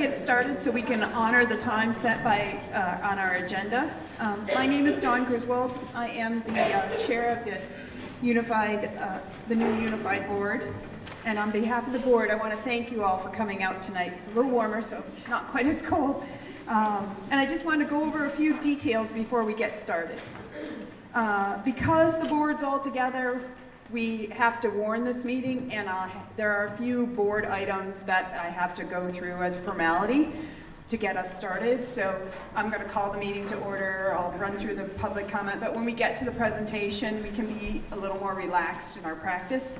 get started so we can honor the time set by on our agenda. My name is Dawn Griswold. I am the chair of the new Unified Board. And on behalf of the board, I want to thank you all for coming out tonight. It's a little warmer, so it's not quite as cold. And I just want to go over a few details before we get started. Because the board's all together, we have to warn this meeting, and there are a few board items that I have to go through as a formality to get us started. So I'm going to call the meeting to order. I'll run through the public comment, but when we get to the presentation, we can be a little more relaxed in our practice.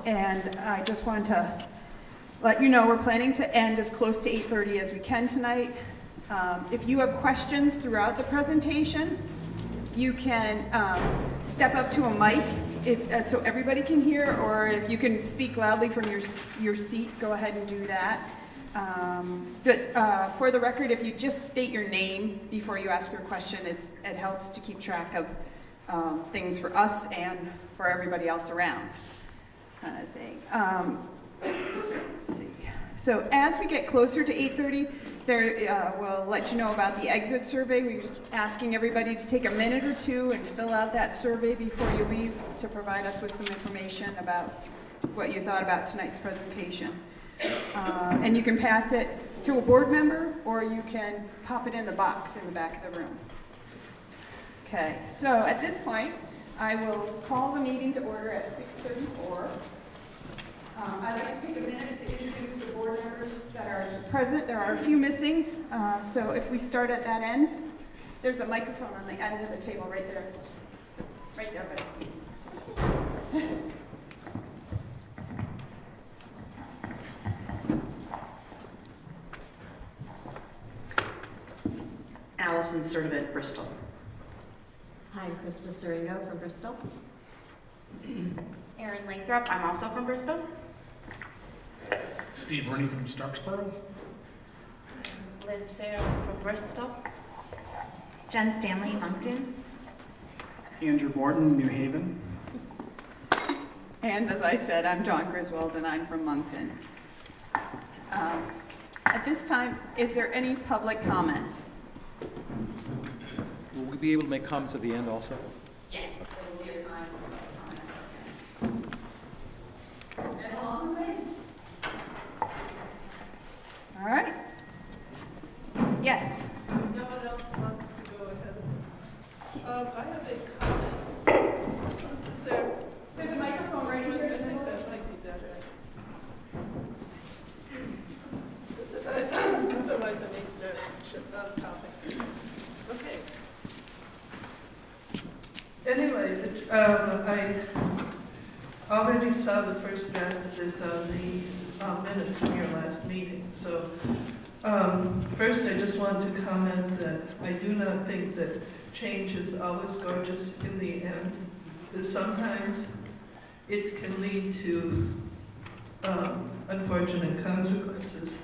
And I just want to let you know we're planning to end as close to 8:30 as we can tonight. If you have questions throughout the presentation, you can step up to a mic so everybody can hear, or if you can speak loudly from your seat, go ahead and do that. But for the record, if you just state your name before you ask your question, it helps to keep track of things for us and for everybody else around, kind of thing. Let's see. So as we get closer to 8:30, we'll let you know about the exit survey. We're just asking everybody to take a minute or two and fill out that survey before you leave to provide us with some information about what you thought about tonight's presentation. And you can pass it to a board member, or you can pop it in the box in the back of the room. Okay, so at this point, I will call the meeting to order at 6:34. I'd like to take a minute to introduce the board members that are present. There are a few missing, so if we start at that end, there's a microphone on the end of the table right there. Right there, Bestie. Allison Sturdivant, Bristol. Hi, I'm Krista Seringo from Bristol. Erin Lathrop, I'm also from Bristol. Steve Rooney from Starksboro. Liz Sarah from Bristol. Jen Stanley, Moncton. Andrew Morton, New Haven. And as I said, I'm Dawn Griswold, and I'm from Moncton. At this time, is there any public comment? Will we be able to make comments at the end also? Yes. There will be a time for public comment. And along the way. All right. Yes. No one else wants to go ahead. I have a comment. Is there? There's a microphone right here. I think that might be better. Otherwise, I may start topic. Okay. Anyway, I already saw the first draft of this on the minutes from your last meeting. So first, I just want to comment that I do not think that change is always gorgeous in the end, because sometimes it can lead to unfortunate consequences.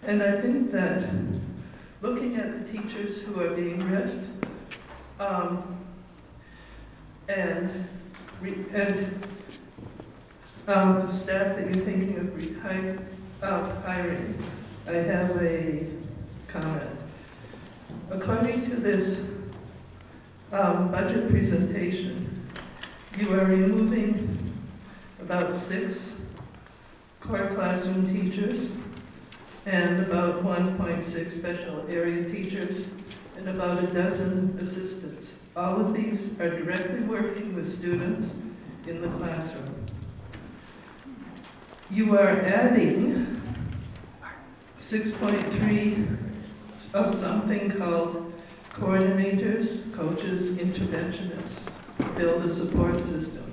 And I think that looking at the teachers who are being riffed, and the staff that you're thinking of hiring, I have a comment. According to this budget presentation, you are removing about 6 core classroom teachers and about 1.6 special area teachers and about a dozen assistants. All of these are directly working with students in the classroom. You are adding 6.3 of something called coordinators, coaches, interventionists, build a support system.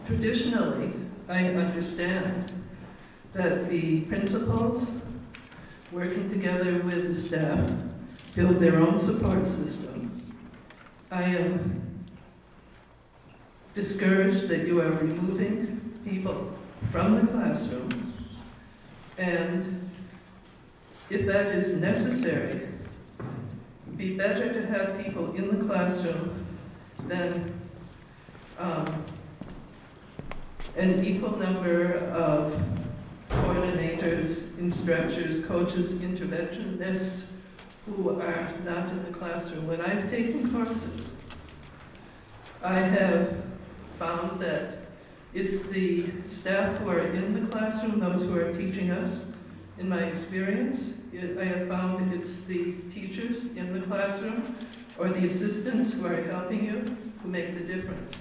Traditionally, I understand that the principals working together with the staff build their own support system. I am discouraged that you are removing people from the classroom, and if that is necessary, it'd be better to have people in the classroom than an equal number of coordinators, instructors, coaches, interventionists who are not in the classroom. When I've taken courses, I have found that it's the staff who are in the classroom, those who are teaching us. In my experience, I have found it's the teachers in the classroom or the assistants who are helping you who make the difference.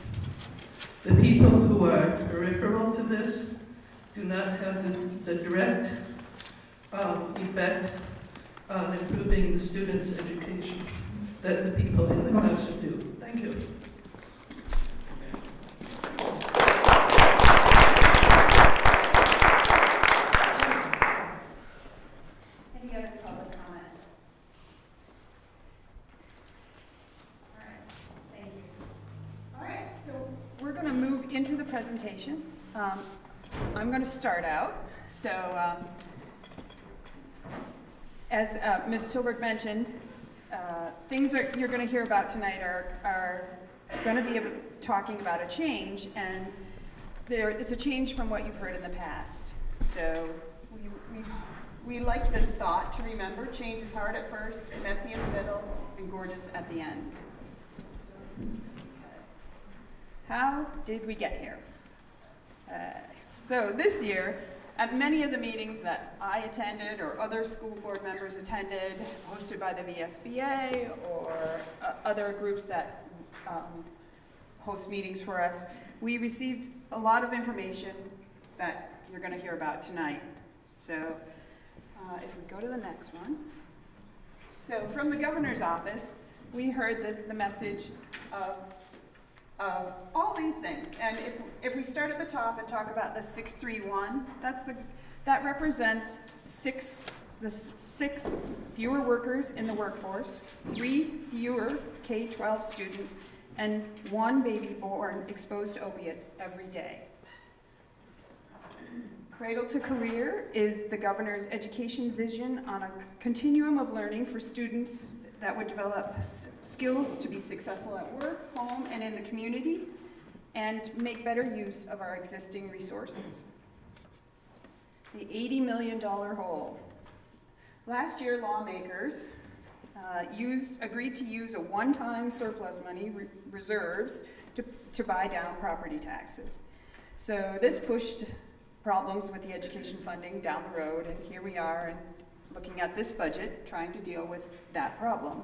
The people who are peripheral to this do not have the direct effect on improving the students' education that the people in the classroom do. Thank you. Any other public comment? All right, thank you. All right, so we're going to move into the presentation. I'm going to start out. So as Ms. Tilbert mentioned, things you're going to hear about tonight are going to be talking about a change, and it's a change from what you've heard in the past. So we like this thought to remember: change is hard at first, messy in the middle, and gorgeous at the end. How did we get here? So this year, at many of the meetings that I attended or other school board members attended, hosted by the VSBA or other groups that host meetings for us, we received a lot of information that you're going to hear about tonight. So if we go to the next one. So from the governor's office, we heard the message of all these things. And if we start at the top and talk about the 631, that represents six fewer workers in the workforce, 3 fewer K-12 students, and 1 baby born exposed to opiates every day. Cradle to Career is the governor's education vision on a continuum of learning for students that would develop skills to be successful at work, home, and in the community, and make better use of our existing resources. The $80 million hole. Last year, lawmakers agreed to use a one-time surplus money reserves to buy down property taxes. So this pushed problems with the education funding down the road, and here we are and looking at this budget, trying to deal with that problem.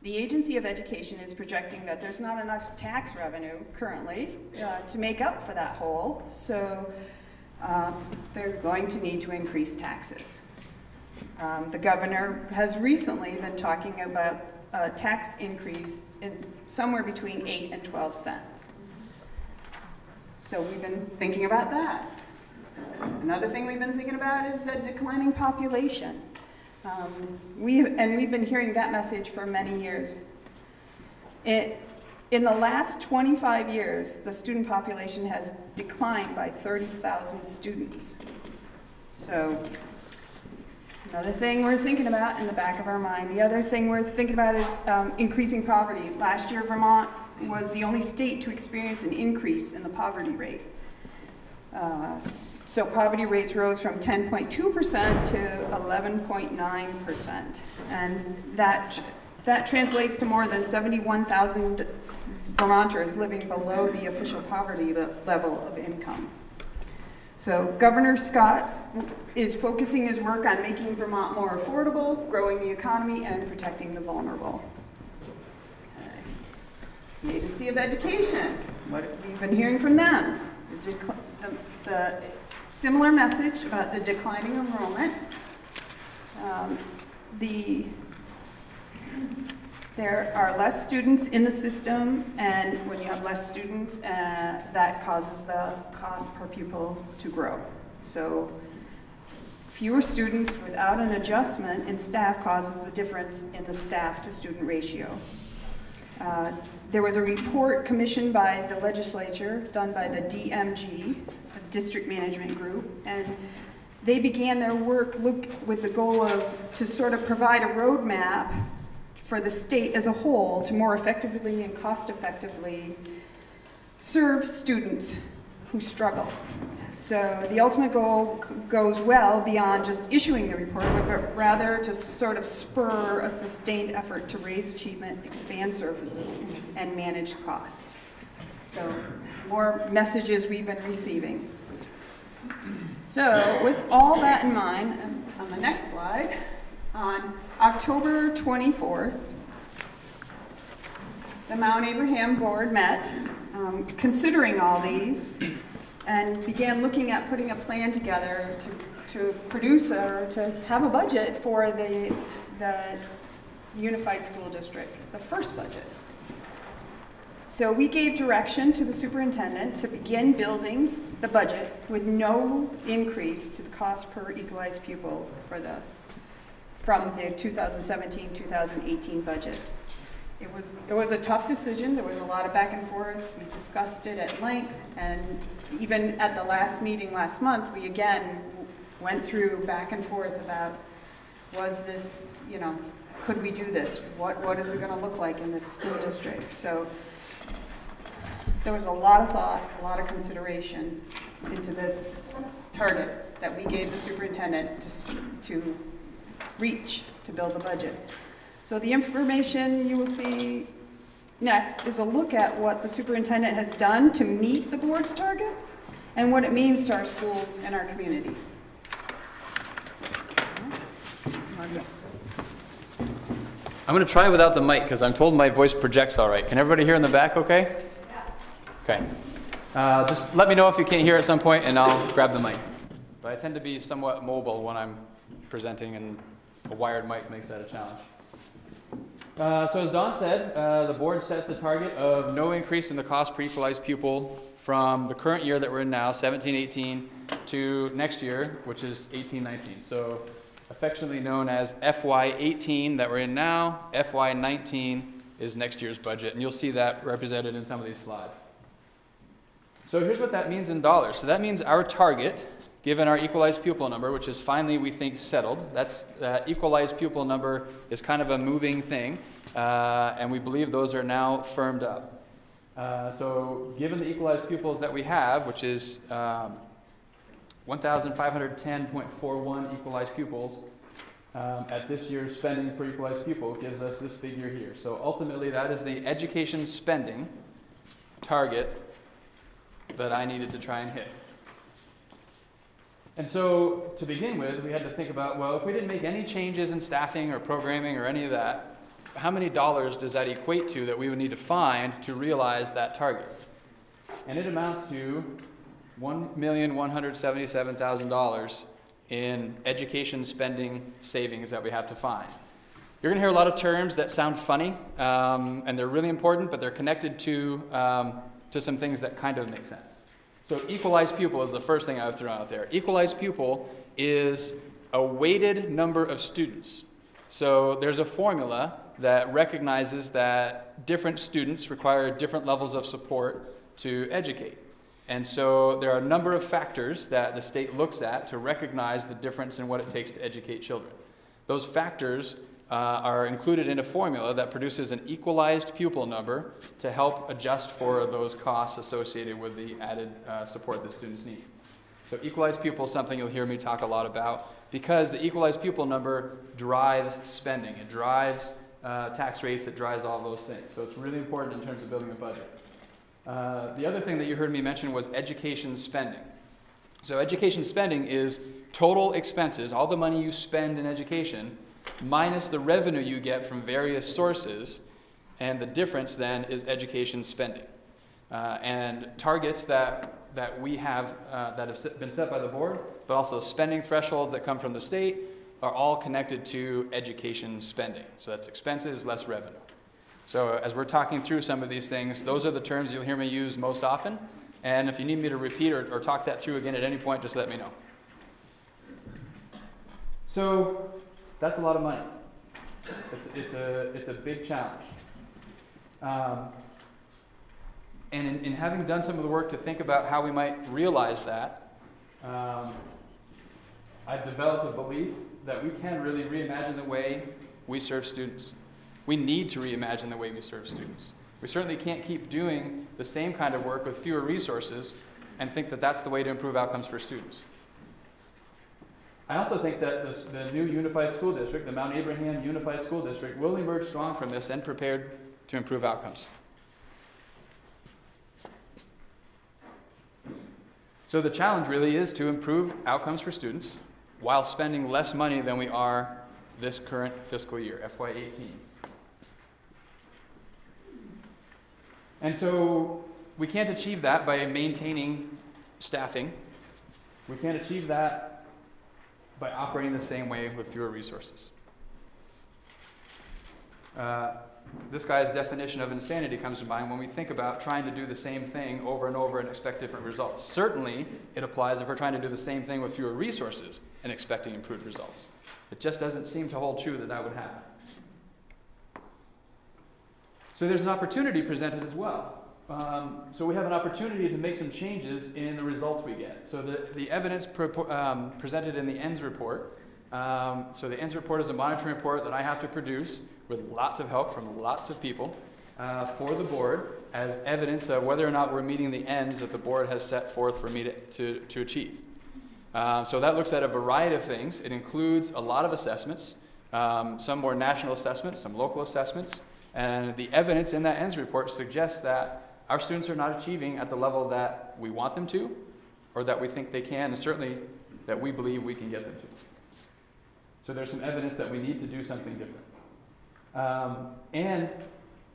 The Agency of Education is projecting that there's not enough tax revenue currently to make up for that hole, so they're going to need to increase taxes. The governor has recently been talking about a tax increase in somewhere between 8 and 12 cents. So we've been thinking about that. Another thing we've been thinking about is the declining population. We've been hearing that message for many years. In the last 25 years, the student population has declined by 30,000 students. So another thing we're thinking about in the back of our mind. The other thing we're thinking about is increasing poverty. Last year, Vermont was the only state to experience an increase in the poverty rate. So poverty rates rose from 10.2% to 11.9%. And that translates to more than 71,000 Vermonters living below the official poverty level of income. So Governor Scott is focusing his work on making Vermont more affordable, growing the economy, and protecting the vulnerable. The Agency of Education, what have we been hearing from them? The similar message about the declining enrollment. There are less students in the system, and when you have less students, that causes the cost per pupil to grow. So fewer students without an adjustment in staff causes the difference in the staff to student ratio. There was a report commissioned by the legislature, done by the DMG, a district management group, and they began their work with the goal to sort of provide a roadmap for the state as a whole to more effectively and cost-effectively serve students who struggle. So the ultimate goal goes well beyond just issuing the report, but rather to sort of spur a sustained effort to raise achievement, expand services, and manage cost. So more messages we've been receiving. So with all that in mind, on the next slide, on October 24th, the Mount Abraham Board met, considering all these, and began looking at putting a plan together to produce or to have a budget for the Unified School District, the first budget. So we gave direction to the superintendent to begin building the budget with no increase to the cost per equalized pupil from the 2017-2018 budget. It was a tough decision. There was a lot of back and forth. We discussed it at length, and even at the last meeting last month, we again went through back and forth about, was this, could we do this? What is it going to look like in this school district? So there was a lot of thought, a lot of consideration into this target that we gave the superintendent to reach to build the budget. So the information you will see next is a look at what the superintendent has done to meet the board's target and what it means to our schools and our community. Yes. I'm going to try without the mic because I'm told my voice projects all right. Can everybody hear in the back okay? Okay. Just let me know if you can't hear at some point and I'll grab the mic. But I tend to be somewhat mobile when I'm presenting, and a wired mic makes that a challenge. So as Dawn said, the board set the target of no increase in the cost per equalized pupil from the current year that we're in now, 17-18, to next year, which is 18-19. So affectionately known as FY18 that we're in now, FY19 is next year's budget, and you'll see that represented in some of these slides. So here's what that means in dollars. So that means our target, given our equalized pupil number, which is finally, we think, settled. That equalized pupil number is kind of a moving thing, and we believe those are now firmed up. So given the equalized pupils that we have, which is 1,510.41 equalized pupils, at this year's spending per equalized pupil gives us this figure here. So ultimately, that is the education spending target that I needed to try and hit. And so to begin with, we had to think about, well, if we didn't make any changes in staffing or programming or any of that, how many dollars does that equate to that we would need to find to realize that target? And it amounts to $1,177,000 in education spending savings that we have to find. You're going to hear a lot of terms that sound funny, and they're really important, but they're connected to some things that kind of make sense. So equalized pupil is the first thing I would throw out there. Equalized pupil is a weighted number of students. So there's a formula that recognizes that different students require different levels of support to educate. And so there are a number of factors that the state looks at to recognize the difference in what it takes to educate children. Those factors are included in a formula that produces an equalized pupil number to help adjust for those costs associated with the added support that students need. So equalized pupil is something you'll hear me talk a lot about because the equalized pupil number drives spending. It drives tax rates. It drives all those things. So it's really important in terms of building a budget. The other thing that you heard me mention was education spending. So education spending is total expenses, all the money you spend in education, minus the revenue you get from various sources, and the difference then is education spending. And targets that we have that have been set by the board, but also spending thresholds that come from the state, are all connected to education spending. So that's expenses less revenue. So as we're talking through some of these things, those are the terms you'll hear me use most often. And if you need me to repeat or talk that through again at any point, just let me know. So that's a lot of money. It's a big challenge. And in having done some of the work to think about how we might realize that, I've developed a belief that we can really reimagine the way we serve students. We need to reimagine the way we serve students. We certainly can't keep doing the same kind of work with fewer resources and think that that's the way to improve outcomes for students. I also think that the new unified school district, the Mount Abraham Unified School District, will emerge strong from this and prepared to improve outcomes. So the challenge really is to improve outcomes for students while spending less money than we are this current fiscal year, FY18. And so we can't achieve that by maintaining staffing. We can't achieve that by operating the same way with fewer resources. This guy's definition of insanity comes to mind when we think about trying to do the same thing over and over and expect different results. Certainly, it applies if we're trying to do the same thing with fewer resources and expecting improved results. It just doesn't seem to hold true that that would happen. So there's an opportunity presented as well. So we have an opportunity to make some changes in the results we get. So the evidence presented in the ENDS report. So the ENDS report is a monitoring report that I have to produce with lots of help from lots of people for the board as evidence of whether or not we're meeting the ends that the board has set forth for me to achieve. So that looks at a variety of things. It includes a lot of assessments, some more national assessments, some local assessments, and the evidence in that ENDS report suggests that our students are not achieving at the level that we want them to, or that we think they can, and certainly that we believe we can get them to. So there's some evidence that we need to do something different. And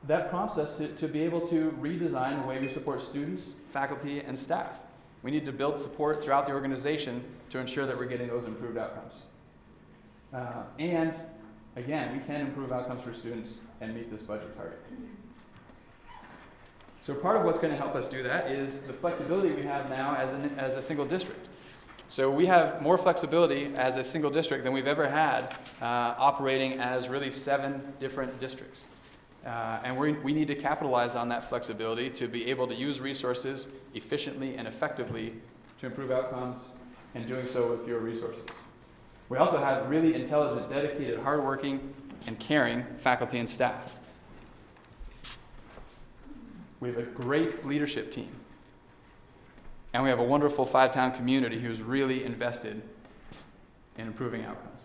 that prompts us to be able to redesign the way we support students, faculty, and staff. We need to build support throughout the organization to ensure that we're getting those improved outcomes. And again, we can improve outcomes for students and meet this budget target. So part of what's going to help us do that is the flexibility we have now as a single district. So we have more flexibility as a single district than we've ever had operating as really 7 different districts. And we need to capitalize on that flexibility to be able to use resources efficiently and effectively to improve outcomes, and doing so with fewer resources. We also have really intelligent, dedicated, hardworking, and caring faculty and staff. We have a great leadership team. And we have a wonderful 5-town community who's really invested in improving outcomes.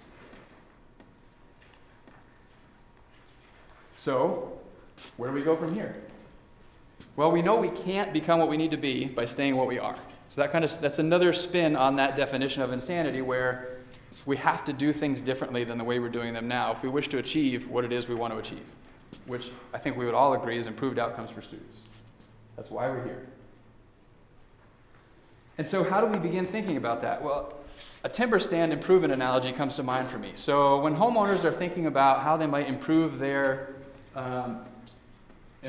So, where do we go from here? Well, we know we can't become what we need to be by staying what we are. So that's another spin on that definition of insanity, where we have to do things differently than the way we're doing them now if we wish to achieve what it is we want to achieve, which I think we would all agree is improved outcomes for students. That's why we're here. And so how do we begin thinking about that? Well, a timber stand improvement analogy comes to mind for me. So when homeowners are thinking about how they might improve their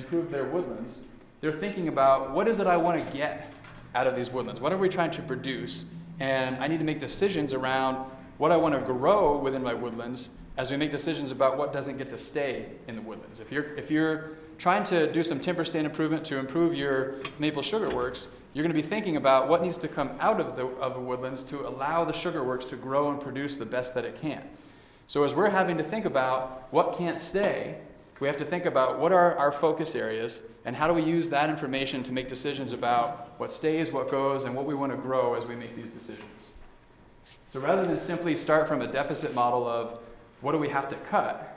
woodlands, they're thinking about, what is it I want to get out of these woodlands? What are we trying to produce? And I need to make decisions around what I want to grow within my woodlands as we make decisions about what doesn't get to stay in the woodlands. If you're trying to do some timber stand improvement to improve your maple sugar works, you're going to be thinking about what needs to come out of the woodlands to allow the sugar works to grow and produce the best that it can. So as we're having to think about what can't stay, we have to think about what are our focus areas and how do we use that information to make decisions about what stays, what goes, and what we want to grow as we make these decisions. So rather than simply start from a deficit model of what do we have to cut,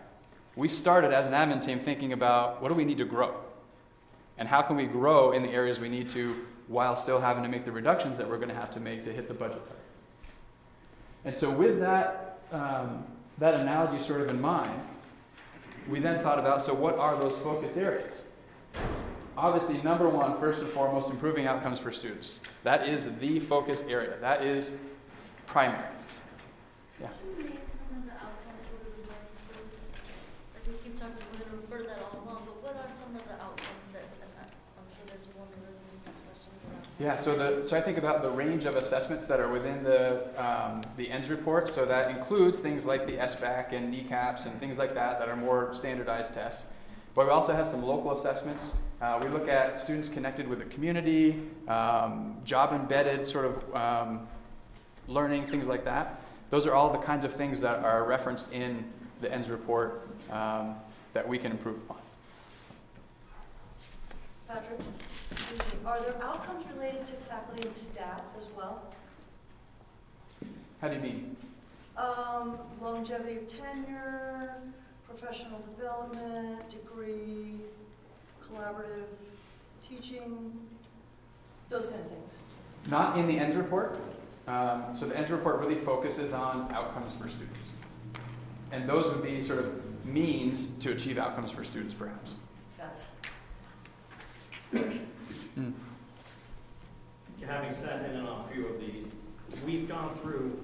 we started as an admin team thinking about what do we need to grow? And how can we grow in the areas we need to while still having to make the reductions that we're going to have to make to hit the budget target. And so with that, that analogy sort of in mind, we then thought about, so what are those focus areas? Obviously, number one, first and foremost, improving outcomes for students. That is the focus area. That is primary. Yeah. Can you name some of the outcomes we would like to, like we keep talking, we're going to refer that all along, but what are some of the outcomes that, I'm sure there's one of those in discussions around. Yeah, so I think about the range of assessments that are within the ENDS report. So that includes things like the SBAC and NECAPS and things like that are more standardized tests. But we also have some local assessments. We look at students connected with the community, job-embedded sort of learning, things like that. Those are all the kinds of things that are referenced in the ENDS report that we can improve upon. Patrick, excuse me. Are there outcomes related to faculty and staff as well? How do you mean? Longevity of tenure, professional development, degree, collaborative teaching, those kind of things. Not in the ENDS report. So the ENDS report really focuses on outcomes for students. And those would be sort of means to achieve outcomes for students, perhaps. Got Having sat in on a few of these, we've gone through,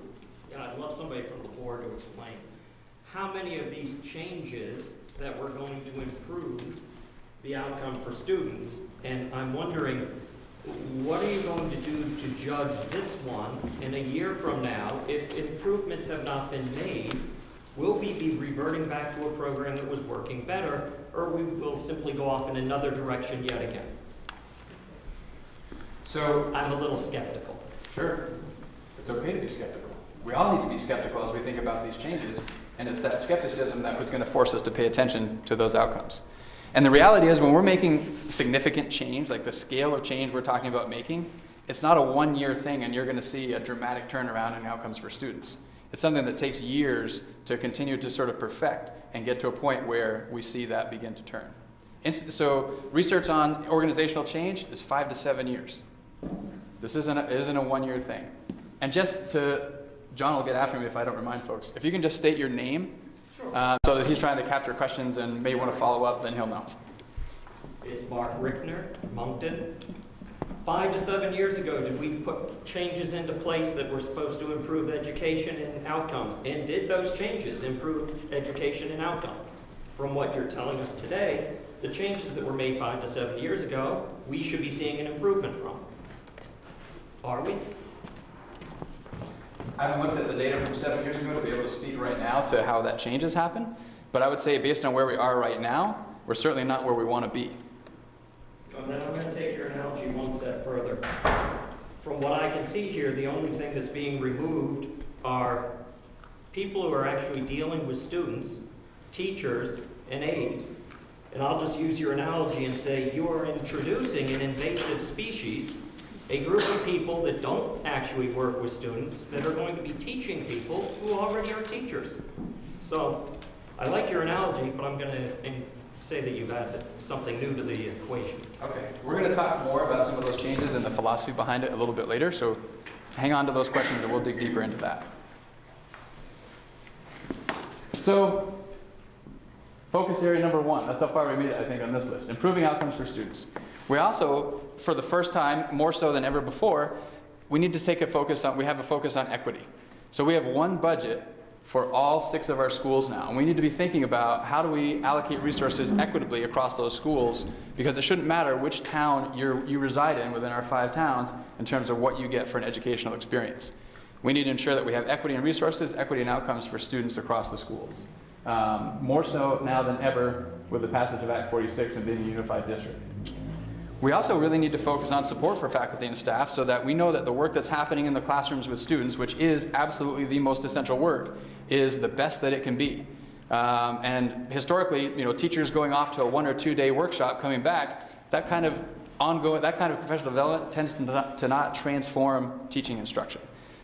and I'd love somebody from the board to explain, how many of these changes that we're going to improve the outcome for students, and I'm wondering, what are you going to do to judge this one, and a year from now, if improvements have not been made, will we be reverting back to a program that was working better, or we will simply go off in another direction yet again? So I'm a little skeptical. sure, it's okay to be skeptical. We all need to be skeptical as we think about these changes, and it's that skepticism that was going to force us to pay attention to those outcomes. And the reality is, when we're making significant change, like the scale of change we're talking about making, it's not a one-year thing and you're going to see a dramatic turnaround in outcomes for students. It's something that takes years to continue to sort of perfect and get to a point where we see that begin to turn. So research on organizational change is 5 to 7 years. This isn't a one-year thing. And just to, John will get after me if I don't remind folks, if you can just state your name, so that he's trying to capture questions and may want to follow up, then he'll know. It's Mark Rickner, Moncton. 5 to 7 years ago, did we put changes into place that were supposed to improve education and outcomes? And did those changes improve education and outcome? From what you're telling us today, the changes that were made 5 to 7 years ago, we should be seeing an improvement from. Are we? I haven't looked at the data from 7 years ago to be able to speak right now to how that change has happened, but I would say based on where we are right now, we're certainly not where we want to be. And then I'm going to take your analogy one step further. From what I can see here, the only thing that's being removed are people who are actually dealing with students, teachers, and aides. And I'll just use your analogy and say you are introducing an invasive species, a group of people that don't actually work with students that are going to be teaching people who already are teachers. So I like your analogy, but I'm going to say that you've added something new to the equation. Okay, we're going to talk more about some of those changes and the philosophy behind it a little bit later, so hang on to those questions and we'll dig deeper into that. So, focus area number 1, that's how far we made it, I think, on this list, improving outcomes for students. We also, for the first time, more so than ever before, we need to take a focus on, we have a focus on equity. So we have one budget for all 6 of our schools now, and we need to be thinking about how do we allocate resources equitably across those schools, because it shouldn't matter which town you reside in within our 5 towns in terms of what you get for an educational experience. We need to ensure that we have equity in resources, equity in outcomes for students across the schools. More so now than ever with the passage of Act 46 and being a unified district. We also really need to focus on support for faculty and staff so that we know that the work that's happening in the classrooms with students, which is absolutely the most essential work, is the best that it can be. And historically, teachers going off to a 1 or 2 day workshop coming back, that kind of professional development tends to not transform teaching instruction.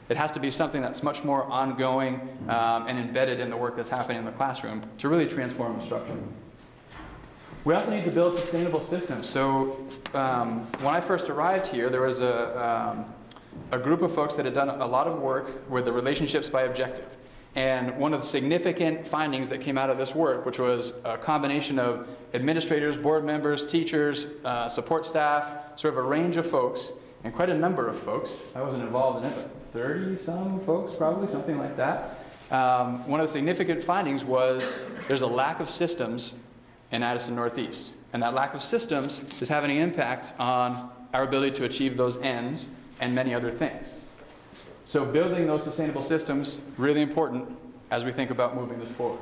It has to be something that's much more ongoing and embedded in the work that's happening in the classroom to really transform instruction. We also need to build sustainable systems. So when I first arrived here, there was a group of folks that had done a lot of work with the relationships by objective. And one of the significant findings that came out of this work, which was a combination of administrators, board members, teachers, support staff, sort of a range of folks, and quite a number of folks. I wasn't involved in it, but 30-some folks probably, something like that. One of the significant findings was there's a lack of systems in Addison Northeast. And that lack of systems is having an impact on our ability to achieve those ends and many other things. So building those sustainable systems, really important as we think about moving this forward.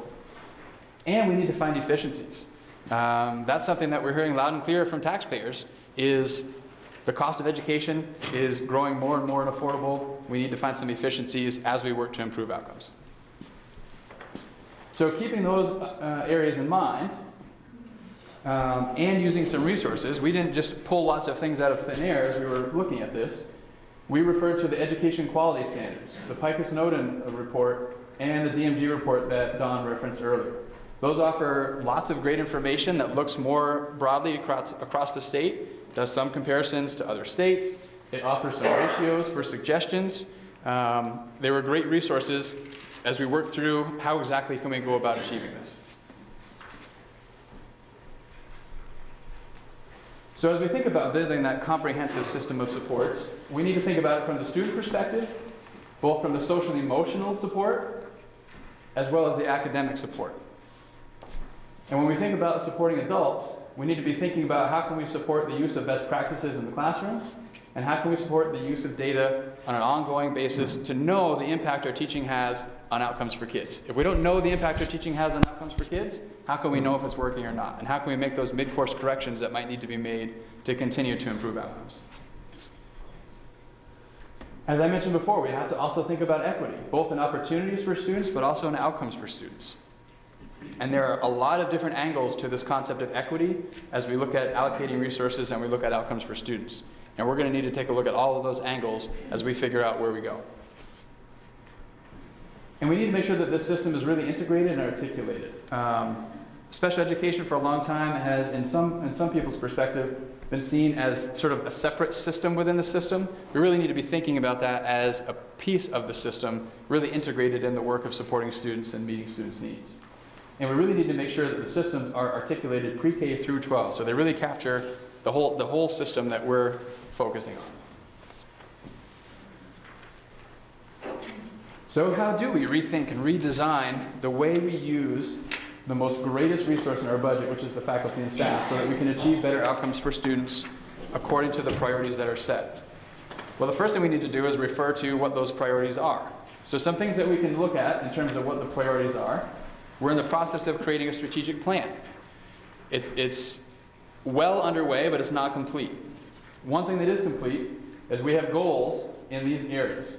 And we need to find efficiencies. That's something that we're hearing loud and clear from taxpayers, is the cost of education is growing more and more unaffordable. We need to find some efficiencies as we work to improve outcomes. So keeping those areas in mind, and using some resources. We didn't just pull lots of things out of thin air as we were looking at this. We referred to the education quality standards, the Pikus-Snowden report, and the DMG report that Don referenced earlier. Those offer lots of great information that looks more broadly across the state, does some comparisons to other states. It offers some ratios for suggestions. They were great resources as we worked through how exactly can we go about achieving this. So as we think about building that comprehensive system of supports, we need to think about it from the student perspective, both from the social and emotional support, as well as the academic support. And when we think about supporting adults, we need to be thinking about how can we support the use of best practices in the classroom, and how can we support the use of data on an ongoing basis to know the impact our teaching has on outcomes for kids. If we don't know the impact our teaching has on outcomes for kids, how can we know if it's working or not? And how can we make those mid-course corrections that might need to be made to continue to improve outcomes? As I mentioned before, we have to also think about equity, both in opportunities for students, but also in outcomes for students. And there are a lot of different angles to this concept of equity as we look at allocating resources and we look at outcomes for students. And we're going to need to take a look at all of those angles as we figure out where we go. And we need to make sure that this system is really integrated and articulated. Special education for a long time has, in some people's perspective, been seen as sort of a separate system within the system. We really need to be thinking about that as a piece of the system, really integrated in the work of supporting students and meeting students' needs. And we really need to make sure that the systems are articulated pre-K through 12, so they really capture the whole system that we're focusing on. So how do we rethink and redesign the way we use the most greatest resource in our budget, which is the faculty and staff, so that we can achieve better outcomes for students according to the priorities that are set? Well, the first thing we need to do is refer to what those priorities are. So some things that we can look at in terms of what the priorities are. We're in the process of creating a strategic plan. It's well underway, but it's not complete. One thing that is complete is we have goals in these areas.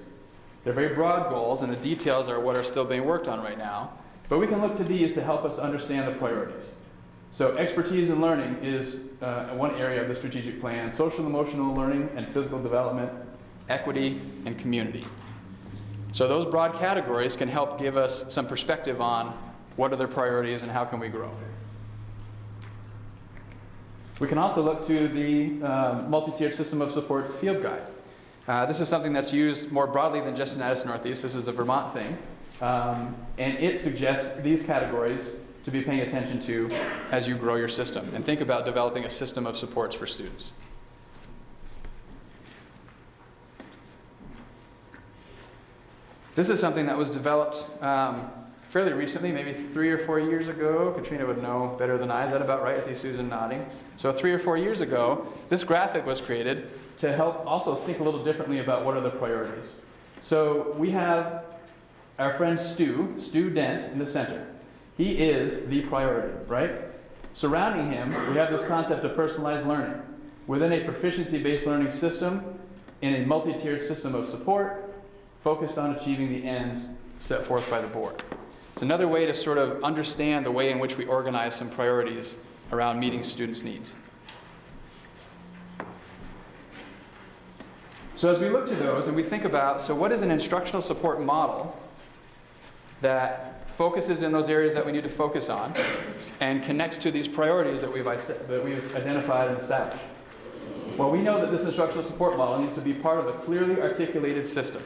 They're very broad goals, and the details are what are still being worked on right now. But we can look to these to help us understand the priorities. So expertise in learning is one area of the strategic plan. Social and emotional learning and physical development, equity, and community. So those broad categories can help give us some perspective on what are their priorities and how can we grow. We can also look to the multi-tiered system of supports field guide. This is something that's used more broadly than just in Addison Northeast. This is a Vermont thing. And it suggests these categories to be paying attention to as you grow your system and think about developing a system of supports for students. This is something that was developed fairly recently, maybe 3 or 4 years ago. Katrina would know better than I. Is that about right? I see Susan nodding. So 3 or 4 years ago, this graphic was created to help also think a little differently about what are the priorities. So we have our friend Stu Dent in the center. He is the priority, right? Surrounding him, we have this concept of personalized learning. Within a proficiency-based learning system, in a multi-tiered system of support, focused on achieving the ends set forth by the board. It's another way to sort of understand the way in which we organize some priorities around meeting students' needs. So as we look to those and we think about, so what is an instructional support model that focuses in those areas that we need to focus on and connects to these priorities that we've identified and established? Well, we know that this instructional support model needs to be part of a clearly articulated system.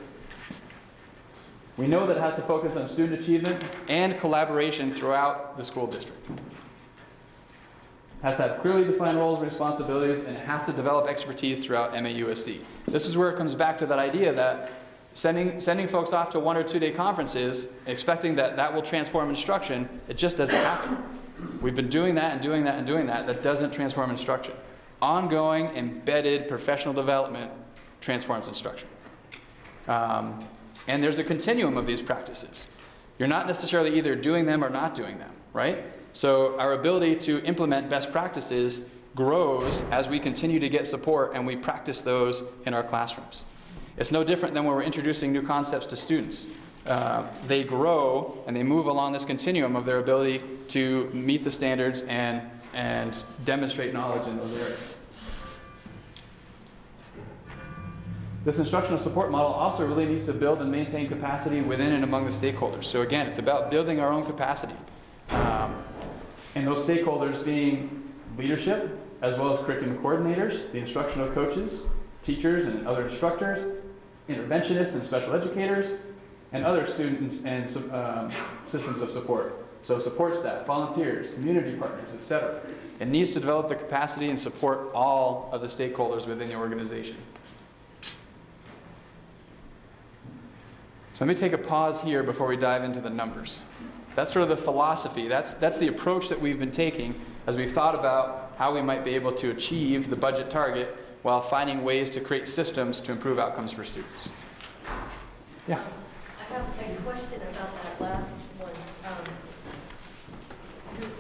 We know that it has to focus on student achievement and collaboration throughout the school district. It has to have clearly defined roles and responsibilities, and it has to develop expertise throughout MAUSD. This is where it comes back to that idea that sending folks off to 1 or 2 day conferences, expecting that that will transform instruction, it just doesn't happen. We've been doing that and doing that and doing that. That doesn't transform instruction. Ongoing, embedded professional development transforms instruction. And there's a continuum of these practices. You're not necessarily either doing them or not doing them, right? So our ability to implement best practices grows as we continue to get support and we practice those in our classrooms. It's no different than when we're introducing new concepts to students. They grow and they move along this continuum of their ability to meet the standards and and demonstrate knowledge in those areas. This instructional support model also really needs to build and maintain capacity within and among the stakeholders. So again, it's about building our own capacity. And those stakeholders being leadership, as well as curriculum coordinators, the instructional coaches, teachers and other instructors, interventionists and special educators, and other students and systems of support. So support staff, volunteers, community partners, etc. It needs to develop the capacity and support all of the stakeholders within the organization. So let me take a pause here before we dive into the numbers. That's sort of the philosophy. That's the approach that we've been taking as we've thought about how we might be able to achieve the budget target while finding ways to create systems to improve outcomes for students. Yeah. I have a question about that last one.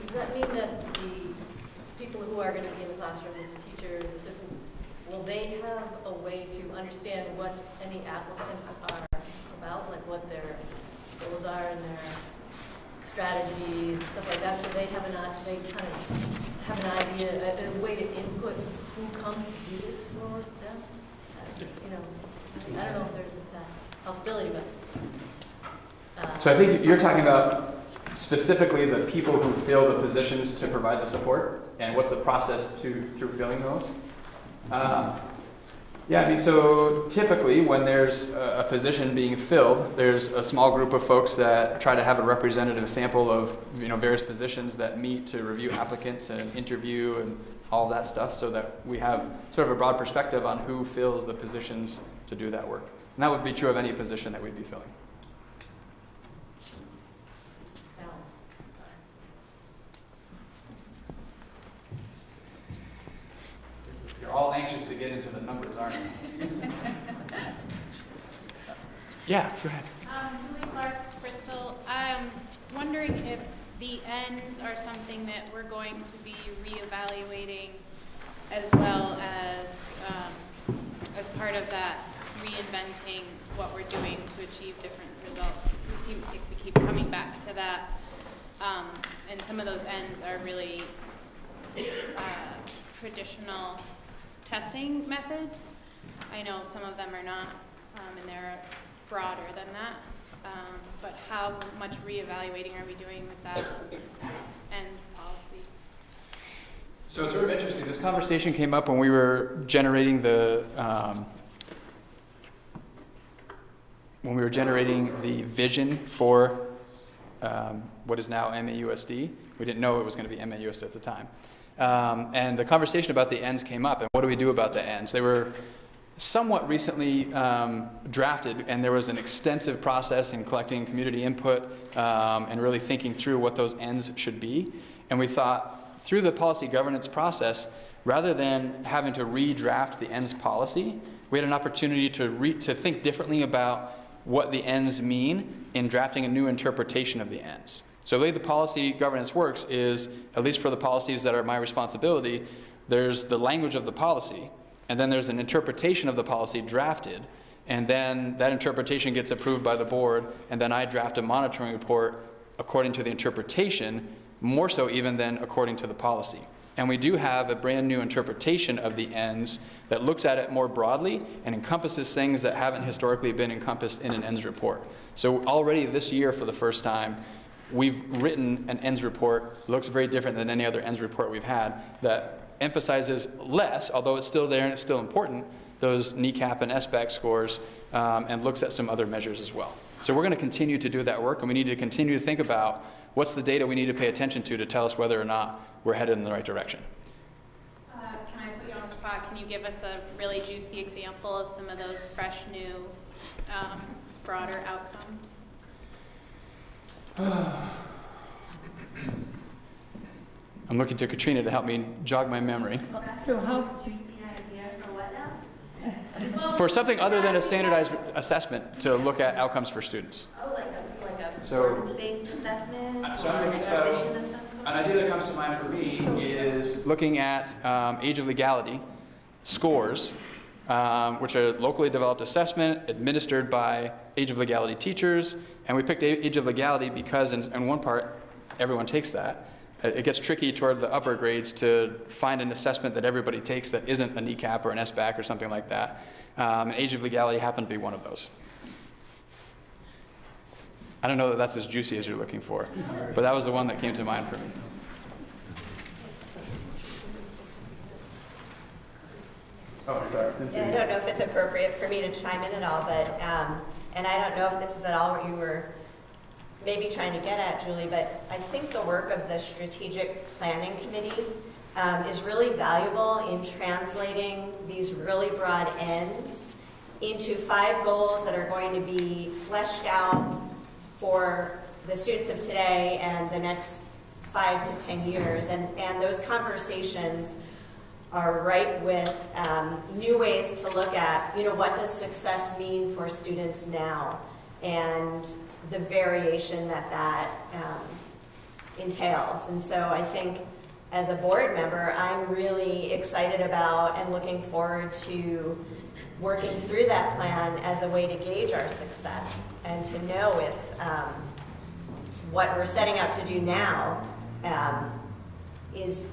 Does that mean that the people who are going to be in the classrooms, the teachers, assistants, will they have a way to understand what any applicants are about, like what their goals are and their strategies and stuff like that, so they kind of have an idea, a way to input who comes to do this for them? You know, I don't know if there's that possibility, but... So I think you're talking about specifically the people who fill the positions to provide the support, and what's the process through filling those? Yeah, I mean, so typically when there's a position being filled, there's a small group of folks that try to have a representative sample of, you know, various positions that meet to review applicants and interview and all that stuff, so that we have sort of a broad perspective on who fills the positions to do that work. And that would be true of any position that we'd be filling. You're all anxious to get into the numbers, aren't you? Yeah, go ahead. Julie Clark, Bristol. I'm wondering if the ends are something that we're going to be reevaluating as well as part of that reinventing what we're doing to achieve different results. It seems like we keep coming back to that, and some of those ends are really traditional testing methods. I know some of them are not, and they're broader than that. But how much reevaluating are we doing with that ends policy? So it's sort of interesting. This conversation came up when we were generating the vision for what is now MAUSD. We didn't know it was going to be MAUSD at the time. And the conversation about the ends came up, and what do we do about the ends? They were somewhat recently drafted, and there was an extensive process in collecting community input and really thinking through what those ends should be. And we thought, through the policy governance process, rather than having to redraft the ends policy, we had an opportunity to think differently about what the ends mean in drafting a new interpretation of the ends. So the way the policy governance works is, at least for the policies that are my responsibility, there's the language of the policy, and then there's an interpretation of the policy drafted, and then that interpretation gets approved by the board, and then I draft a monitoring report according to the interpretation, more so even than according to the policy. And we do have a brand new interpretation of the ends that looks at it more broadly and encompasses things that haven't historically been encompassed in an ends report. So already this year, for the first time, we've written an ends report, looks very different than any other ends report we've had, that emphasizes less, although it's still there and it's still important, those NECAP and SBAC scores, and looks at some other measures as well. So we're going to continue to do that work, and we need to continue to think about what's the data we need to pay attention to tell us whether or not we're headed in the right direction. Can I put you on the spot? Can you give us a really juicy example of some of those fresh, new, broader outcomes? I'm looking to Katrina to help me jog my memory. So how? For something other than a standardized assessment to look at outcomes for students. Oh, like a So- performance-based assessment? So I'm thinking, an idea that comes to mind for me is looking at age of legality scores, which are locally developed assessment administered by age of legality teachers. And we picked age of legality because in one part, everyone takes that. it gets tricky toward the upper grades to find an assessment that everybody takes that isn't an ECAP or an SBAC or something like that. And Age of Legality happened to be one of those. I don't know that that's as juicy as you're looking for, but that was the one that came to mind for me. Oh, sorry. I don't know if it's appropriate for me to chime in at all, but, and I don't know if this is at all what you were maybe trying to get at, Julie, but I think the work of the Strategic Planning Committee is really valuable in translating these really broad ends into 5 goals that are going to be fleshed out for the students of today and the next 5 to 10 years. And those conversations are ripe with new ways to look at, what does success mean for students now, and the variation that entails. And so I think as a board member, I'm really excited about and looking forward to working through that plan as a way to gauge our success and to know if what we're setting out to do now is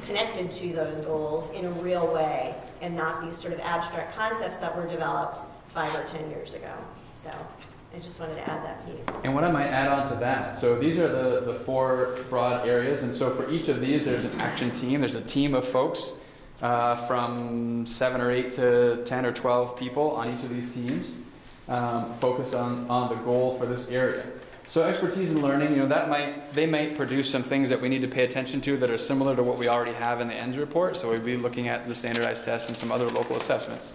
connected to those goals in a real way and not these sort of abstract concepts that were developed 5 or 10 years ago. So I just wanted to add that piece. And what I might add on to that, so these are the 4 broad areas, and so for each of these there's an action team. There's a team of folks from 7 or 8 to 10 or 12 people on each of these teams focused on the goal for this area. So expertise in learning, they might produce some things that we need to pay attention to that are similar to what we already have in the ENDS report. So we'd be looking at the standardized tests and some other local assessments.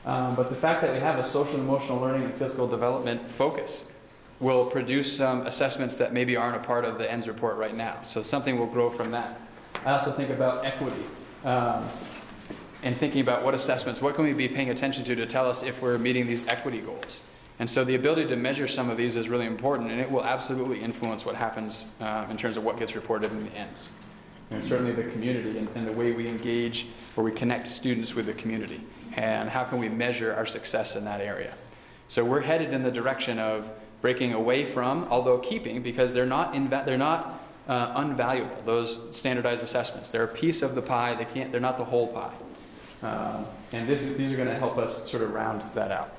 But the fact that we have a social and emotional learning and physical development focus will produce some assessments that maybe aren't a part of the ENDS report right now. So something will grow from that. I also think about equity and thinking about what assessments, what can we be paying attention to tell us if we're meeting these equity goals. And so the ability to measure some of these is really important, and it will absolutely influence what happens in terms of what gets reported in the ends. And certainly the community and the way we engage, where we connect students with the community, and how can we measure our success in that area. So we're headed in the direction of breaking away from, although keeping, because they're not unvaluable, those standardized assessments. They're a piece of the pie, they're not the whole pie. And these are going to help us sort of round that out.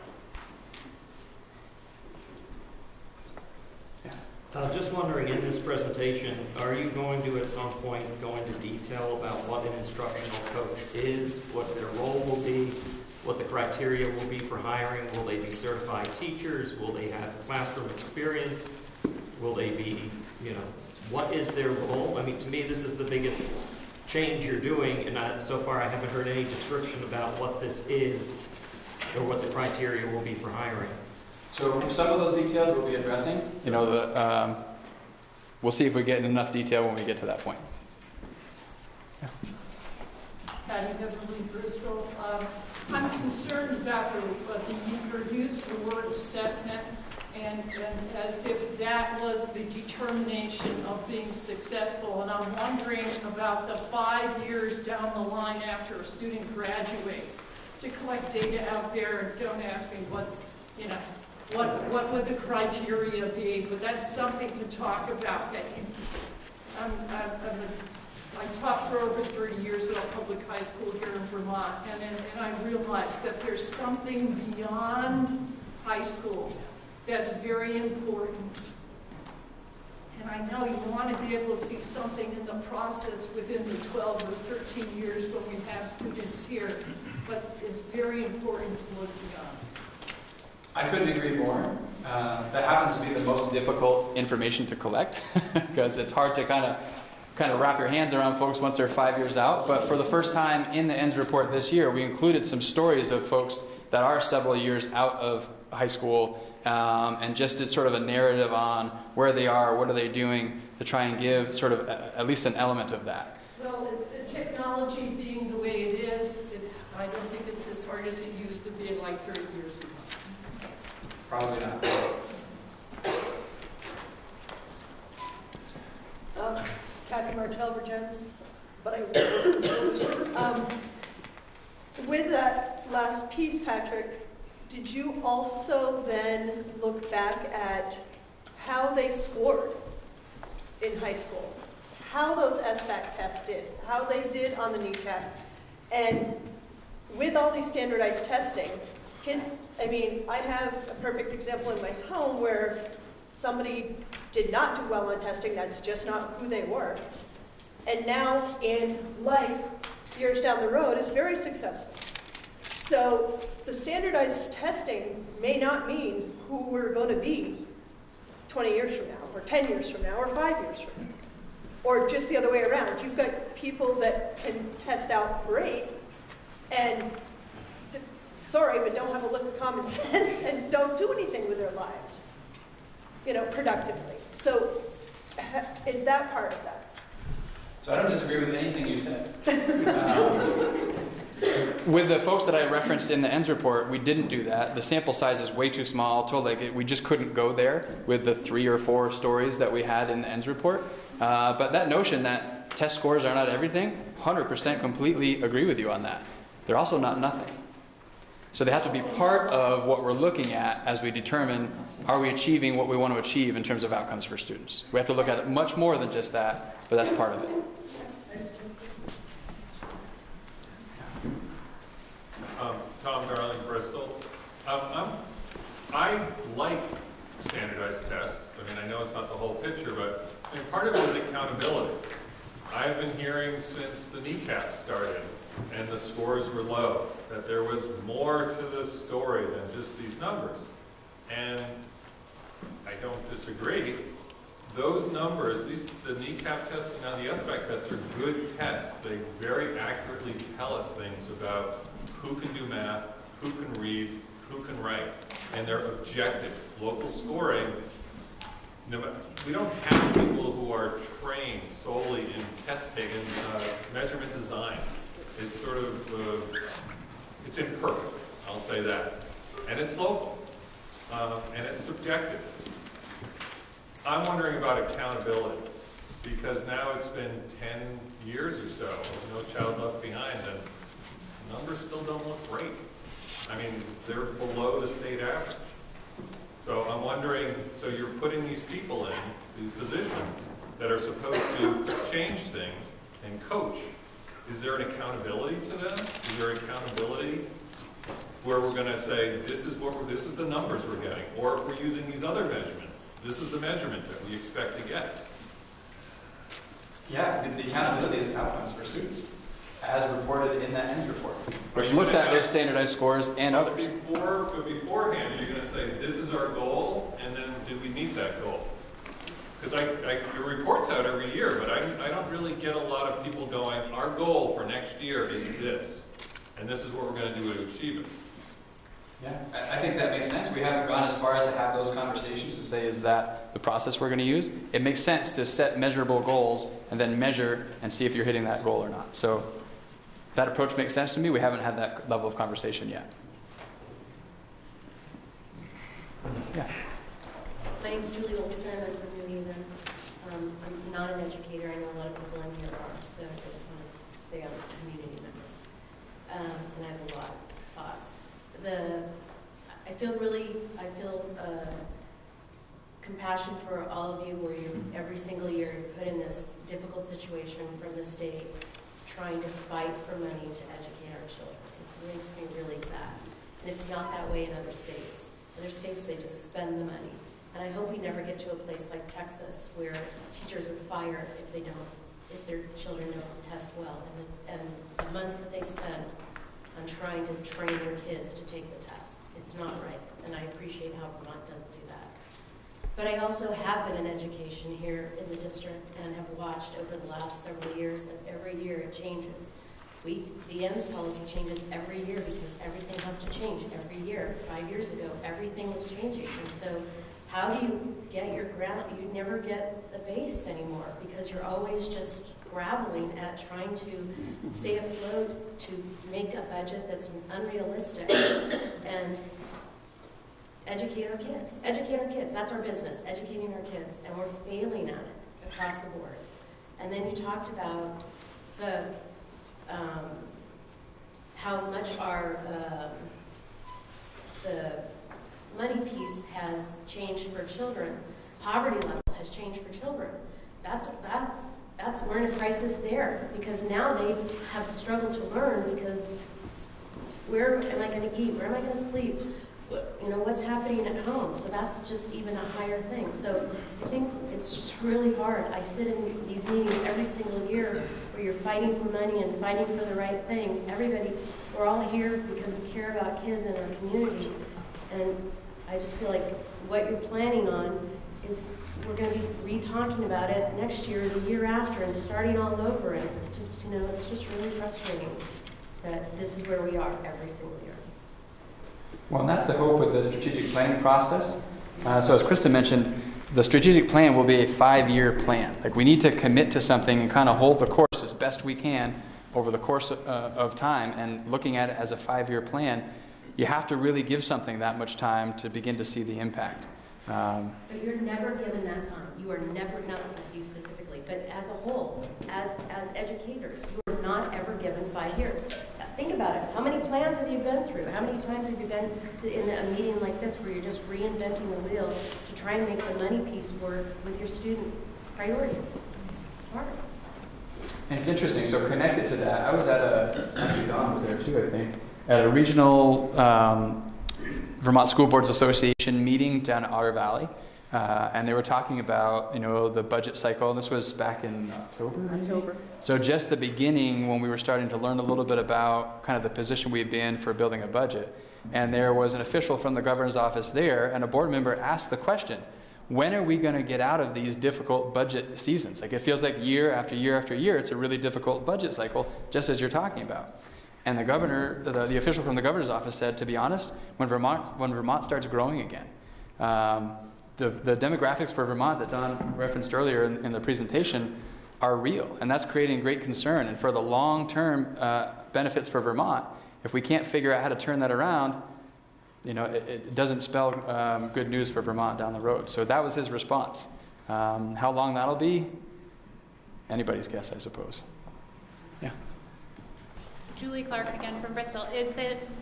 Just wondering, in this presentation, are you going to at some point go into detail about what an instructional coach is, what their role will be, what the criteria will be for hiring? Will they be certified teachers? Will they have classroom experience? Will they be, what is their role? I mean, to me, this is the biggest change you're doing, and so far I haven't heard any description about what this is or what the criteria will be for hiring. So some of those details we'll be addressing. We'll see if we get in enough detail when we get to that point. Yeah. Patty Beverly, Bristol. I'm concerned about the use of the word assessment, and as if that was the determination of being successful. And I'm wondering about the 5 years down the line after a student graduates, to collect data out there, and don't ask me what would the criteria be, but that's something to talk about. I taught for over 30 years at a public high school here in Vermont, and I realized that there's something beyond high school that's very important. And I know you want to be able to see something in the process within the 12 or 13 years when we have students here, but it's very important to look beyond. I couldn't agree more. That happens to be the most difficult information to collect because it's hard to kind of wrap your hands around folks once they're 5 years out. But for the first time in the ENDS report this year, we included some stories of folks that are several years out of high school, and just did sort of a narrative on where they are, what are they doing, to try and give sort of at least an element of that. Well, the technology being the way it is, I don't think it's as hard as it used to be like 30 years ago. Probably not. Kathy Martell, Virgins, but with that last piece, Patrick, did you also then look back at how they scored in high school? how those SBAC tests did, how they did on the NECAP. And with all these standardized testing, kids, I mean, I have a perfect example in my home where somebody did not do well on testing, that's just not who they were. And now in life, years down the road, is very successful. So the standardized testing may not mean who we're going to be 20 years from now, or 10 years from now, or 5 years from now. Or just the other way around. You've got people that can test out great and, sorry, but don't have a lick of common sense and don't do anything with their lives, you know, productively. So is that part of that? So I don't disagree with anything you said. With the folks that I referenced in the ENDS report, we didn't do that. The sample size is way too small. We just couldn't go there with the 3 or 4 stories that we had in the ENDS report. But that notion that test scores are not everything, 100% completely agree with you on that. They're also not nothing. So they have to be part of what we're looking at as we determine, are we achieving what we want to achieve in terms of outcomes for students? We have to look at it much more than just that, but that's part of it. Tom Darling, Bristol. I like standardized tests. I mean, I know it's not the whole picture, but I mean, part of it is accountability. I've been hearing since the NECAP started and the scores were low, that there was more to this story than just these numbers. And I don't disagree. Those numbers, the NECAP tests and now the SBAC tests are good tests. They very accurately tell us things about who can do math, who can read, who can write. And they're objective. Local scoring, we don't have people who are trained solely in test taking, measurement design. It's sort of, it's imperfect, I'll say that. And it's local, and it's subjective. I'm wondering about accountability, because now it's been 10 years or so, with No Child Left Behind, and numbers still don't look great. I mean, they're below the state average. So I'm wondering, so you're putting these people in these positions that are supposed to change things and coach. Is there an accountability to them? Is there accountability where we're going to say, this is the numbers we're getting, or if we're using these other measurements, this is the measurement that we expect to get? Yeah, the accountability is outcomes for students, as reported in that ENDS report, which looks at their standardized scores and others. But beforehand, you're going to say, this is our goal, and then did we meet that goal? Because your report's out every year, but I don't really get a lot of people going, our goal for next year is this, and this is what we're going to do to achieve it. Yeah, I think that makes sense. We haven't gone as far as to have those conversations to say, is that the process we're going to use? It makes sense to set measurable goals and then measure and see if you're hitting that goal or not. So that approach makes sense to me. We haven't had that level of conversation yet. Yeah. My name's Julie Olson. I'm from New Haven. I'm not an educator. I know a lot of people in here are, so I just want to say I'm a community member. And I have a lot of thoughts. I feel compassion for all of you where you every single year you're put in this difficult situation from the state trying to fight for money to educate our children. It makes me really sad. And it's not that way in other states. Other states, they just spend the money. And I hope we never get to a place like Texas where teachers are fired if their children don't test well, and the months that they spend on trying to train their kids to take the test. It's not right, and I appreciate how Vermont doesn't do that. But I also have been in education here in the district and have watched over the last several years, and every year it changes. The ENDS policy changes every year because everything has to change every year. 5 years ago, everything was changing, and so how do you get your ground? You never get the base anymore because you're always just grappling at trying to stay afloat, to make a budget that's unrealistic, and educate our kids. Educate our kids. That's our business, educating our kids, and we're failing at it across the board. And then you talked about the how much the money piece has changed for children. Poverty level has changed for children. That's we're in a crisis there, because now they have struggled to learn, because where am I going to eat? Where am I going to sleep? You know, what's happening at home? So that's just even a higher thing. So I think it's just really hard. I sit in these meetings every single year where you're fighting for money and fighting for the right thing. Everybody, we're all here because we care about kids in our community. And I just feel like what you're planning on is, we're going to be re-talking about it next year, the year after, and starting all over. And it's just, you know, it's just really frustrating that this is where we are every single year. Well, and that's the hope with the strategic planning process. So as Krista mentioned, the strategic plan will be a 5-year plan. Like, we need to commit to something and kind of hold the course as best we can over the course of time, and looking at it as a 5-year plan, you have to really give something that much time to begin to see the impact. But you're never given that time. You are never, not you specifically, but as a whole, as educators, you are not ever given 5 years. Think about it. How many plans have you been through? How many times have you been in a meeting like this where you're just reinventing the wheel to try and make the money piece work with your student priority? It's hard. And it's interesting, so connected to that, I was at actually Dawn was there too, I think, at a regional Vermont School Boards Association meeting down at Otter Valley. And they were talking about, you know, the budget cycle, and this was back in October? October. So just the beginning, when we were starting to learn a little bit about kind of the position we'd be in for building a budget. And there was an official from the governor's office there, and a board member asked the question, when are we going to get out of these difficult budget seasons? Like, it feels like year after year after year, it's a really difficult budget cycle, just as you're talking about. And the governor, the official from the governor's office said, to be honest, when Vermont starts growing again, the demographics for Vermont that Don referenced earlier in the presentation are real, and that's creating great concern. And for the long-term benefits for Vermont, if we can't figure out how to turn that around, you know, it doesn't spell good news for Vermont down the road. So that was his response. How long that'll be, anybody's guess, I suppose. Yeah. Julie Clark again from Bristol. Is this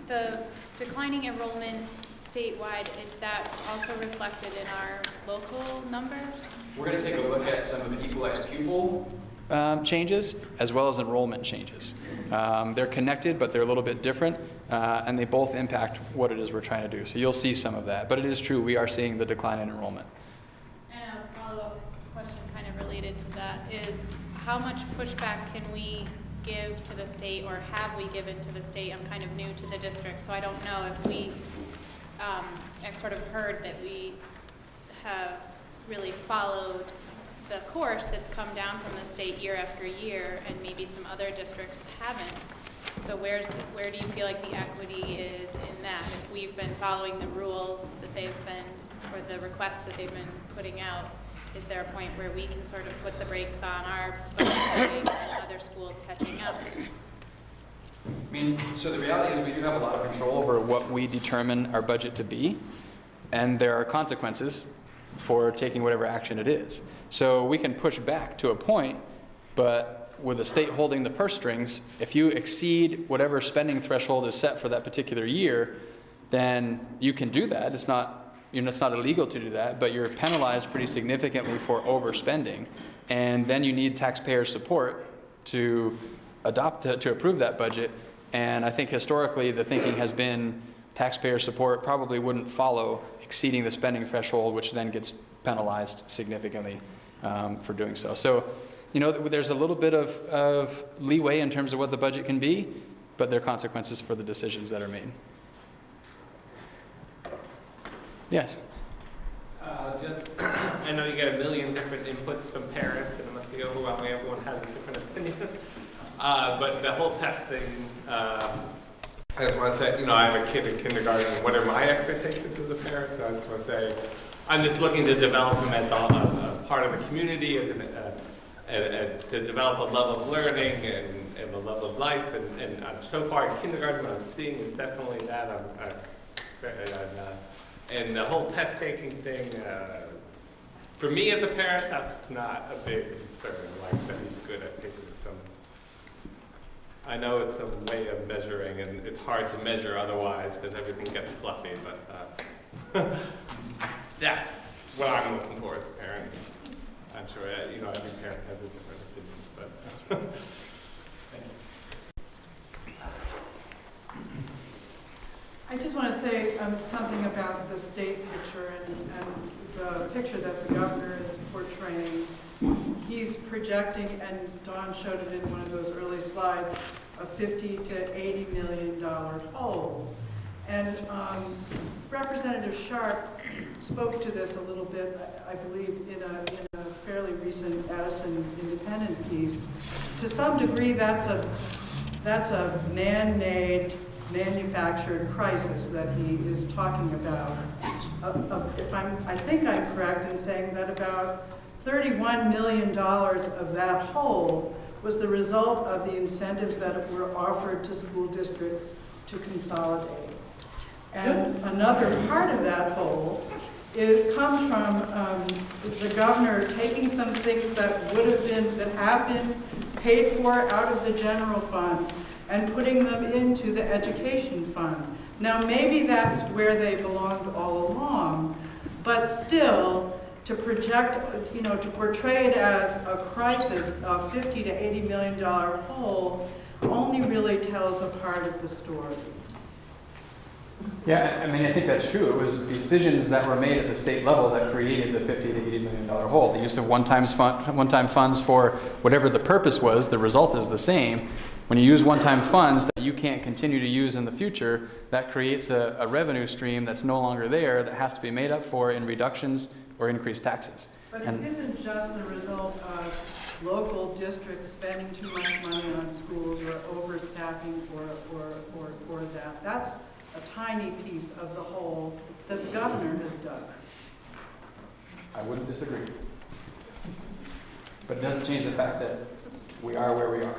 the declining enrollment statewide, is that also reflected in our local numbers? We're going to take a look at some of the equalized pupil changes as well as enrollment changes. They're connected, but they're a little bit different, and they both impact what it is we're trying to do. So you'll see some of that, but it is true, we are seeing the decline in enrollment. And a follow-up question kind of related to that is, how much pushback can we give to the state, or have we given to the state? I'm kind of new to the district, so I don't know if we, I've sort of heard that we have really followed the course that's come down from the state year after year, and maybe some other districts haven't. So where do you feel like the equity is in that? If we've been following the rules that they've been, or the requests that they've been putting out, is there a point where we can sort of put the brakes on our budgeting and other schools catching up? I mean, so the reality is we do have a lot of control over what we determine our budget to be, and there are consequences for taking whatever action it is. So we can push back to a point, but with the state holding the purse strings, if you exceed whatever spending threshold is set for that particular year, then you can do that. It's not illegal to do that, but you're penalized pretty significantly for overspending, and then you need taxpayer support to to approve that budget. And I think historically the thinking has been taxpayer support probably wouldn't follow exceeding the spending threshold, which then gets penalized significantly for doing so. So, you know, there's a little bit of leeway in terms of what the budget can be, but there are consequences for the decisions that are made. Yes? I know you get a million different inputs from parents, and it must be overwhelming. Everyone has a different opinion. But the whole testing, I just want to say, you know, I have a kid in kindergarten, and what are my expectations of the parents? I just want to say, I'm just looking to develop them as a part of the community, as to develop a love of learning and a love of life. And so far in kindergarten, what I'm seeing is definitely that. And the whole test-taking thing, for me as a parent, that's not a big concern. Like that he's good at taking some. I know it's a way of measuring, and it's hard to measure otherwise because everything gets fluffy. But that's what I'm looking for as a parent. I'm sure, you know, every parent has a different opinion, but. I just want to say something about the state picture and the picture that the governor is portraying. He's projecting, and Dawn showed it in one of those early slides, a $50 to $80 million hole. And Representative Sharp spoke to this a little bit, I believe, in a fairly recent Addison Independent piece. To some degree, that's a man-made, manufactured crisis that he is talking about. I think I'm correct in saying that about $31 million of that hole was the result of the incentives that were offered to school districts to consolidate. And another part of that hole comes from the governor taking some things that have been paid for out of the general fund and putting them into the education fund. Now, maybe that's where they belonged all along, but still, to project, to portray it as a crisis, a $50 to $80 million hole, only really tells a part of the story. Yeah, I mean, I think that's true. It was decisions that were made at the state level that created the $50 to $80 million hole. The use of one-time funds for whatever the purpose was, the result is the same. When you use one-time funds that you can't continue to use in the future, that creates a revenue stream that's no longer there that has to be made up for in reductions or increased taxes. But it isn't just the result of local districts spending too much money on schools or overstaffing or that. That's a tiny piece of the whole that the governor has done. I wouldn't disagree. But it doesn't change the fact that we are where we are.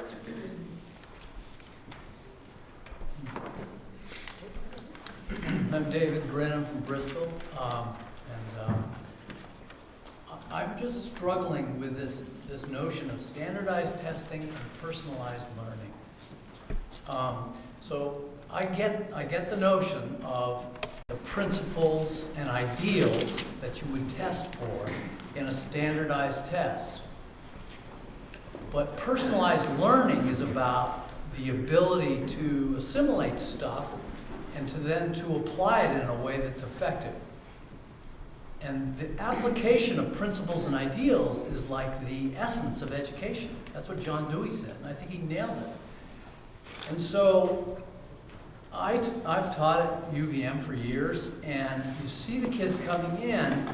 I'm David Grenham from Bristol, I'm just struggling with this notion of standardized testing and personalized learning. So I get the notion of the principles and ideals that you would test for in a standardized test. But personalized learning is about the ability to assimilate stuff and to apply it in a way that's effective. And the application of principles and ideals is like the essence of education. That's what John Dewey said, and I think he nailed it. And so I've taught at UVM for years, and you see the kids coming in, and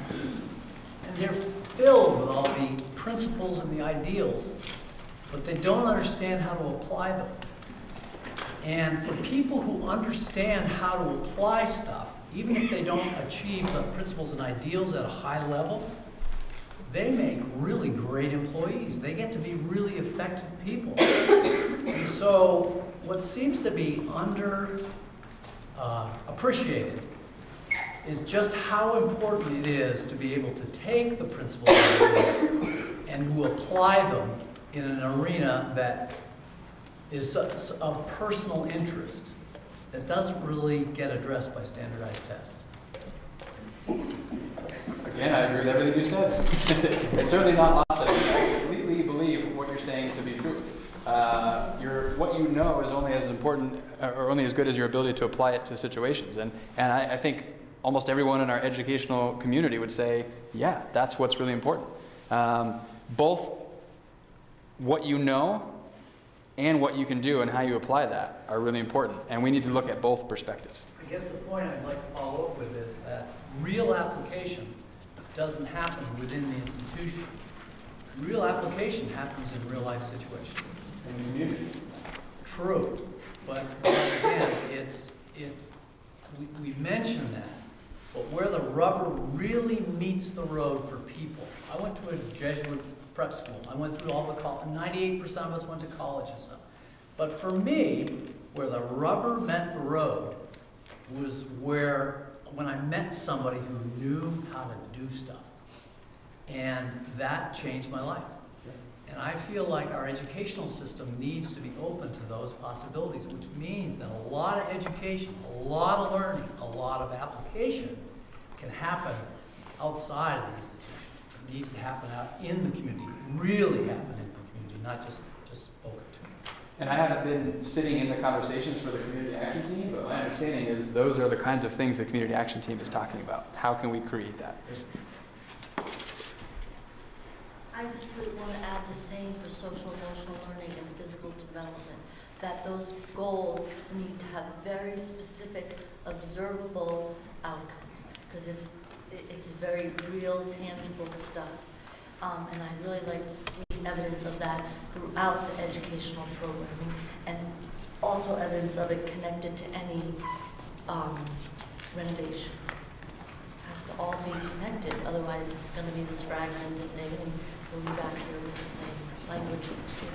they're filled with all the principles and the ideals, but they don't understand how to apply them. And for people who understand how to apply stuff, even if they don't achieve the principles and ideals at a high level, they make really great employees. They get to be really effective people. And so what seems to be appreciated is just how important it is to be able to take the principles and ideals and to apply them in an arena that is of personal interest that doesn't really get addressed by standardized tests. Again, I agree with everything you said. It's certainly not lost that I completely believe what you're saying to be true. What you know is only as important or only as good as your ability to apply it to situations. And I think almost everyone in our educational community would say, yeah, that's what's really important. Both what you know and what you can do and how you apply that are really important. And we need to look at both perspectives. I guess the point I'd like to follow up with is that real application doesn't happen within the institution. Real application happens in real life situations. In the community. True. But again, we mention that, but where the rubber really meets the road for people. I went to a Jesuit prep school. I went through all the college, 98% of us went to college and stuff. But for me, where the rubber met the road was when I met somebody who knew how to do stuff. And that changed my life. And I feel like our educational system needs to be open to those possibilities, which means that a lot of education, a lot of learning, a lot of application can happen outside of the institution. needs to happen out in the community, really happen in the community, not just spoken to. And I haven't been sitting in the conversations for the community action team, but my understanding is those are the kinds of things the community action team is talking about. How can we create that? I just would want to add the same for social emotional learning and physical development, that those goals need to have very specific, observable outcomes, because it's very real, tangible stuff. And I'd really like to see evidence of that throughout the educational programming, and also evidence of it connected to any renovation. It has to all be connected, otherwise it's going to be this fragmented thing, and we'll be back here with the same language next year.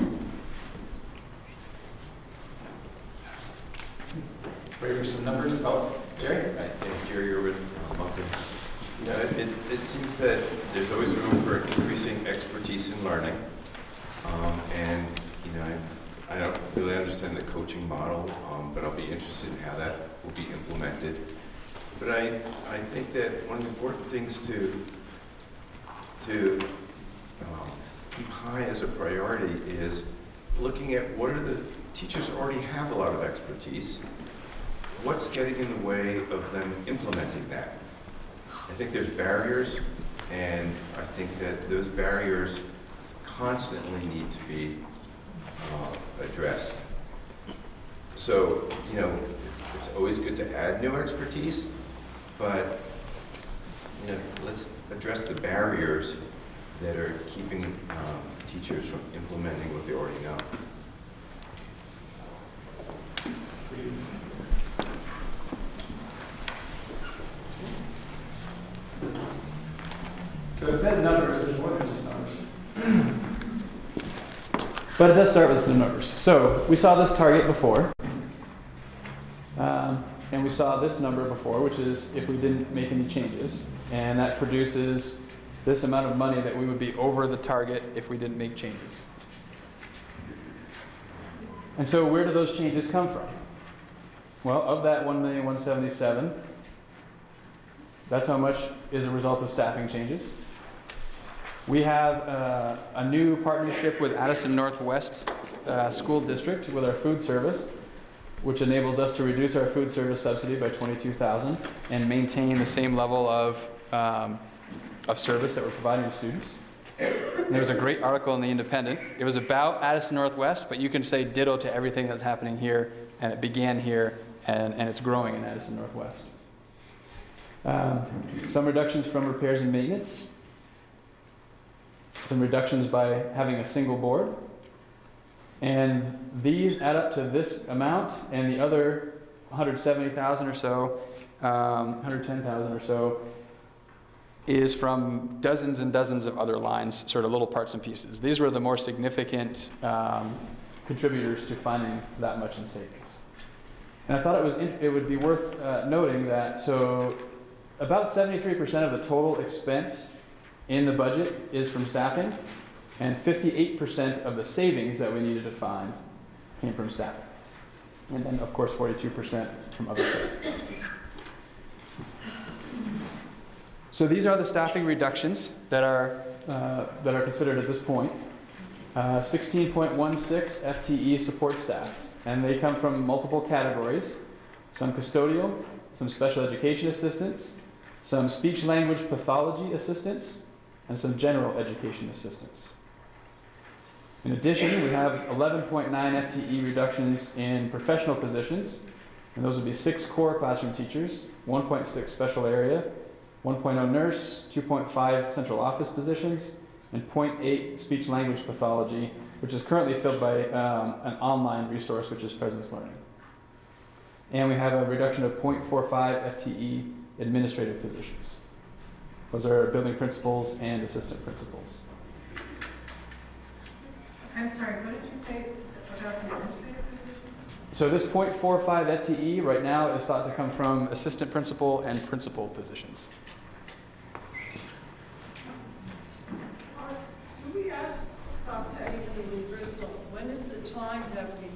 Yes. Ready for some numbers about Jerry? Right, Jerry Urban, Moncton. You know, it seems that there's always room for increasing expertise in learning. And, you know, I don't really understand the coaching model, but I'll be interested in how that will be implemented. But I think that one of the important things to keep high as a priority is looking at what are the teachers already have a lot of expertise. What's getting in the way of them implementing that? I think there's barriers, and I think that those barriers constantly need to be addressed. So, you know, it's always good to add new expertise, but, you know, let's address the barriers that are keeping teachers from implementing what they already know. So it says numbers, there's more than just numbers. But it does start with some numbers. So we saw this target before. And we saw this number before, which is if we didn't make any changes. And that produces this amount of money that we would be over the target if we didn't make changes. And so where do those changes come from? Well, of that $1,177,000, that's how much is a result of staffing changes. We have a new partnership with Addison Northwest School District with our food service, which enables us to reduce our food service subsidy by $22,000 and maintain the same level of service that we're providing to students. And there was a great article in The Independent. It was about Addison Northwest, but you can say ditto to everything that's happening here, and it began here, and it's growing in Addison Northwest. Some reductions from repairs and maintenance. Some reductions by having a single board. And these add up to this amount, and the other 170,000 or so, 110,000 or so, is from dozens and dozens of other lines, sort of little parts and pieces. These were the more significant contributors to finding that much in savings. And I thought it would be worth noting that, so about 73% of the total expense in the budget is from staffing, and 58% of the savings that we needed to find came from staffing. And then, of course, 42% from other places. So these are the staffing reductions that are considered at this point. 16.16 FTE support staff, and they come from multiple categories: some custodial, some special education assistants, some speech language pathology assistants, and some general education assistants. In addition, we have 11.9 FTE reductions in professional positions, and those would be 6 core classroom teachers, 1.6 special area, 1.0 nurse, 2.5 central office positions, and 0.8 speech language pathology, which is currently filled by an online resource, which is Presence Learning. And we have a reduction of 0.45 FTE administrative positions. Those are building principals and assistant principals. I'm sorry, what did you say about the administrative position? So this 0.45 FTE right now is thought to come from assistant principal and principal positions. Should we ask Patty and Bristol, when is the time that we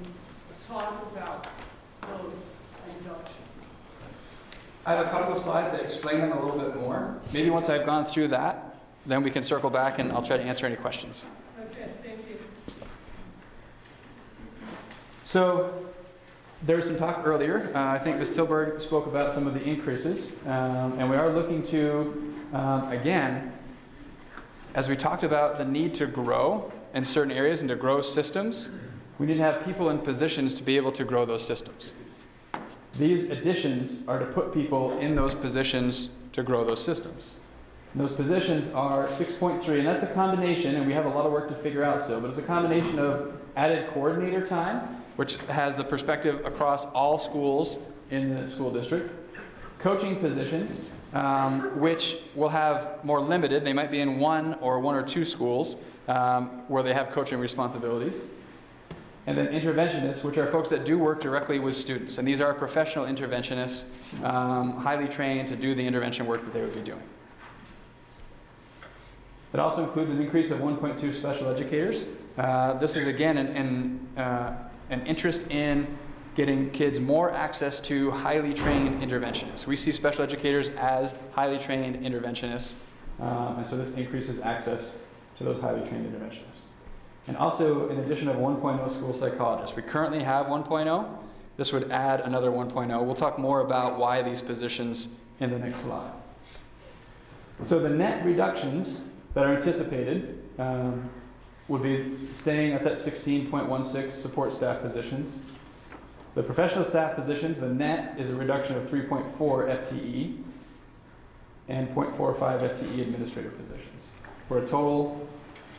talk about those reductions? I have a couple of slides that explain them a little bit more. Maybe once I've gone through that, then we can circle back and I'll try to answer any questions. Okay, thank you. So there was some talk earlier. I think Ms. Tilburg spoke about some of the increases. And we are looking to, again, as we talked about the need to grow in certain areas and to grow systems, we need to have people in positions to be able to grow those systems. These additions are to put people in those positions to grow those systems. And those positions are 6.3, and that's a combination, and we have a lot of work to figure out still, but it's a combination of added coordinator time, which has the perspective across all schools in the school district, coaching positions, which will have more limited, they might be in one or two schools where they have coaching responsibilities. And then interventionists, which are folks that do work directly with students. And these are professional interventionists, highly trained to do the intervention work that they would be doing. It also includes an increase of 1.2 special educators. This is, again, an interest in getting kids more access to highly trained interventionists. We see special educators as highly trained interventionists, and so this increases access to those highly trained interventionists. And also, in addition of 1.0 school psychologists, we currently have 1.0. This would add another 1.0. We'll talk more about why these positions in the next slide. So the net reductions that are anticipated would be staying at that 16.16 support staff positions. The professional staff positions, the net is a reduction of 3.4 FTE and 0.45 FTE administrative positions, for a total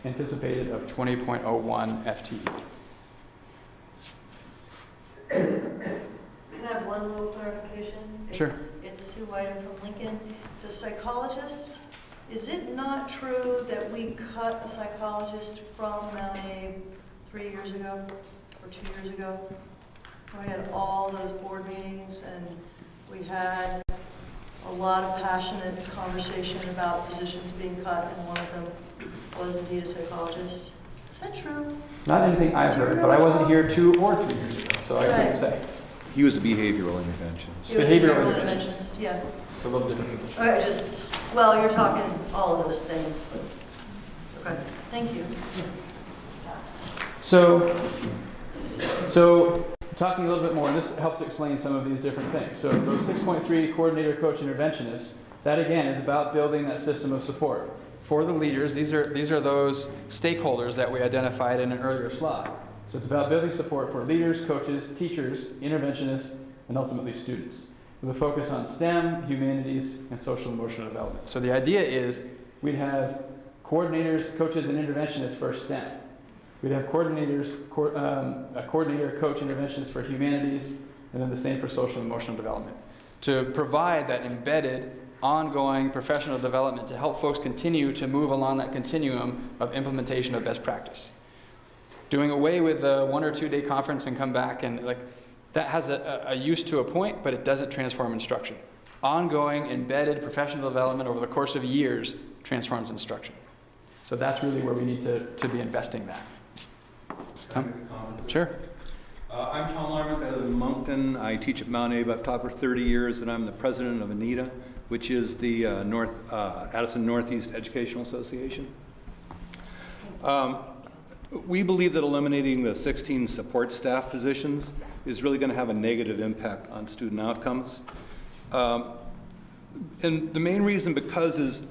anticipated of 20.01 FTE. Can I have one little clarification? Sure. It's Sue Whiter from Lincoln. The psychologist, is it not true that we cut a psychologist from Mount Abe 3 years ago or 2 years ago? We had all those board meetings and we had a lot of passionate conversation about positions being cut, and one of them was indeed a psychologist. Is that true? It's not anything I've heard, but I wasn't here 2 or 3 years ago, so I couldn't say. He was a behavioral interventionist. He was a behavioral interventionist, yeah. It's a little different position. Okay, well, you're talking all of those things, but, okay, thank you. So talking a little bit more, and this helps explain some of these different things. So those 6.3 coordinator, coach, interventionists, that again is about building that system of support. For the leaders, these are those stakeholders that we identified in an earlier slide. So it's about building support for leaders, coaches, teachers, interventionists, and ultimately students, with a focus on STEM, humanities, and social emotional development. So the idea is we'd have coordinators, coaches, and interventionists for STEM. We'd have coordinators, a coordinator, coach, interventionist for humanities, and then the same for social and emotional development, to provide that embedded, ongoing professional development to help folks continue to move along that continuum of implementation of best practice. Doing away with the 1 or 2 day conference and come back, and that has a use to a point, but it doesn't transform instruction. Ongoing, embedded professional development over the course of years transforms instruction. So that's really where we need to be investing that. Tom? Sure. I'm Tom Larmont. I live in Moncton. I teach at Mount Abe. I've taught for 30 years, and I'm the president of ANITA, which is the Addison Northeast Educational Association. We believe that eliminating the 16 support staff positions is really going to have a negative impact on student outcomes. And the main reason is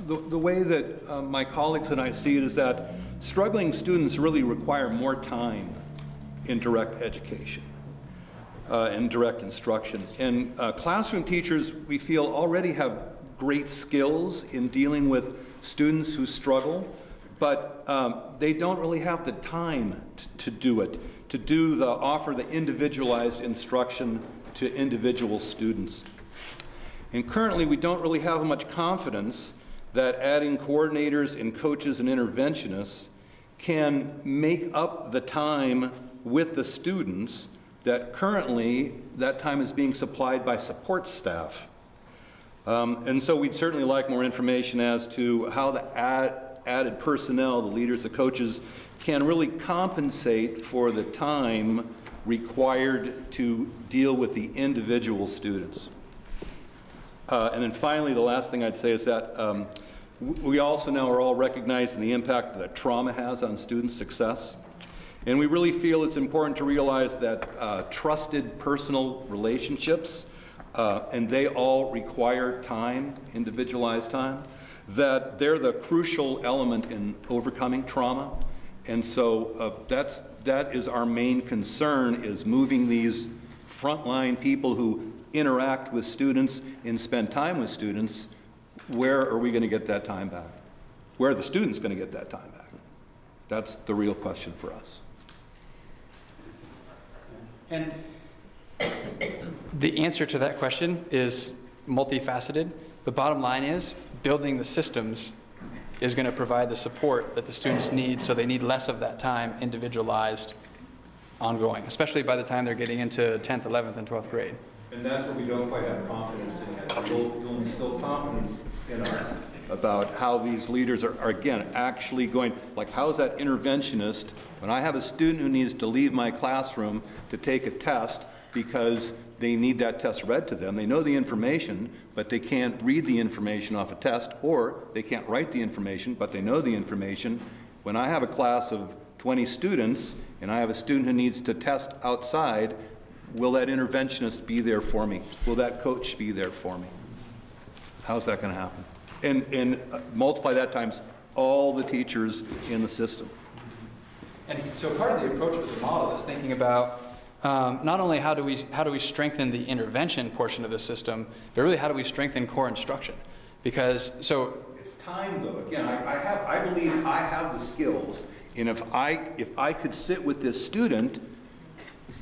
the way that my colleagues and I see it is that struggling students really require more time in direct education and direct instruction. And classroom teachers, we feel, already have great skills in dealing with students who struggle, but they don't really have the time to do it, to offer the individualized instruction to individual students. And currently, we don't really have much confidence that adding coordinators and coaches and interventionists can make up the time with the students that currently that time is being supplied by support staff. And so we'd certainly like more information as to how the added personnel, the leaders, the coaches, can really compensate for the time required to deal with the individual students. And then finally, the last thing I'd say is that We also now are all recognizing the impact that trauma has on student success. And we really feel it's important to realize that trusted personal relationships, and they all require time, individualized time, that they're the crucial element in overcoming trauma. And so that is our main concern, is moving these frontline people who interact with students and spend time with students. Where are we going to get that time back? Where are the students going to get that time back? That's the real question for us. And the answer to that question is multifaceted. The bottom line is building the systems is going to provide the support that the students need, so they need less of that time individualized, ongoing, especially by the time they're getting into 10th, 11th, and 12th grade. And that's what we don't quite have confidence in yet. You'll instill confidence in us about how these leaders are again, actually going, like, how is that interventionist, when I have a student who needs to leave my classroom to take a test because they need that test read to them, they know the information, but they can't read the information off a test, or they can't write the information, but they know the information. When I have a class of 20 students, and I have a student who needs to test outside, will that interventionist be there for me? Will that coach be there for me? How's that going to happen? And multiply that times all the teachers in the system. And so part of the approach with the model is thinking about not only how do we strengthen the intervention portion of the system, but really how do we strengthen core instruction? Because so it's time though. Again, I believe I have the skills, and if I could sit with this student,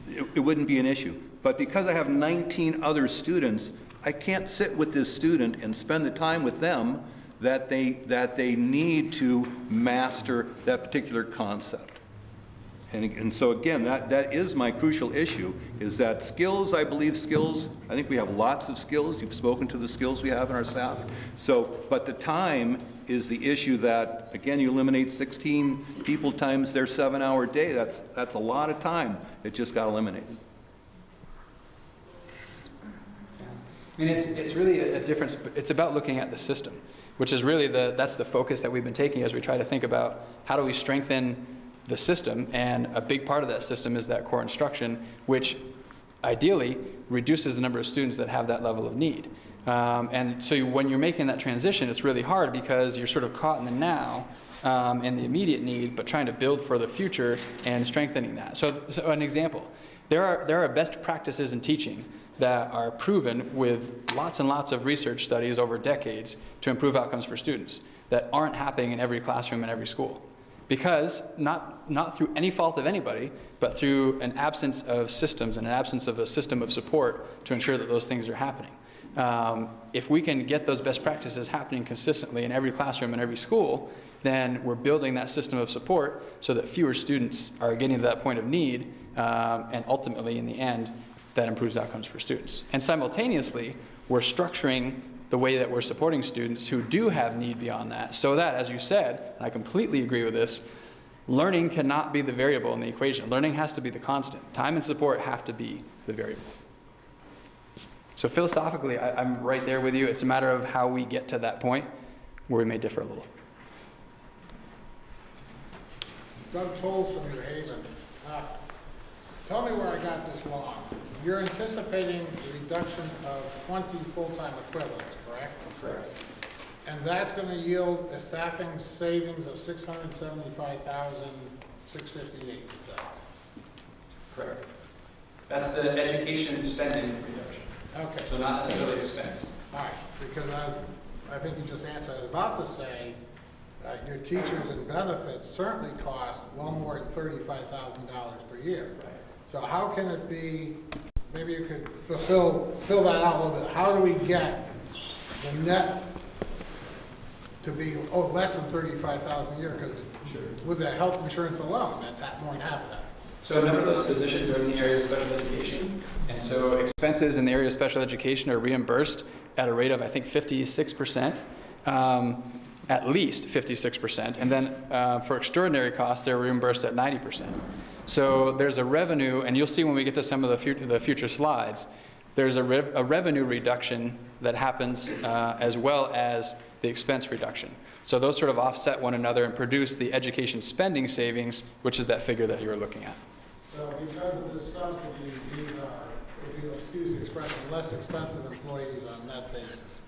it wouldn't be an issue. But because I have 19 other students, I can't sit with this student and spend the time with them that they need to master that particular concept. And so again, that is my crucial issue, is that skills, I believe skills, I think we have lots of skills. You've spoken to the skills we have in our staff. So, but the time is the issue that, again, you eliminate 16 people times their 7-hour day. That's a lot of time that just got eliminated. I mean, it's really a difference. It's about looking at the system, which is really that's the focus that we've been taking as we try to think about how do we strengthen the system, and a big part of that system is that core instruction, which ideally reduces the number of students that have that level of need. And so when you're making that transition, it's really hard because you're sort of caught in the now and the immediate need, but trying to build for the future and strengthening that. So an example, there are best practices in teaching that are proven with lots and lots of research studies over decades to improve outcomes for students that aren't happening in every classroom and every school. Because, not through any fault of anybody, but through an absence of systems and an absence of a system of support to ensure that those things are happening. If we can get those best practices happening consistently in every classroom and every school, then we're building that system of support so that fewer students are getting to that point of need, and ultimately, in the end, that improves outcomes for students. And simultaneously, we're structuring the way that we're supporting students who do have need beyond that, so that, as you said, and I completely agree with this, learning cannot be the variable in the equation. Learning has to be the constant. Time and support have to be the variable. So philosophically, I'm right there with you. It's a matter of how we get to that point where we may differ a little. Doug Tolles from New Haven. Tell me where I got this wrong. You're anticipating a reduction of 20 full-time equivalents, correct? Correct. And that's going to yield a staffing savings of $675,658, it says. Correct. That's the education spending reduction. Okay. So not necessarily expense. All right, because I think you just answered. I was about to say your teachers and benefits certainly cost well more than $35,000 per year. Right. So how can it be, maybe you could fill that out a little bit. How do we get the net to be less than $35,000 a year? Because with that health insurance alone, that's more than half of that. So a number of those positions are in the area of special education, and so expenses in the area of special education are reimbursed at a rate of, I think, 56%, at least 56%, and then for extraordinary costs, they're reimbursed at 90%. So there's a revenue, and you'll see when we get to some of the future slides, there's a revenue reduction that happens as well as the expense reduction. So those sort of offset one another and produce the education spending savings, which is that figure that you were looking at. So because of this subsidy, these are, if you'll excuse the expression, less expensive employees on that basis.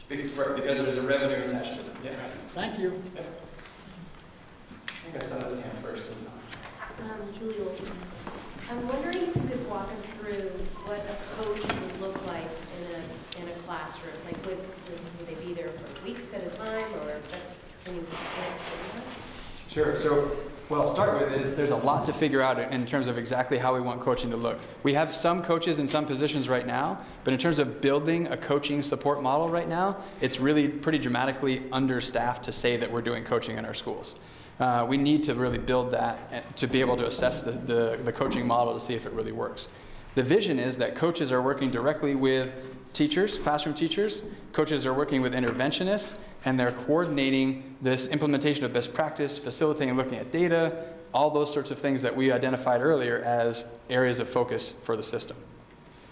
Because there's a revenue attached to them. Yeah. Thank you. I think I saw this hand first. Julie Olson. I'm wondering if you could walk us through what a coach would look like in a classroom. Like, would they be there for weeks at a time, or can you explain? Sure. So, well, I'll start with is there's a lot to figure out in terms of exactly how we want coaching to look. We have some coaches in some positions right now, but in terms of building a coaching support model right now, it's really pretty dramatically understaffed to say that we're doing coaching in our schools. We need to really build that to be able to assess the coaching model to see if it really works. The vision is that coaches are working directly with teachers, classroom teachers. Coaches are working with interventionists, and they're coordinating this implementation of best practice, facilitating looking at data, all those sorts of things that we identified earlier as areas of focus for the system.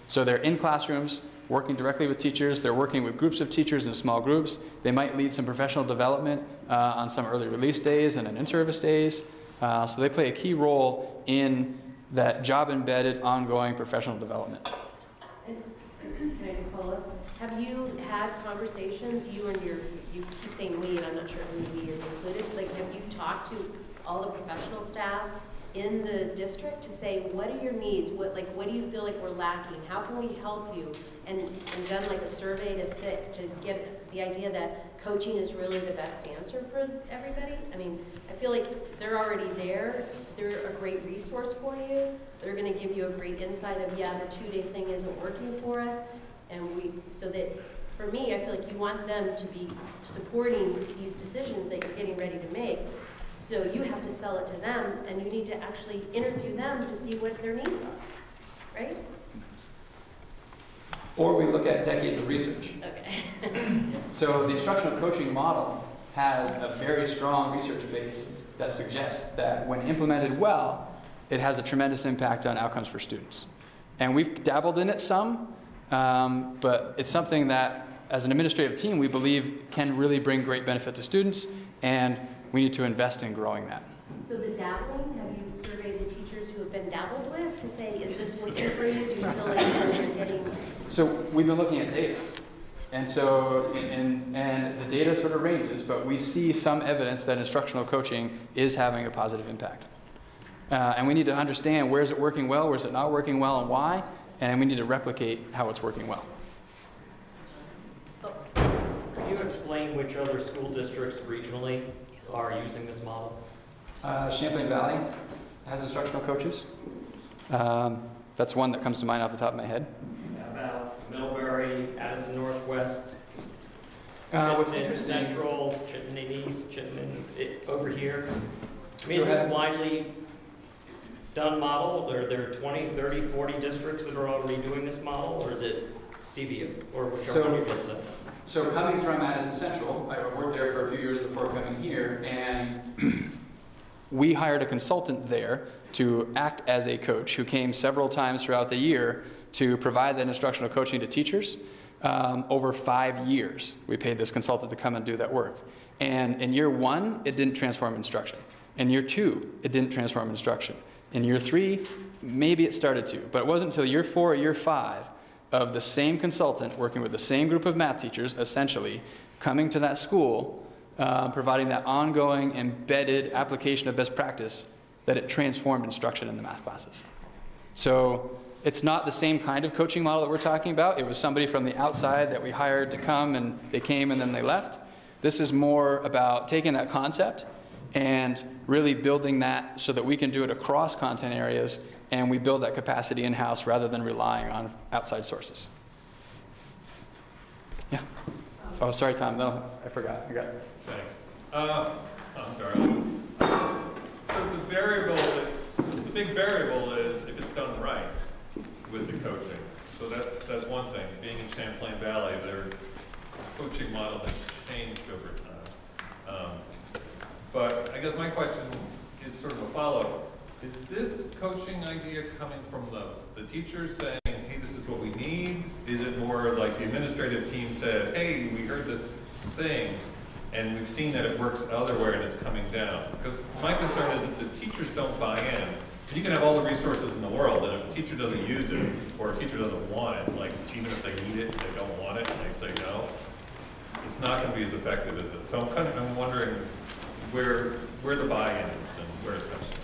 So they're in classrooms, working directly with teachers. They're working with groups of teachers in small groups. They might lead some professional development on some early release days and in-service days. So they play a key role in that job-embedded, ongoing professional development. Can I just follow up? Have you had conversations, you keep saying we, and I'm not sure who we is included, like have you talked to all the professional staff in the district to say, what are your needs? What do you feel like we're lacking? How can we help you? And done like a survey to get the idea that coaching is really the best answer for everybody? I mean, I feel like they're already there. They're a great resource for you. They're going to give you a great insight of, yeah, the 2-day thing isn't working for us. And so that, for me, I feel like you want them to be supporting these decisions that you're getting ready to make. So you have to sell it to them, and you need to actually interview them to see what their needs are, right? Or we look at decades of research. Okay. So the instructional coaching model has a very strong research base that suggests that when implemented well, it has a tremendous impact on outcomes for students. And we've dabbled in it some, but it's something that, as an administrative team, we believe can really bring great benefit to students, and we need to invest in growing that. So the dabbling, have you surveyed the teachers who have been dabbled with to say, is this working for you? Do you feel like you're getting... So we've been looking at data. And so, and the data sort of ranges, but we see some evidence that instructional coaching is having a positive impact. And we need to understand where is it working well, where is it not working well, and why, and we need to replicate how it's working well. Can you explain which other school districts regionally are using this model? Champlain Valley has instructional coaches. That's one that comes to mind off the top of my head. How about Middlebury, Addison Northwest, what's Chittenden interesting, Central, Chittenden East, Chittenden over here? I mean, is it a widely done model? Are there 20, 30, 40 districts that are already doing this model, or is it CBU, or whichever one you just said? So coming from Addison Central, I worked there for a few years before coming here, and we hired a consultant there to act as a coach who came several times throughout the year to provide that instructional coaching to teachers. Over 5 years, we paid this consultant to come and do that work. And in year 1, it didn't transform instruction. In year 2, it didn't transform instruction. In year 3, maybe it started to, but it wasn't until year 4 or year 5 of the same consultant working with the same group of math teachers, essentially, coming to that school, providing that ongoing embedded application of best practice, that it transformed instruction in the math classes. So it's not the same kind of coaching model that we're talking about. It was somebody from the outside that we hired to come, and they came and then they left. This is more about taking that concept and really building that so that we can do it across content areas, and we build that capacity in-house rather than relying on outside sources. Yeah. Oh, sorry, Tom. No, I forgot. I got it. Thanks. I'm sorry. So the big variable is if it's done right with the coaching. So that's one thing. Being in Champlain Valley, their coaching model has changed over time. But I guess my question is sort of a follow-up. Is this coaching idea coming from the teachers saying, hey, this is what we need? Is it more like the administrative team said, hey, we heard this thing, and we've seen that it works elsewhere and it's coming down? Because my concern is if the teachers don't buy in, you can have all the resources in the world, and if a teacher doesn't use it, or a teacher doesn't want it, like even if they need it, they don't want it, and they say no, it's not going to be as effective as it. So I'm wondering where the buy-in is and where it's coming from.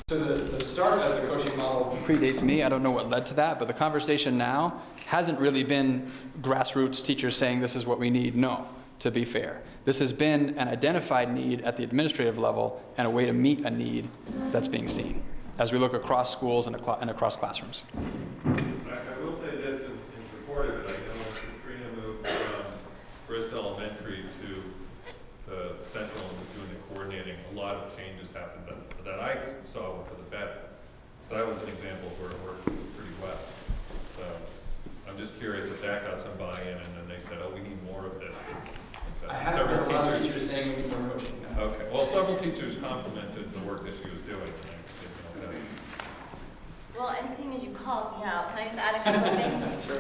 So the start of the coaching model predates me. I don't know what led to that, but the conversation now hasn't really been grassroots teachers saying this is what we need. No, to be fair. This has been an identified need at the administrative level and a way to meet a need that's being seen as we look across schools and across classrooms. I will say this in support of it. I know Katrina moved from Bristol Elementary to the Central and was doing the coordinating. A lot of changes happened that I saw for the better. So that was an example where it worked pretty well. So I'm just curious if that got some buy-in and then they said, oh, we need more of this. So I have heard a lot of teachers saying we need more coaching. Okay. Well, several teachers complimented the work that she was doing. Well, and seeing as you called me out, can I just add a couple of things? Sure.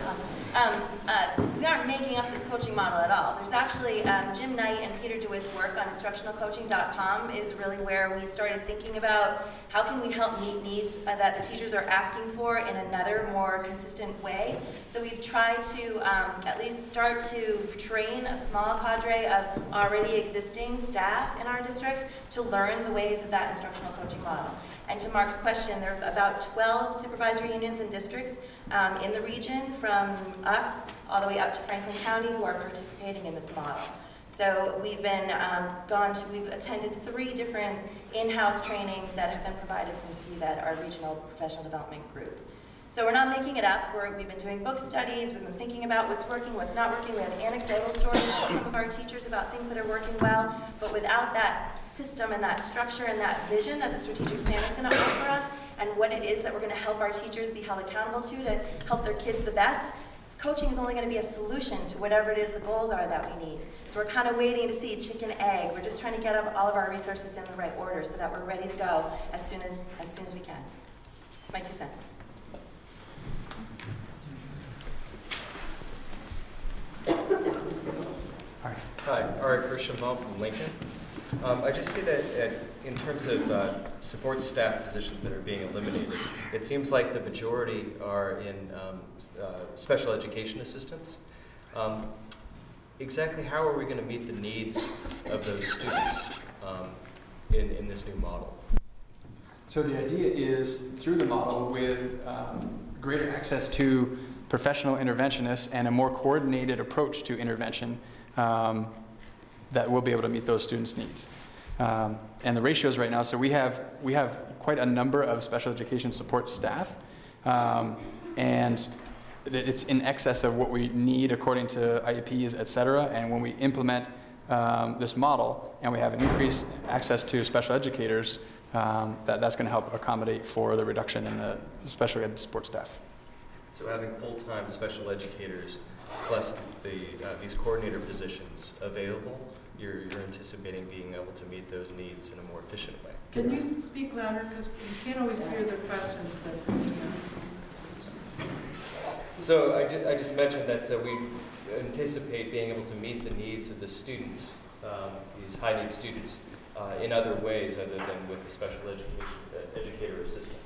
We aren't making up this coaching model at all. There's actually Jim Knight and Peter DeWitt's work on instructionalcoaching.com is really where we started thinking about how can we help meet needs that the teachers are asking for in another more consistent way. So we've tried to at least start to train a small cadre of already existing staff in our district to learn the ways of that instructional coaching model. And to Mark's question, there are about 12 supervisory unions and districts in the region from us all the way up to Franklin County who are participating in this model. So we've been we've attended 3 different in-house trainings that have been provided from CVED, our regional professional development group. So we're not making it up. We've been doing book studies. We've been thinking about what's working, what's not working. We have anecdotal stories from some of our teachers about things that are working well. But without that system and that structure and that vision that the strategic plan is going to offer us and what it is that we're going to help our teachers be held accountable to help their kids the best, coaching is only going to be a solution to whatever it is the goals are that we need. So we're kind of waiting to see chicken egg. We're just trying to get all of our resources in the right order so that we're ready to go as soon as we can. It's my 2 cents. Hi, Ari Kirschenbaum from Lincoln. I just see that in terms of support staff positions that are being eliminated, it seems like the majority are in special education assistants. Exactly how are we going to meet the needs of those students in this new model? So the idea is, through the model, with greater access to professional interventionists and a more coordinated approach to intervention, that we'll be able to meet those students' needs. And the ratios right now, so we have quite a number of special education support staff, and it's in excess of what we need according to IEPs, et cetera. And when we implement this model and we have an increased access to special educators, that's going to help accommodate for the reduction in the special ed support staff. So having full-time special educators plus these coordinator positions available, you're anticipating being able to meet those needs in a more efficient way. Can you speak louder, because you can't always hear the questions that are coming in. So I just mentioned that we anticipate being able to meet the needs of the students, these high-need students, in other ways other than with a special educator assistant.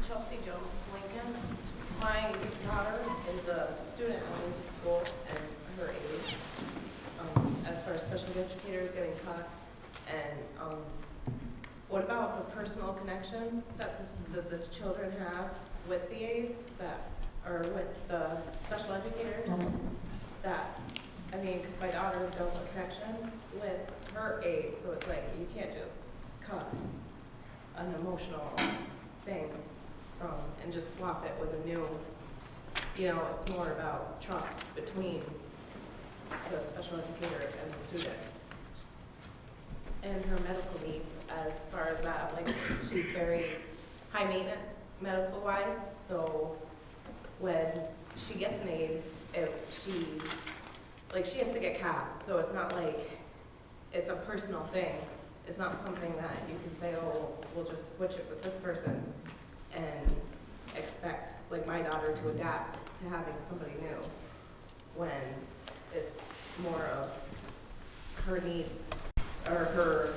Chelsea Jones, Lincoln. My daughter is a student in elementary school, and her age, as far as special educators getting cut, and what about the personal connection that the children have with the aides or with the special educators? That, I mean, because my daughter built a connection with her aide, so it's like you can't just cut an emotional thing and just swap it with a new, it's more about trust between the special educator and the student. And her medical needs, as far as that, like she's very high maintenance medical wise, so when she gets an aide, she has to get capped, so it's not like it's a personal thing. It's not something that you can say, oh, we'll just switch it with this person and expect, like, my daughter to adapt to having somebody new, when it's more of her needs, or her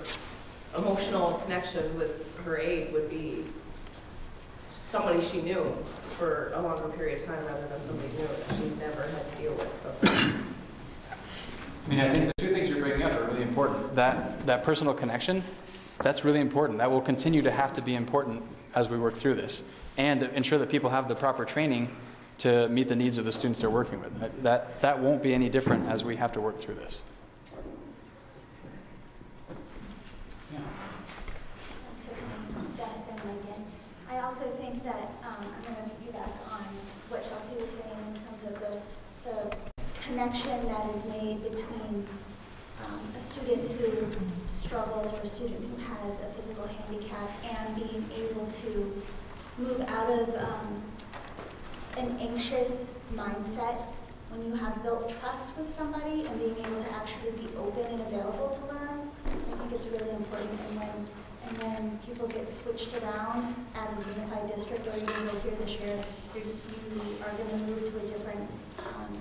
emotional connection with her aide would be somebody she knew for a longer period of time rather than somebody new that she never had to deal with before. I mean, I think the two things you're bringing up are really important. That personal connection, that's really important. That will continue to have to be important as we work through this, and ensure that people have the proper training to meet the needs of the students they're working with. That won't be any different as we have to work through this. I also think that I'm going to piggyback on what Chelsea was saying in terms of the connection that is made between a student who struggles or a student who has a physical handicap and being able to move out of an anxious mindset when you have built trust with somebody and being able to actually be open and available to learn. I think it's really important. And when people get switched around as a unified district, or even though here this year you are going to move to a different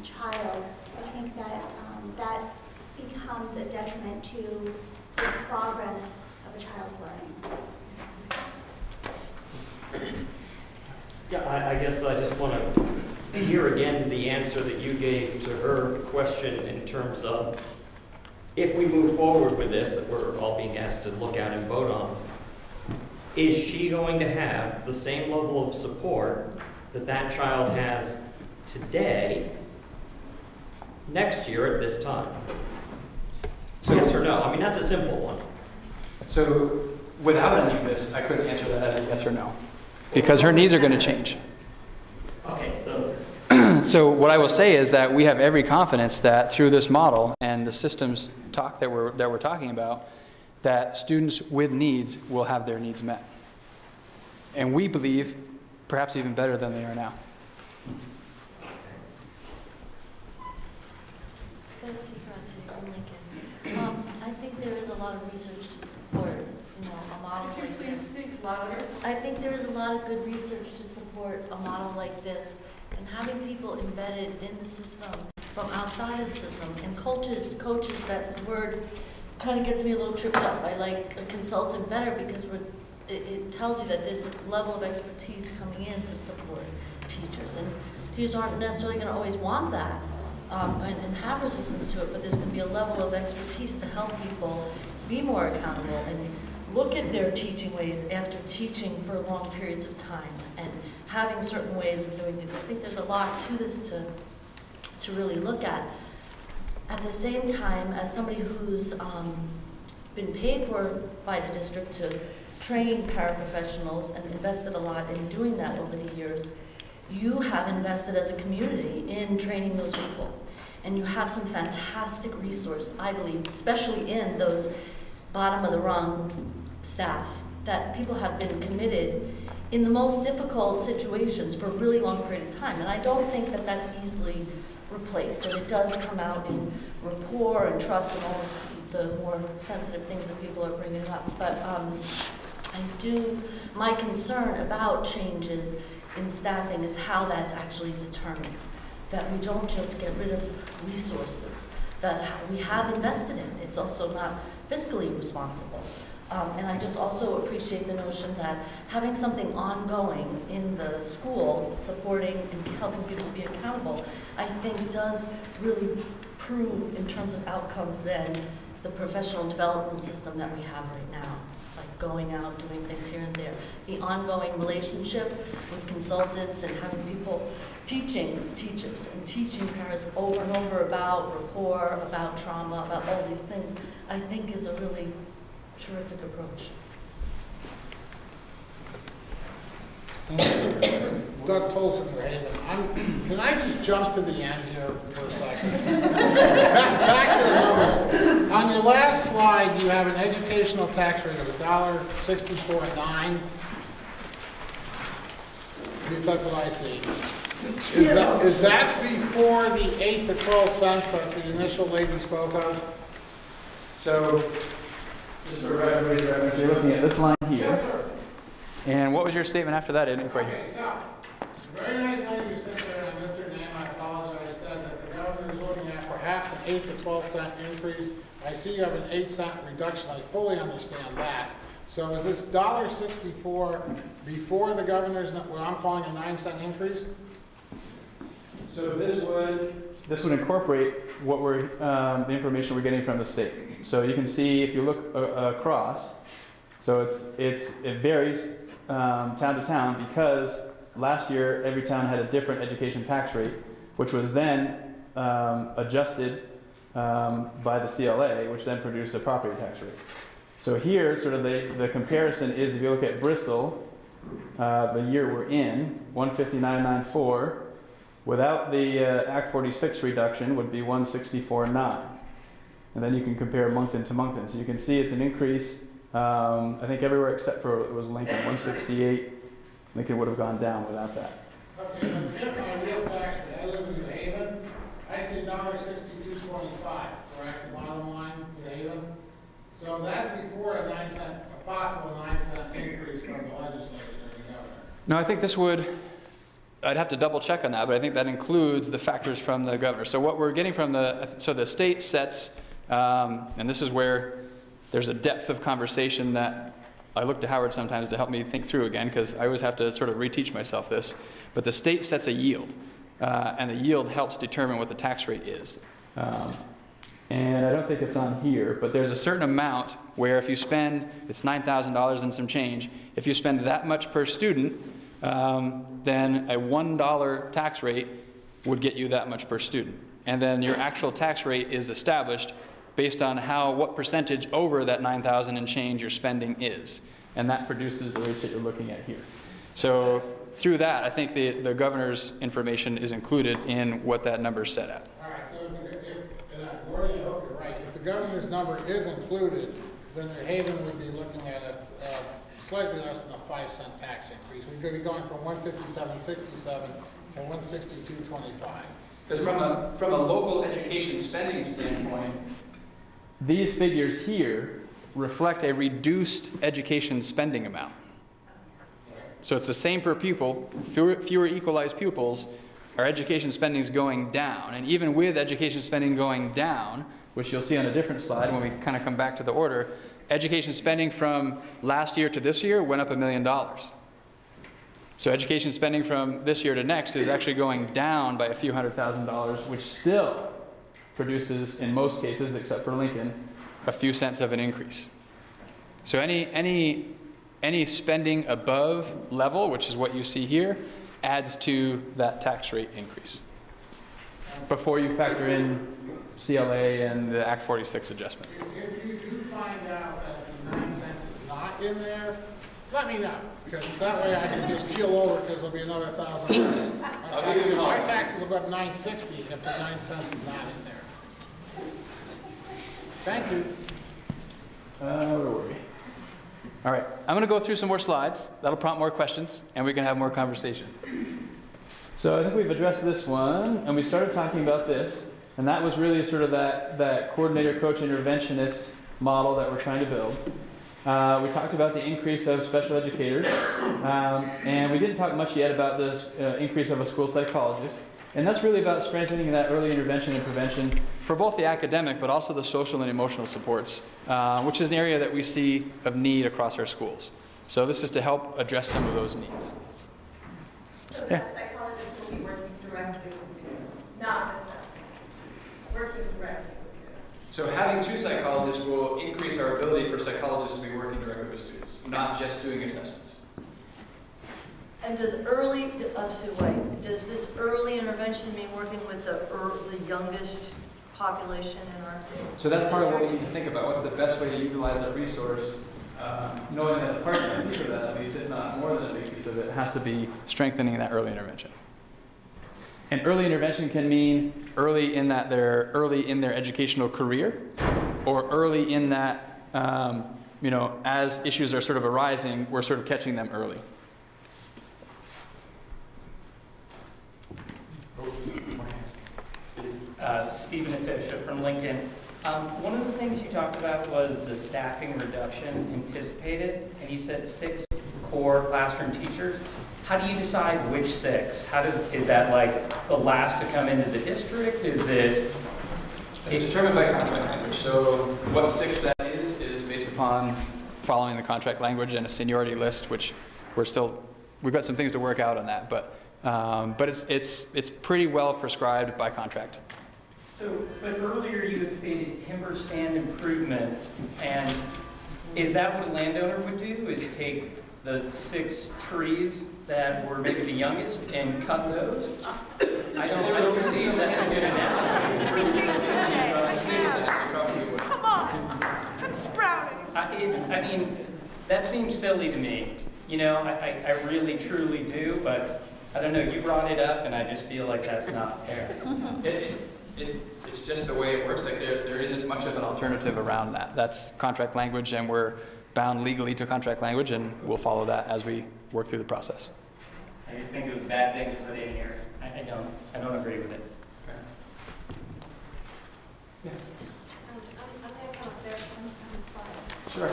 child, I think that that becomes a detriment to the progress of a child's learning. Yeah, I guess I just want to hear again the answer that you gave to her question in terms of, if we move forward with this, that we're all being asked to look at and vote on, is she going to have the same level of support that that child has today, next year at this time? So, yes or no? I mean, that's a simple one. So without any of this, I couldn't answer that as a yes or no, because her needs are going to change. Okay, so So what I will say is that we have every confidence that through this model and the systems talk that we're talking about, that students with needs will have their needs met. And we believe perhaps even better than they are now. Betsy Grassi from Lincoln. I think there is a lot of research to support, a model like this. I think there is a lot of good research to support a model like this, and having people embedded in the system from outside of the system, and coaches, that word kind of gets me a little tripped up. I like a consultant better because it tells you that there's a level of expertise coming in to support teachers, and teachers aren't necessarily going to always want that and have resistance to it, but there's going to be a level of expertise to help people be more accountable and look at their teaching ways after teaching for long periods of time and having certain ways of doing things. I think there's a lot to this to really look at. At the same time, as somebody who's been paid for by the district to train paraprofessionals and invested a lot in doing that over the years, you have invested as a community in training those people. And you have some fantastic resource, I believe, especially in those bottom of the rung staff, that people have been committed in the most difficult situations for a really long period of time. And I don't think that that's easily replaced, and it does come out in rapport and trust and all of the more sensitive things that people are bringing up. But my concern about changes in staffing is how that's actually determined, that we don't just get rid of resources that we have invested in. It's also not fiscally responsible. And I just also appreciate the notion that having something ongoing in the school, supporting and helping people be accountable, I think does really prove in terms of outcomes than the professional development system that we have right now. Like going out, doing things here and there. The ongoing relationship with consultants and having people teaching teachers and teaching parents over and over about rapport, about trauma, about all these things, I think is a really terrific approach. Doug Tolson, can I just jump to the end here for a second? back to the numbers. On your last slide, you have an educational tax rate of $1.64.9. At least that's what I see. Is that before the 8 to 12 cents that the initial lady spoke of? So, just for you're looking at this line here. And what was your statement after that? I didn't quite hear. Okay, so, very nice language sent there, and Mr. Name, I apologize, said that the governor is looking at perhaps an 8 to 12 cent increase. I see you have an 8 cent reduction. I fully understand that. So is this $1.64 before the governor's, what I'm calling a 9 cent increase? So this would incorporate what we're, the information we're getting from the state. So you can see if you look across, so it varies town to town because last year every town had a different education tax rate, which was then adjusted by the CLA, which then produced a property tax rate. So here, sort of the comparison is if you look at Bristol, the year we're in, 159.94. Without the Act 46 reduction would be 164.9. And then you can compare Moncton to Moncton. So you can see it's an increase, I think everywhere except for it was Lincoln, 168. Lincoln would have gone down without that. Okay, but if my real tax rate, I live in New Haven, I see $1.6225, correct? Bottom line, New Haven. So that's before a 9 cent, a possible 9 cent increase from the legislature and the governor. No, I think this would, I'd have to double check on that, but I think that includes the factors from the governor. So what we're getting from the state sets, and this is where there's a depth of conversation that I look to Howard sometimes to help me think through again, because I always have to sort of reteach myself this. But the state sets a yield, and the yield helps determine what the tax rate is. And I don't think it's on here, but there's a certain amount where if you spend, it's $9,000 and some change, if you spend that much per student, then a $1 tax rate would get you that much per student. And then your actual tax rate is established based on what percentage over that 9,000 and change your spending is. And that produces the rates that you're looking at here. So through that, I think the governor's information is included in what that number is set at. All right, so Gordy, I hope you're right. If the governor's number is included, then New Haven would be looking at a slightly less than a 5 cent tax increase. We could be going from 157.67 to 162.25. Because from a local education spending standpoint, these figures here reflect a reduced education spending amount. So it's the same per pupil, fewer equalized pupils, our education spending is going down. And even with education spending going down, which you'll see on a different slide when we kind of come back to the order, education spending from last year to this year went up $1 million. So education spending from this year to next is actually going down by a few $100,000, which still produces, in most cases, except for Lincoln, a few cents of an increase. So any spending above level, which is what you see here, adds to that tax rate increase before you factor in CLA and the Act 46 adjustment. If you do find out that the 9 cents is not in there, let me know, because that way I can just keel over because there'll be another $1,000. My taxes will go up $9.60 if the 9 cents is not in there. Thank you. Where were we? All right, I'm going to go through some more slides. That'll prompt more questions, and we can have more conversation. So I think we've addressed this one, and we started talking about this, and that was really sort of that coordinator, coach, interventionist model that we're trying to build. We talked about the increase of special educators, and we didn't talk much yet about this increase of a school psychologist. And that's really about strengthening that early intervention and prevention for both the academic but also the social and emotional supports, which is an area that we see of need across our schools. So this is to help address some of those needs. So that psychologist will be working directly with students, not just working directly with students. So having 2 psychologists will increase our ability for psychologists to be working directly with students, not just doing assessments. And does this early intervention mean working with the youngest population in our district? So that's part of what we need to think about. What's the best way to utilize that resource? Knowing that a part of piece of that, at least if not more than a big piece of it, has to be strengthening that early intervention. And early intervention can mean early in that they're early in their educational career, or early in that, as issues are sort of arising, we're sort of catching them early. Stephen Atosha from Lincoln. One of the things you talked about was the staffing reduction anticipated, and you said 6 core classroom teachers. How do you decide which 6? Is that like the last to come into the district? Is it? It's determined by contract language. So what 6 that is based upon following the contract language and a seniority list, which we've got some things to work out on that, but it's pretty well prescribed by contract. So, but earlier you had stated timber stand improvement, and is that what a landowner would do, is take the 6 trees that were maybe the youngest and cut those? I don't see that's a good analogy. Come on, I'm sprouting. I mean, that seems silly to me. You know, I really truly do, but I don't know, you brought it up and I just feel like that's not fair. It's just the way it works. Like there isn't much of an alternative around that. That's contract language, and we're bound legally to contract language, and we'll follow that as we work through the process. I just think it was a bad thing to put in here. I don't agree with it. I'm going to come up there and Sure.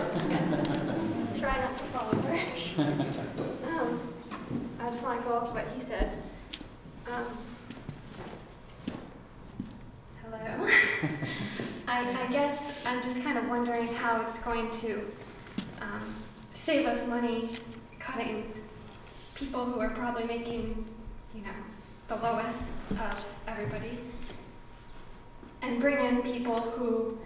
try not to fall over. I just want to go off what he said. Hello. I guess I'm just kind of wondering how it's going to save us money cutting people who are probably making, you know, the lowest of everybody, and bring in people who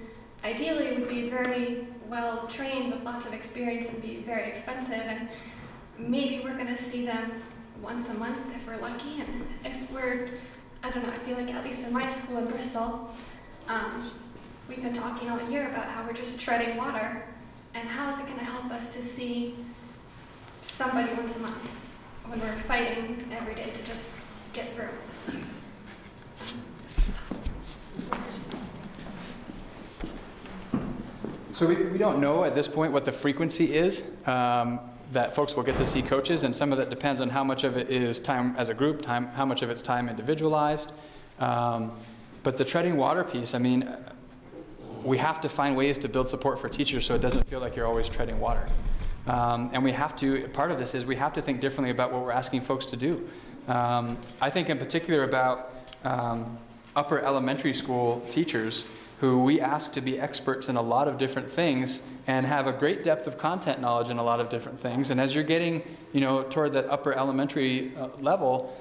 ideally would be very well trained with lots of experience and be very expensive, and maybe we're going to see them once a month if we're lucky, and if we're, I don't know, I feel like at least in my school in Bristol, we've been talking all year about how we're just treading water, and how is it going to help us to see somebody once a month when we're fighting every day to just get through? So we don't know at this point what the frequency is that folks will get to see coaches, and some of that depends on how much of it is time as a group, how much of it's time individualized. But the treading water piece, I mean, we have to find ways to build support for teachers so it doesn't feel like you're always treading water. And we have to, part of this is we have to think differently about what we're asking folks to do. I think in particular about upper elementary school teachers who we ask to be experts in a lot of different things and have a great depth of content knowledge in a lot of different things. And as you're getting, you know, toward that upper elementary level,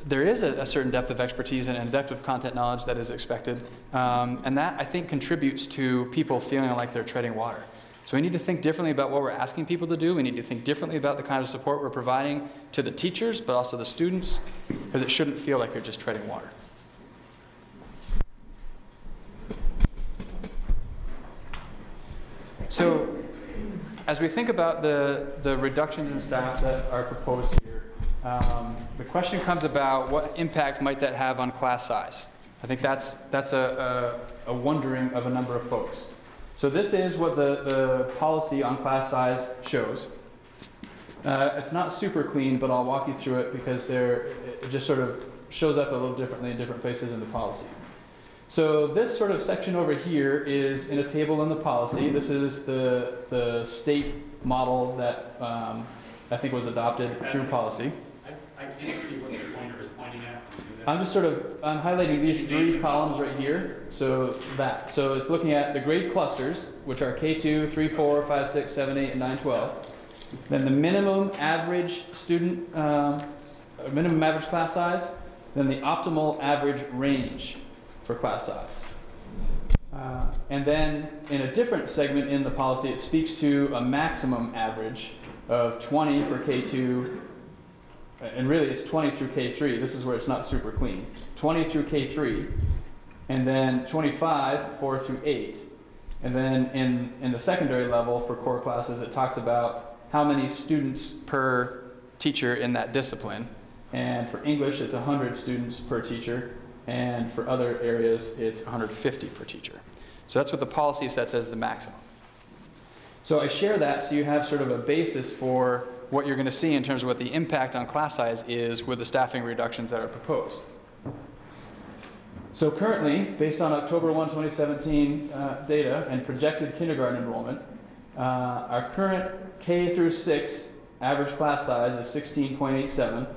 there is a certain depth of expertise and a depth of content knowledge that is expected. And that, I think, contributes to people feeling like they're treading water. So we need to think differently about what we're asking people to do. We need to think differently about the kind of support we're providing to the teachers, but also the students, because it shouldn't feel like you're just treading water. So as we think about the reductions in staff that are proposed here, the question comes about what impact might that have on class size? I think that's a wondering of a number of folks. So this is what the policy on class size shows. It's not super clean, but I'll walk you through it because it just sort of shows up a little differently in different places in the policy. So this sort of section over here is in a table in the policy. This is the state model that I think was adopted through policy. I can't see what the pointer is pointing at. I'm highlighting these 3 columns right here. So it's looking at the grade clusters, which are K2, 3, 4, 5, 6, 7, 8, and 9, 12. Then the minimum average student, minimum average class size, then the optimal average range for class size. And then in a different segment in the policy, it speaks to a maximum average of 20 for K2, and really it's 20 through K3. This is where it's not super clean. 20 through K3, and then 25, 4 through 8. And then in the secondary level for core classes, it talks about how many students per teacher in that discipline. And for English, it's 100 students per teacher. And for other areas, it's 150 per teacher. So that's what the policy sets as the maximum. So I share that so you have sort of a basis for what you're going to see in terms of what the impact on class size is with the staffing reductions that are proposed. So currently, based on October 1, 2017 data and projected kindergarten enrollment, our current K through 6 average class size is 16.87.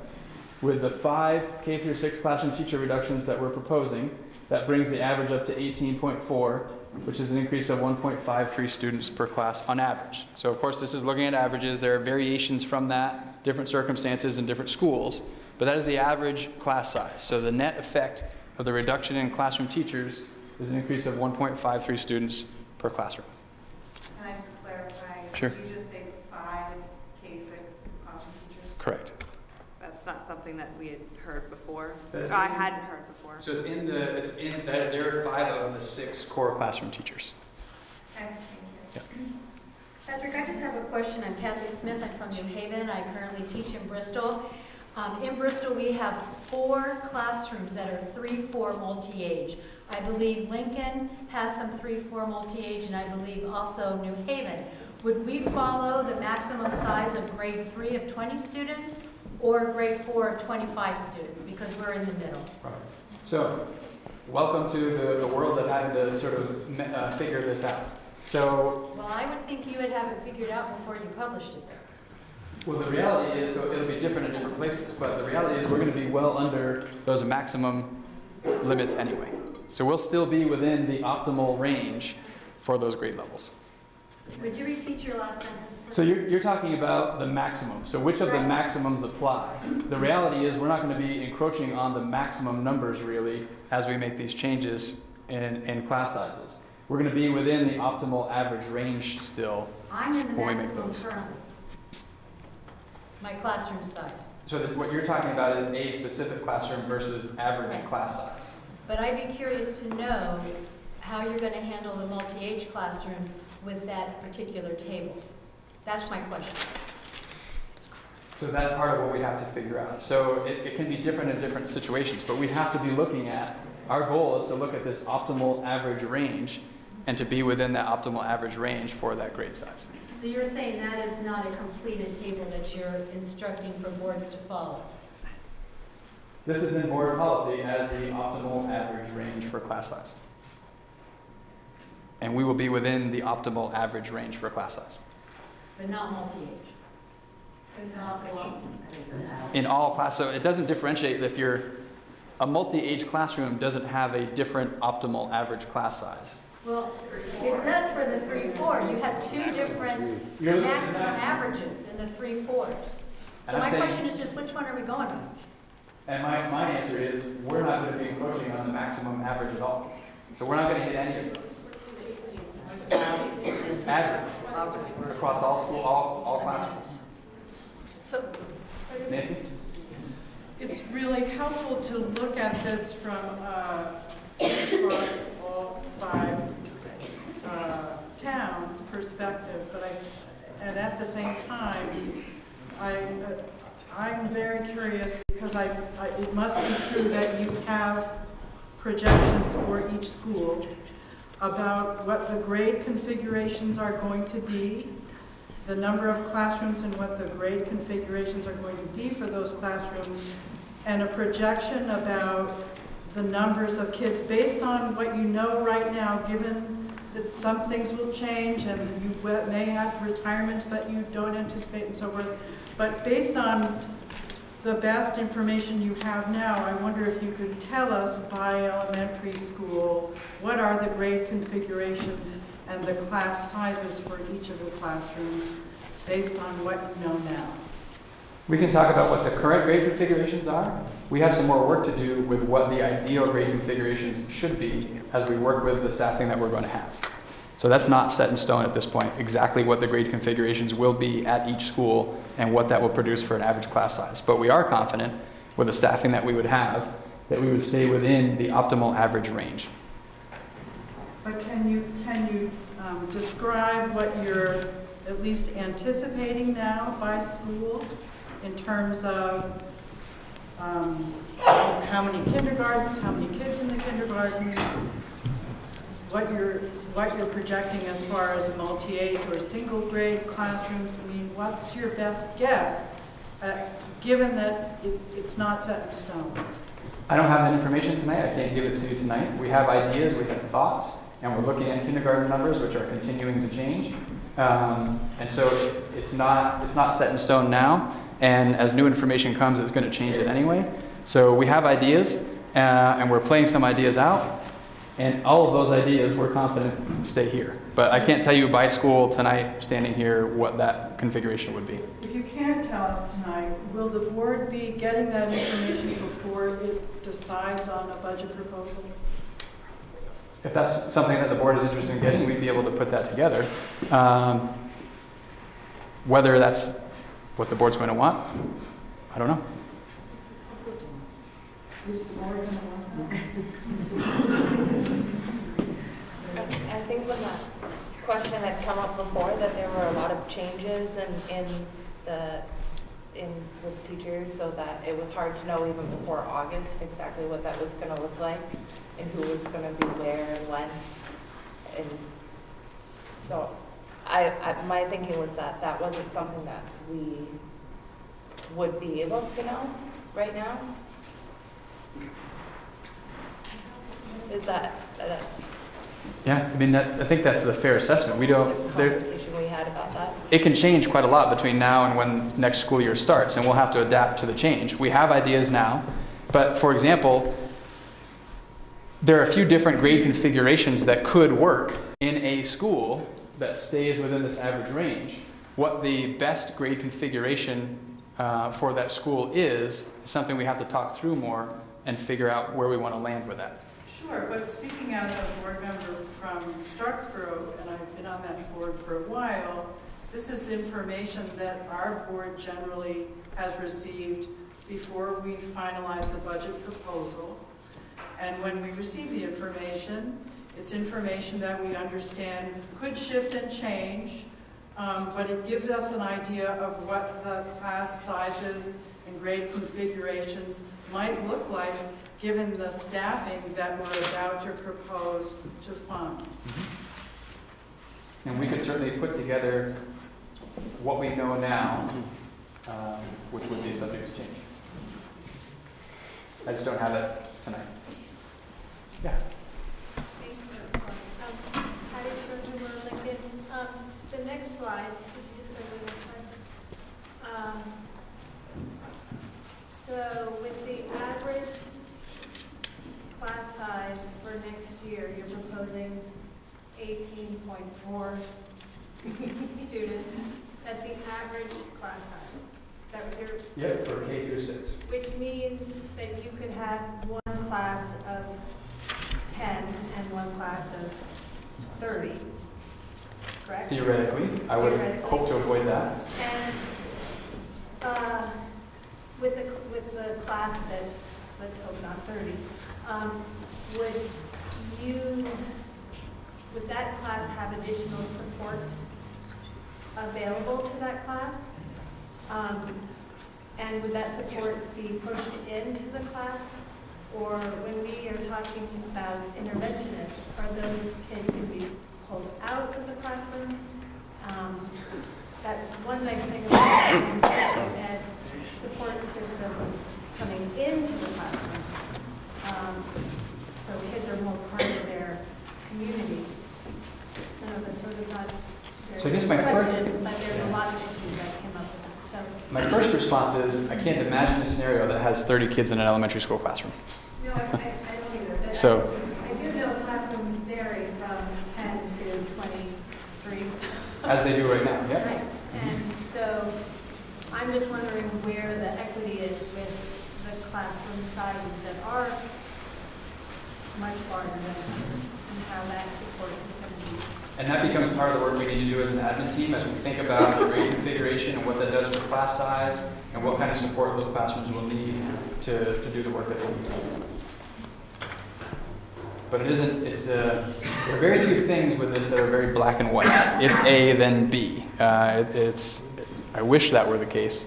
With the 5 K through 6 classroom teacher reductions that we're proposing, that brings the average up to 18.4, which is an increase of 1.53 students per class on average. So of course this is looking at averages. There are variations from that, different circumstances in different schools, but that is the average class size. So the net effect of the reduction in classroom teachers is an increase of 1.53 students per classroom. Can I just clarify? Sure. Did you just say 5 K-6 classroom teachers? Correct. That's not something that we had heard before. That's I hadn't heard before. So there are 5 of the 6 core classroom teachers. Okay, thank you. Patrick, I just have a question. I'm Kathy Smith. I'm from New Haven. I currently teach in Bristol. In Bristol, we have 4 classrooms that are 3-4 multi-age. I believe Lincoln has some 3-4 multi-age, and I believe also New Haven. Would we follow the maximum size of grade 3 of 20 students or grade 4 of 25 students, because we're in the middle? Right. So, welcome to the world of having to sort of figure this out. So, well, I would think you would have it figured out before you published it. Well, the reality is, so it'll be different in different places, but the reality is we're going to be well under those maximum limits anyway. So we'll still be within the optimal range for those grade levels. Would you repeat your last sentence, please? So you're talking about the maximum. So which of the maximums apply? The reality is we're not going to be encroaching on the maximum numbers really as we make these changes in class sizes. We're going to be within the optimal average range still I'm in the when we make maximum those. currently. My classroom size. So what you're talking about is a specific classroom versus average Right. class size. But I'd be curious to know how you're going to handle the multi-age classrooms with that particular table. That's my question. So that's part of what we have to figure out. So it can be different in different situations, but we have to be looking at, our goal is to look at this optimal average range and to be within that optimal average range for that grade size. So you're saying that is not a completed table that you're instructing for boards to follow? This is in board policy as the optimal average range for class size. And we will be within the optimal average range for class size. But not multi-age? In all class, so it doesn't differentiate if you're, a multi-age classroom doesn't have a different optimal average class size. Well, it does for the 3-4. You have 2 different maximum averages in the 3-4s. So my question is just, which one are we going with? And my answer is, we're not going to be encroaching on the maximum average at all. So we're not going to hit any of those. Average across all school, all classrooms. So, Nancy? it's really helpful to look at this from across all 5 towns perspective, but and at the same time, I'm very curious because it must be true that you have projections for each school about what the grade configurations are going to be, the number of classrooms and what the grade configurations are going to be for those classrooms, and a projection about the numbers of kids based on what you know right now, given that some things will change and you may have retirements that you don't anticipate and so forth. But based on the best information you have now, I wonder if you could tell us by elementary school, what are the grade configurations and the class sizes for each of the classrooms based on what you know now? We can talk about what the current grade configurations are. We have some more work to do with what the ideal grade configurations should be as we work with the staffing that we're going to have. So that's not set in stone at this point, exactly what the grade configurations will be at each school and what that will produce for an average class size. But we are confident with the staffing that we would have that we would stay within the optimal average range. But can you describe what you're at least anticipating now by school in terms of how many kindergartens, how many kids in the kindergarten, what you're projecting as far as a multi-age or single grade classrooms? I mean, what's your best guess, given that it's not set in stone? I don't have that information tonight. I can't give it to you tonight. We have ideas, we have thoughts, and we're looking at kindergarten numbers, which are continuing to change. And so it's not set in stone now. And as new information comes, it's going to change it anyway. So we have ideas, and we're playing some ideas out. And all of those ideas, we're confident, stay here. But I can't tell you by school tonight, standing here, what that configuration would be. If you can't tell us tonight, will the board be getting that information before it decides on a budget proposal? If that's something that the board is interested in getting, we'd be able to put that together. Whether that's what the board's going to want, I don't know. Is the board going to want that? I think when that question had come up before, that there were a lot of changes with teachers, so that it was hard to know even before August exactly what that was going to look like and who was going to be where and when. And so my thinking was that that wasn't something that we would be able to know right now. Is that's Yeah, I mean, I think that's the fair assessment. We don't. conversation we had about that? It can change quite a lot between now and when next school year starts, and we'll have to adapt to the change. We have ideas now, but for example, there are a few different grade configurations that could work in a school that stays within this average range. What the best grade configuration for that school is something we have to talk through more and figure out where we want to land with that. Sure, but speaking as a board member from Starksboro, and I've been on that board for a while, this is information that our board generally has received before we finalize the budget proposal. And when we receive the information, it's information that we understand could shift and change, but it gives us an idea of what the class sizes and grade configurations might look like given the staffing that we're about to propose to fund. And we could certainly put together what we know now, which would be subject to change. I just don't have it tonight. Yeah. The next slide, could you just go to the next slide? So with the average class size for next year, you're proposing 18.4 students. That's the average class size. Is that what you're? Yep, for K through 6. Which means that you could have one class of 10 and one class of 30, correct? Theoretically, I would hope to avoid that. And with the class that's, let's hope not 30, would that class have additional support available to that class? And would that support be pushed into the class? Or when we are talking about interventionists, are those kids going to be pulled out of the classroom? That's one nice thing about the special ed support system coming into the classroom. So kids are more part of their community. I know that's sort of not So I guess very my good first- question, but there's a lot of issues that came up with that. So My first response is, I can't imagine a scenario that has 30 kids in an elementary school classroom. no, I don't either. But So- I do know classrooms vary from 10 to 23. As they do right now, yeah. Right. And so I'm just wondering where the equity is with the classroom sizes that are much larger than others, and how that support is going to be. And that becomes part of the work we need to do as an admin team as we think about the grade configuration and what that does for class size and what kind of support those classrooms will need to do the work that they need. But it isn't, there are very few things with this that are very black and white. If A, then B. I wish that were the case.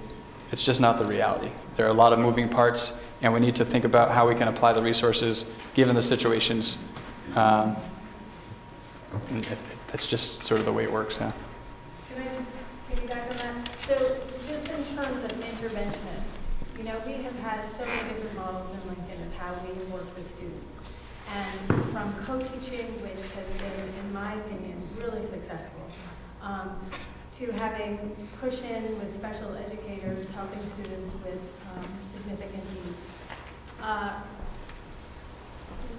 It's just not the reality. There are a lot of moving parts, and we need to think about how we can apply the resources given the situations. And that's just sort of the way it works now. Can I just piggyback on that? So just in terms of interventionists, we have had so many different models in Lincoln. perception of how we work with students. And from co-teaching, which has been, in my opinion, really successful, to having push-in with special educators helping students with significant needs.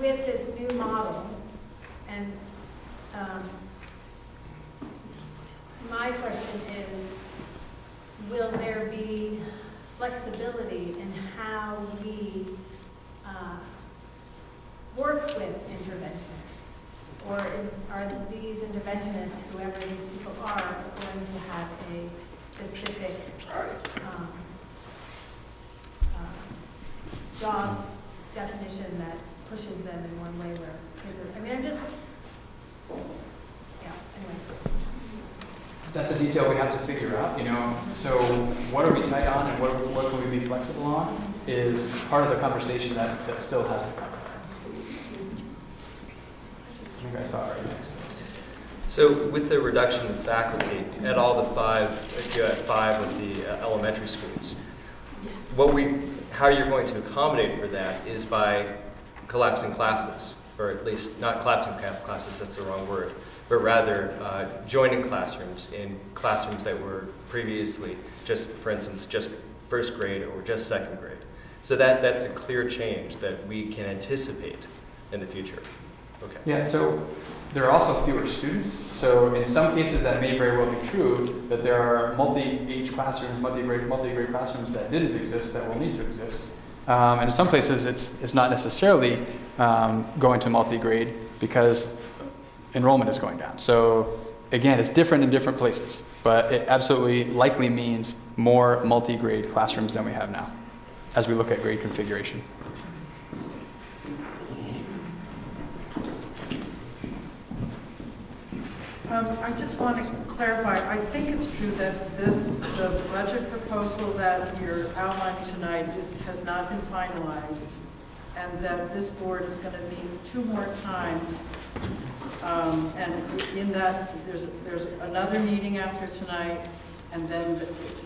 With this new model, and my question is, will there be flexibility in how we work with interventionists? Or are these interventionists, whoever these people are, going to have a specific job definition that pushes them in one way where kids are, I mean, I'm just, yeah, anyway. That's a detail we have to figure out, you know. So what are we tight on and what can we be flexible on is part of the conversation that still has to come. I think I saw it right next. So with the reduction in faculty at all the five with the elementary schools, how you're going to accommodate for that is by collapsing classes, or at least not collapsing classes, that's the wrong word, but rather joining classrooms in classrooms that were previously just, for instance, just first grade or just second grade. So that's a clear change that we can anticipate in the future. Okay. Yeah, so there are also fewer students. So in some cases that may very well be true, that there are multi-age classrooms, multi-grade classrooms that didn't exist that will need to exist. And in some places it's not necessarily going to multi-grade because enrollment is going down. So again, it's different in different places, but it absolutely likely means more multi-grade classrooms than we have now as we look at grade configuration. I just want to clarify, I think it's true that the budget proposal that you're outlining tonight has not been finalized, and that this board is going to meet 2 more times, and in that there's another meeting after tonight, and then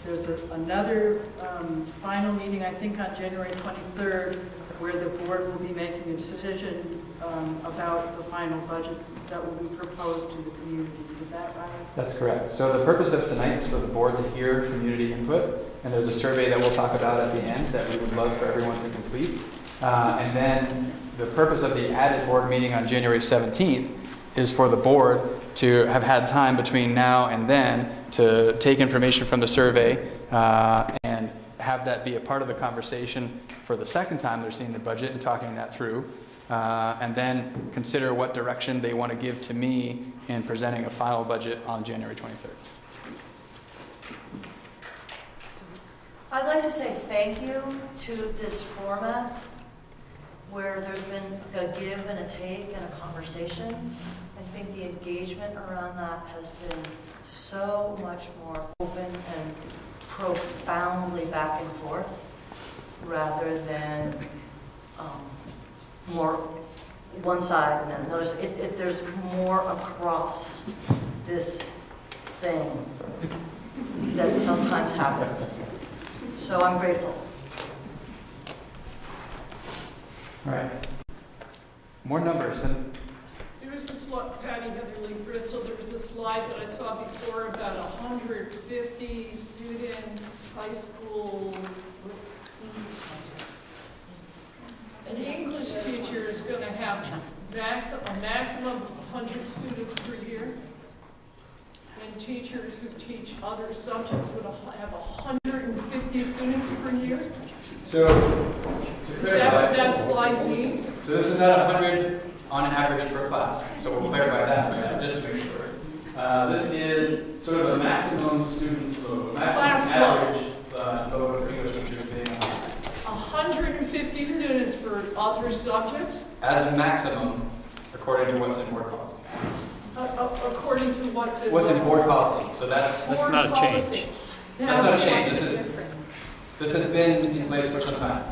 there's another final meeting, I think on January 23rd, where the board will be making a decision about the final budget that will be proposed to the communities. Is that right? That's correct. So the purpose of tonight is for the board to hear community input, and there's a survey that we'll talk about at the end that we would love for everyone to complete. And then the purpose of the added board meeting on January 17th is for the board to have had time between now and then to take information from the survey and have that be a part of the conversation for the second time they're seeing the budget and talking that through. And then consider what direction they want to give to me in presenting a final budget on January 23rd. I'd like to say thank you to this format where there's been a give and a take and a conversation. I think the engagement around that has been so much more open and profoundly back and forth rather than more one side and then another. There's more across this thing that sometimes happens. So I'm grateful. All right. More numbers. There was a slide, Patty Heatherly Bristol, there was a slide that I saw before about 150 students, high school. An English teacher is going to have a maximum of 100 students per year. And teachers who teach other subjects would have 150 students per year. So, is that what that slide means? So this is not 100 on an average per class. So we'll clarify that just to make sure. This is sort of a maximum student load, maximum average load for English teachers being 150 students for other subjects? As a maximum, according to what's in board policy. According to what's in board policy. So that's not a change. That's not a change. This has been in place for some time.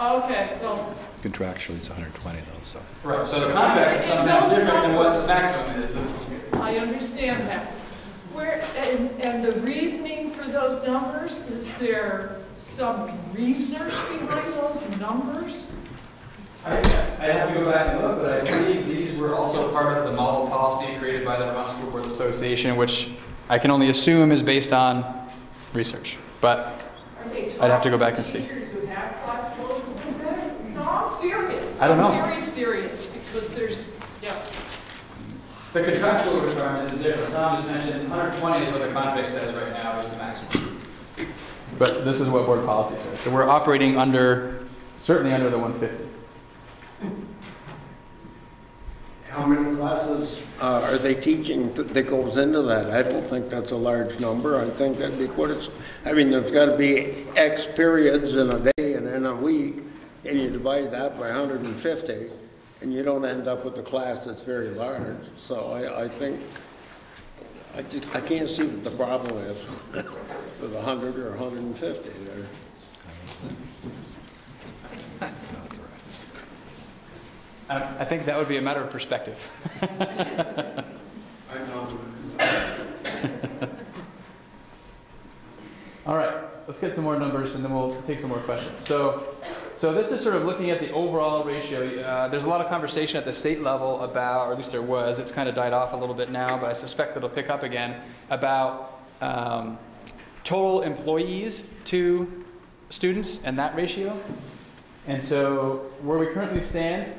Okay, well. Contractually, it's 120 though, so. Right, so the contract is sometimes different than what the maximum is. I understand that. And the reasoning for those numbers, is there some research behind those numbers? I have to go back and look, but I believe these were also part of the model policy created by the Vermont School Boards Association, which I can only assume is based on research. But I'd have to go back and see. Teachers who have class clothes, no, I'm serious. I don't know. I'm very serious because there's, yeah. The contractual requirement is different. Tom just mentioned 120 is what the contract says right now is the maximum. But this is what board policy says. So we're operating under, certainly under the 150. How many classes are they teaching that goes into that? I don't think that's a large number. I think that'd be what it's, I mean, there's got to be X periods in a day and in a week, and you divide that by 150, and you don't end up with a class that's very large. So I think, I can't see what the problem is with 100 or 150 there. I think that would be a matter of perspective. All right, let's get some more numbers and then we'll take some more questions. So this is sort of looking at the overall ratio. There's a lot of conversation at the state level about, or at least there was, it's kind of died off a little bit now, but I suspect it'll pick up again, about total employees to students and that ratio. And so where we currently stand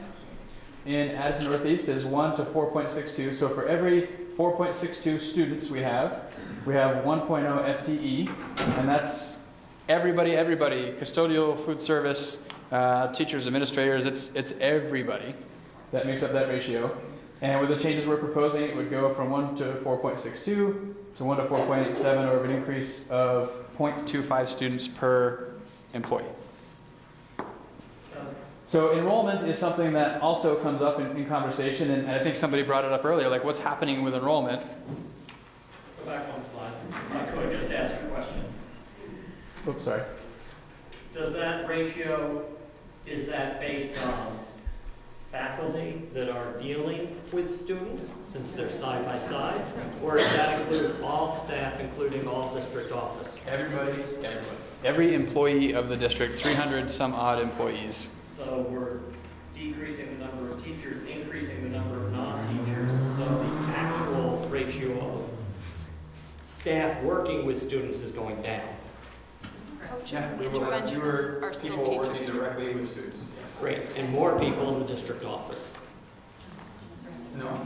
in Addison Northeast is 1 to 4.62. So for every 4.62 students we have 1.0 FTE, and that's everybody, custodial, food service, teachers, administrators, it's everybody that makes up that ratio. And with the changes we're proposing, it would go from 1 to 4.62 to 1 to 4.87, or an increase of 0.25 students per employee. So enrollment is something that also comes up in conversation, and I think somebody brought it up earlier, like what's happening with enrollment. Go back one slide. I could just ask a question. Oops, sorry. Does that ratio, is that based on faculty that are dealing with students, since they're side by side? Or does that include all staff, including all district office? Everybody. Every employee of the district, 300 some odd employees. So we're decreasing the number of teachers, increasing the number of non-teachers, so the actual ratio of staff working with students is going down. Coaches and interventionists are still people teachers. working directly with students. Yes. Great, and more people in the district office. No.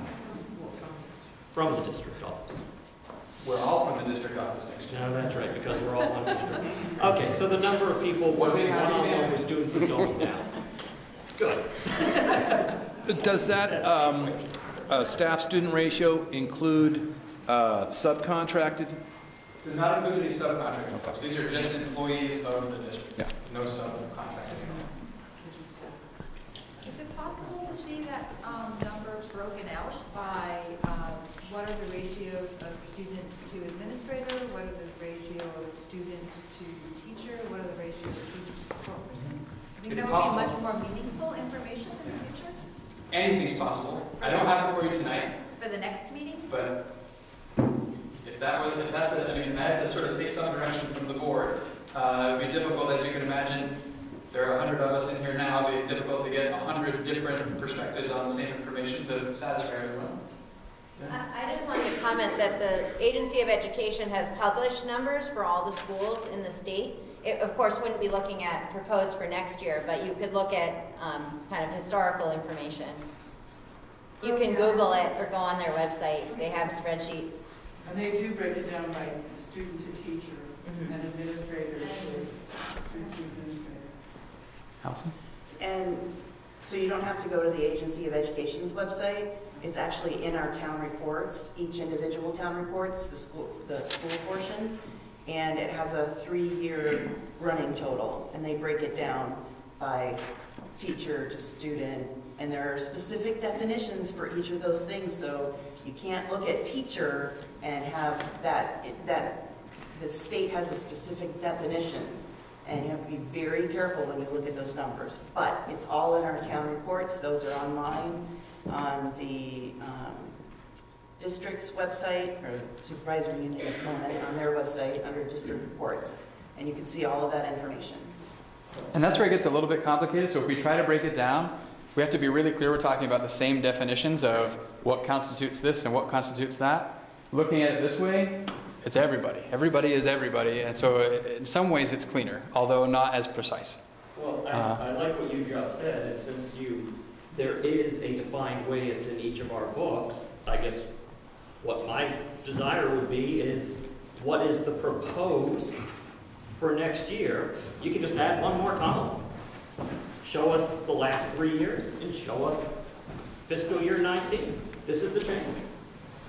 From the district office. We're all from the district office next year. No, that's right, because we're all one district. Okay, so the number of people working one-on-one with students is going down. Good. Does that staff-student ratio include subcontracted? Does not include any subcontracting folks. These are just employees of the district. Yeah. No subcontracting. Is it possible to see that number broken out by what are the ratios of student to administrator, what are the ratio of student to teacher, what are the ratio of teacher to support person? I think It's that would be possible. much more meaningful information in the future Anything's possible. I don't have it for you tonight, for the next meeting. but if that's it, I mean, I have to sort of take some direction from the board. It would be difficult, as you can imagine. There are 100 of us in here now. It would be difficult to get 100 different perspectives on the same information to satisfy everyone. I just wanted to comment that the Agency of Education has published numbers for all the schools in the state. It, of course, wouldn't be looking at proposed for next year, but you could look at kind of historical information. You can Google it or go on their website. They have spreadsheets. And they do break it down by student to teacher and administrator to student to administrator. Allison? And so you don't have to go to the Agency of Education's website. It's actually in our town reports, each individual town reports, the school portion, and it has a 3-year running total, and they break it down by teacher to student, and there are specific definitions for each of those things, so you can't look at teacher and have that the state has a specific definition, and you have to be very careful when you look at those numbers. But it's all in our town reports. Those are online on the district's website, or supervisory unit at the moment, on their website under district reports. And you can see all of that information. And that's where it gets a little bit complicated. So if we try to break it down, we have to be really clear we're talking about the same definitions of what constitutes this and what constitutes that. Looking at it this way, it's everybody. Everybody is everybody, and so in some ways it's cleaner, although not as precise. Well, I like what you just said, and since there is a defined way it's in each of our books, I guess what my desire would be is, what is the proposed for next year? You can just add one more column. Show us the last 3 years and show us fiscal year 19. This is the change.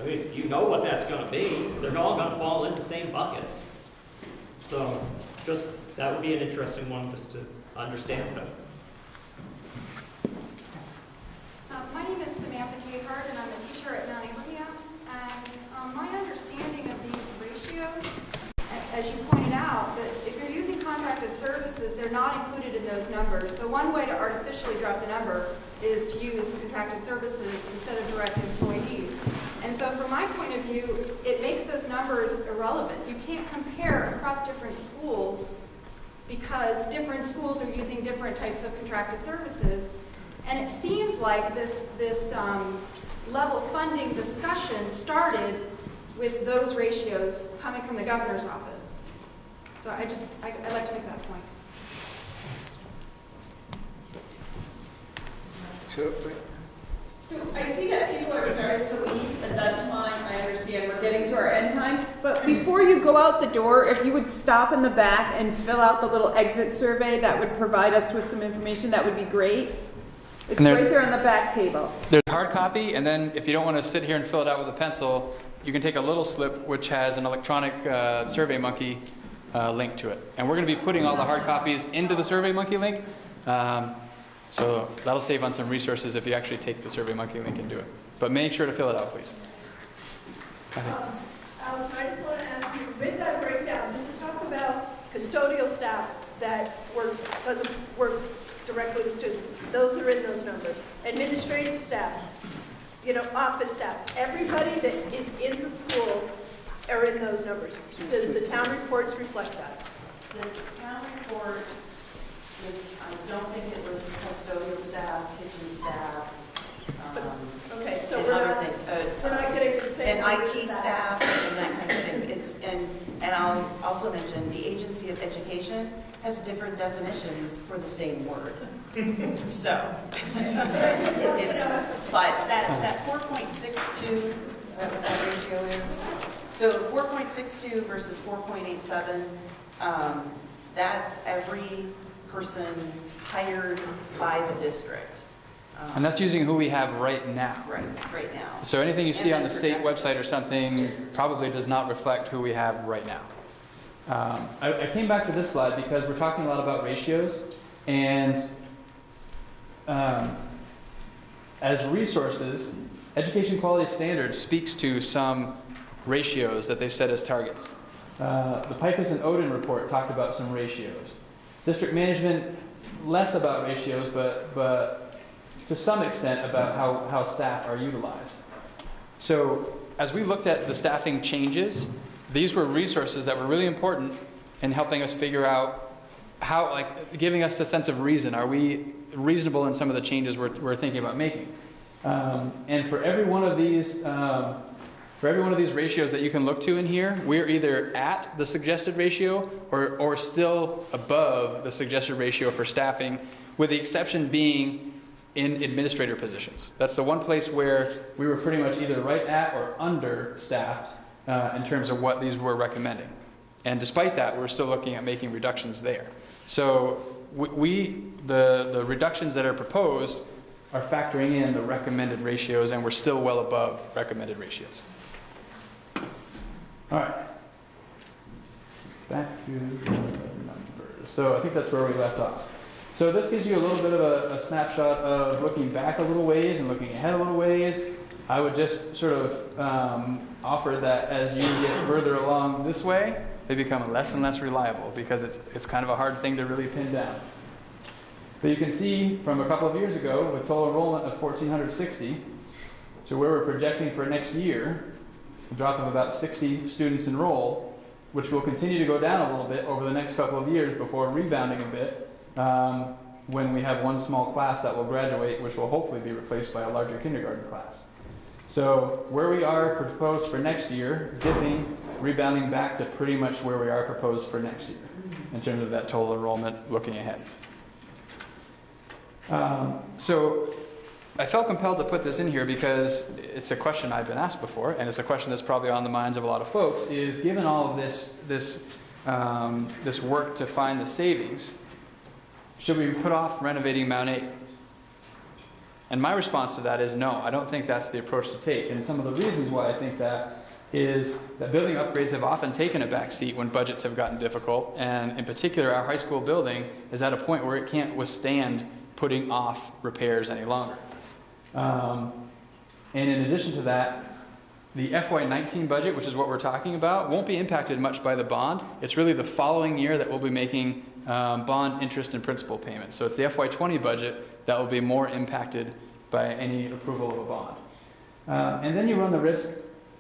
I mean, you know what that's going to be. They're all going to fall in the same buckets. So just, that would be an interesting one just to understand better. My name is Samantha Cahart, and I'm a teacher at Mount Abraham. And my understanding of these ratios, as you pointed out, that if you're using contracted services, they're not included in those numbers. So one way to artificially drop the number is to use contracted services instead of direct employees. And so from my point of view, it makes those numbers irrelevant. You can't compare across different schools because different schools are using different types of contracted services. And it seems like this level funding discussion started with those ratios coming from the governor's office. So I'd like to make that point. So I see that people are starting to leave, and that's fine. I understand we're getting to our end time. But before you go out the door, if you would stop in the back and fill out the little exit survey that would provide us with some information, that would be great. It's right there on the back table. There's a hard copy, and then if you don't want to sit here and fill it out with a pencil, you can take a little slip which has an electronic SurveyMonkey link to it. And we're going to be putting all the hard copies into the SurveyMonkey link. So that'll save on some resources if you actually take the SurveyMonkey link and do it. But make sure to fill it out, please. Allison, I just want to ask you, with that breakdown, does it talk about custodial staff that doesn't work directly with students? Those are in those numbers. Administrative staff, office staff, everybody that is in the school are in those numbers. Do the town reports reflect that? The town report I don't think it was custodial staff, kitchen staff, okay, so and we're other not, things. we're not getting the same and IT staff and that kind of thing. And I'll also mention the Agency of Education has different definitions for the same word. So, but that 4.62, is that what that ratio is? So 4.62 versus 4.87, that's every person hired by the district. And that's using who we have right now. Right now. So anything you see on the state website or something probably does not reflect who we have right now. I came back to this slide because we're talking a lot about ratios, and as resources, Education Quality Standards speaks to some ratios that they set as targets. The Pikus and Odin report talked about some ratios. District management, less about ratios, but to some extent about how staff are utilized. So as we looked at the staffing changes, these were resources that were really important in helping us figure out how, giving us a sense of reason. Are we reasonable in some of the changes we're thinking about making? And for every one of these, ratios that you can look to in here, we're either at the suggested ratio or still above the suggested ratio for staffing, with the exception being in administrator positions. That's the one place where we were pretty much either right at or understaffed in terms of what these were recommending. And despite that, we're still looking at making reductions there. So the reductions that are proposed are factoring in the recommended ratios, and we're still well above recommended ratios. All right. Back to the numbers. So I think that's where we left off. So this gives you a little bit of a snapshot of looking back a little ways and looking ahead a little ways. I would just sort of offer that as you get further along this way, they become less and less reliable because it's kind of a hard thing to really pin down. But you can see from a couple of years ago, with total enrollment of 1,460, so where we're projecting for next year, a drop of about 60 students enrolled, which will continue to go down a little bit over the next couple of years before rebounding a bit. when we have one small class that will graduate, which will hopefully be replaced by a larger kindergarten class. So where we are proposed for next year, dipping, rebounding back to pretty much where we are proposed for next year in terms of that total enrollment looking ahead. So I felt compelled to put this in here because it's a question I've been asked before, and it's a question that's probably on the minds of a lot of folks, is given all of this work to find the savings, should we put off renovating Mount 8? And my response to that is no, I don't think that's the approach to take. And some of the reasons why I think that is that building upgrades have often taken a back seat when budgets have gotten difficult. And in particular, our high school building is at a point where it can't withstand putting off repairs any longer. And in addition to that, the FY19 budget, which is what we're talking about, won't be impacted much by the bond. It's really the following year that we'll be making bond interest and principal payments. So it's the FY20 budget that will be more impacted by any approval of a bond. And then you run the risk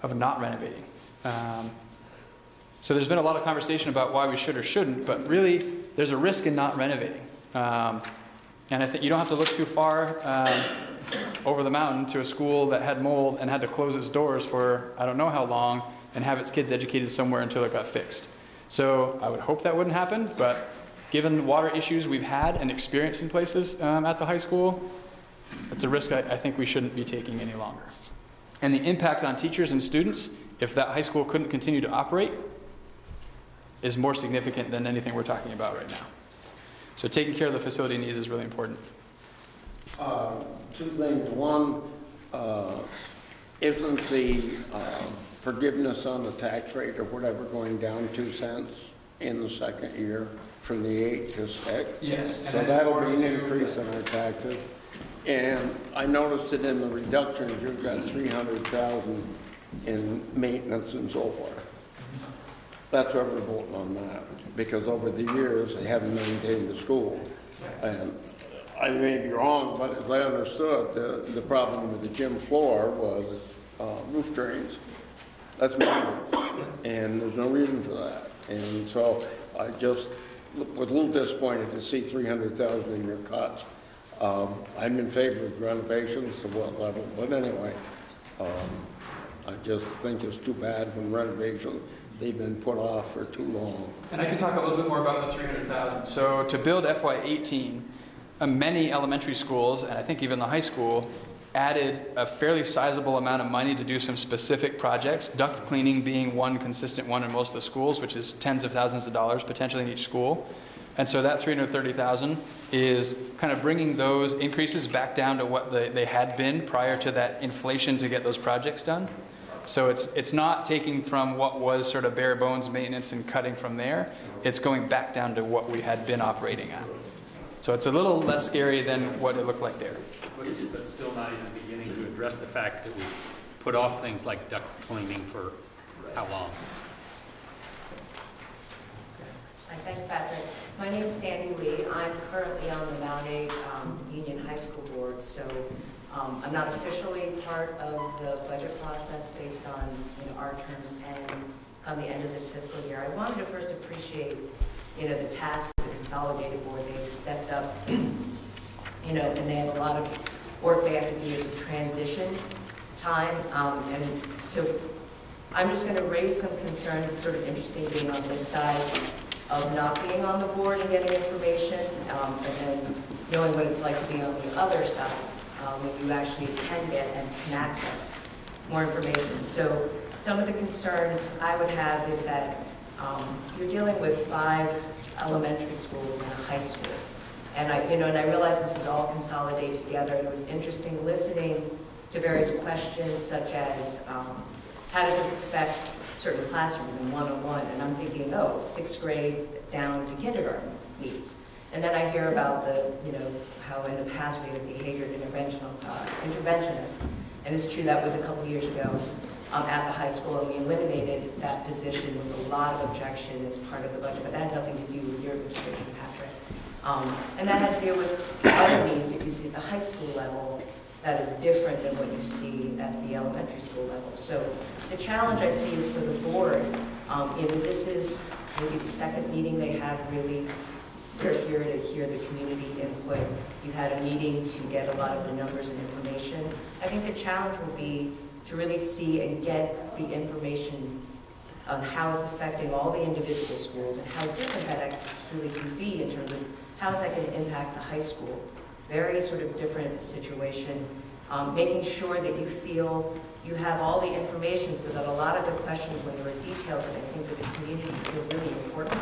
of not renovating. So there's been a lot of conversation about why we should or shouldn't, but really there's a risk in not renovating. And I think you don't have to look too far over the mountain to a school that had mold and had to close its doors for I don't know how long and have its kids educated somewhere until it got fixed. So I would hope that wouldn't happen, but given water issues we've had and experienced in places at the high school, it's a risk I think we shouldn't be taking any longer. And the impact on teachers and students, if that high school couldn't continue to operate, is more significant than anything we're talking about right now. So taking care of the facility needs is really important. Two things. One, isn't the forgiveness on the tax rate or whatever going down 2 cents in the second year from the 8 to 6? Yes. So that'll be an increase in our taxes. And I noticed that in the reductions, you've got $300,000 in maintenance and so forth. That's why we're voting on that, because over the years, they haven't maintained the school. And I may be wrong, but as I understood, the problem with the gym floor was roof drains. That's maintenance, and there's no reason for that. And so I just was a little disappointed to see $300,000 in your cuts. I'm in favor of renovations to what level, but anyway, I just think it's too bad when renovations, they've been put off for too long. And I can talk a little bit more about the $300,000. So to build FY18, many elementary schools, and I think even the high school, added a fairly sizable amount of money to do some specific projects, duct cleaning being one consistent one in most of the schools, which is tens of thousands of dollars potentially in each school. And so that $330,000 is kind of bringing those increases back down to what they had been prior to that inflation to get those projects done. So it's not taking from what was sort of bare bones maintenance and cutting from there. It's going back down to what we had been operating at. So it's a little less scary than what it looked like there. But still not even beginning to address the fact that we put off things like duct cleaning for how long? Hi, thanks, Patrick. My name is Sandy Lee. I'm currently on the Mount A Union High School Board, so I'm not officially part of the budget process based on our terms end come the end of this fiscal year. I wanted to first appreciate the task of the Consolidated Board. They've stepped up, and they have a lot of work they have to do as a transition time. And so I'm just going to raise some concerns. It's sort of interesting being on this side of not being on the board and getting information, and then knowing what it's like to be on the other side when you actually can get and can access more information. So some of the concerns I would have is that you're dealing with 5 elementary schools and a high school. And I realize this is all consolidated together, and it was interesting listening to various questions such as, how does this affect certain classrooms in one-on-one? And I'm thinking, oh, 6th grade down to kindergarten needs. And then I hear about the, how in the past we had a behavior interventionist. And it's true, that was a couple years ago at the high school, and we eliminated that position with a lot of objection as part of the budget, but that had nothing to do with your administration, Patrick. And that had to do with other needs that you see at the high school level that is different than what you see at the elementary school level. So the challenge I see is for the board, this is maybe the second meeting they have really We're here to hear the community input. You had a meeting to get a lot of the numbers and information. I think the challenge will be to really see and get the information on how it's affecting all the individual schools and how different that actually can be in terms of how is that going to impact the high school. Very sort of different situation. Making sure that you feel you have all the information so that a lot of the questions when there are details that I think that the community feel really important,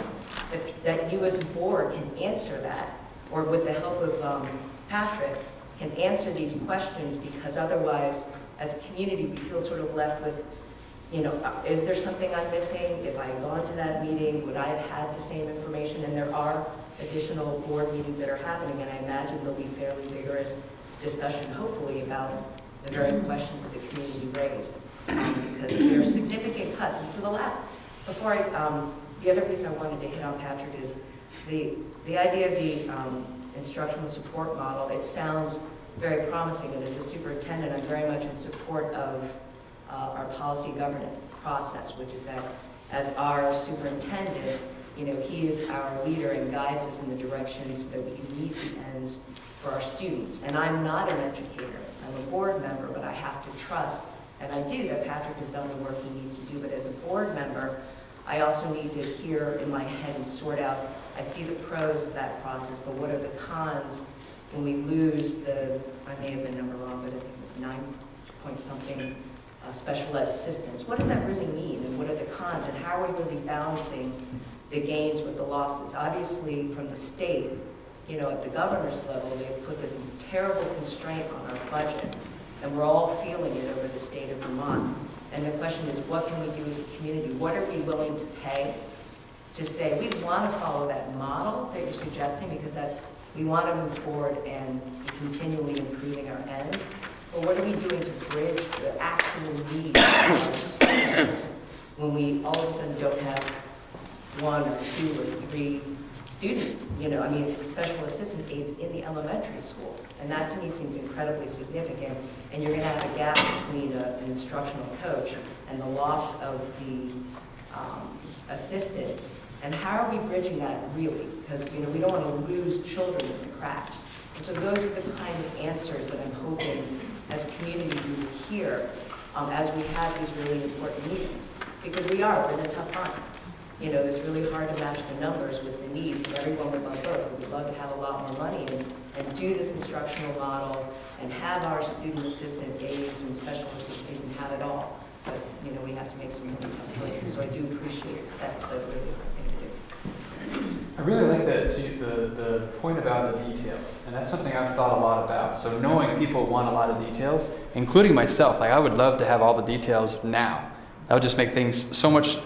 that you as a board can answer that, or with the help of Patrick, can answer these questions, because otherwise, as a community, we feel sort of left with, you know, is there something I'm missing? If I had gone to that meeting, would I have had the same information? And there are additional board meetings that are happening, and I imagine there'll be fairly vigorous discussion, hopefully, about the very questions that the community raised, because there are significant cuts. And so the other piece I wanted to hit on, Patrick, is the idea of the instructional support model. It sounds very promising, and as the superintendent, I'm very much in support of our policy governance process, which is that as our superintendent, you know, he is our leader and guides us in the direction so that we can meet the ends for our students. And I'm not an educator. I'm a board member, but I have to trust, and I do, that Patrick has done the work he needs to do. But as a board member, I also need to hear in my head and sort out, I see the pros of that process, but what are the cons when we lose the, I may have been number wrong, but I think it was 9 point something special ed assistants. What does that really mean, and what are the cons, and how are we really balancing the gains with the losses? Obviously, from the state, you know, at the governor's level, they've put this terrible constraint on our budget, and we're all feeling it over the state of Vermont. And the question is, what can we do as a community? What are we willing to pay to say, we want to follow that model that you're suggesting, because we want to move forward and be continually improving our ends. But what are we doing to bridge the actual needs of our students when we all of a sudden don't have 1 or 2 or 3 student, you know, I mean, special assistant aides in the elementary school. And that to me seems incredibly significant. And you're going to have a gap between an instructional coach and the loss of the assistants. And how are we bridging that really? Because, you know, we don't want to lose children in the cracks. And so those are the kind of answers that I'm hoping as a community we will hear as we have these really important meetings. Because we're in a tough time. You know, it's really hard to match the numbers with the needs, and everyone would love both. We'd love to have a lot more money and do this instructional model and have our student assistant aides and special assistant aides and have it all. But, you know, we have to make some really tough choices, so I do appreciate that's a really hard thing to do. I really like the point about the details, and that's something I've thought a lot about. So knowing people want a lot of details, including myself, like I would love to have all the details now. That would just make things so much.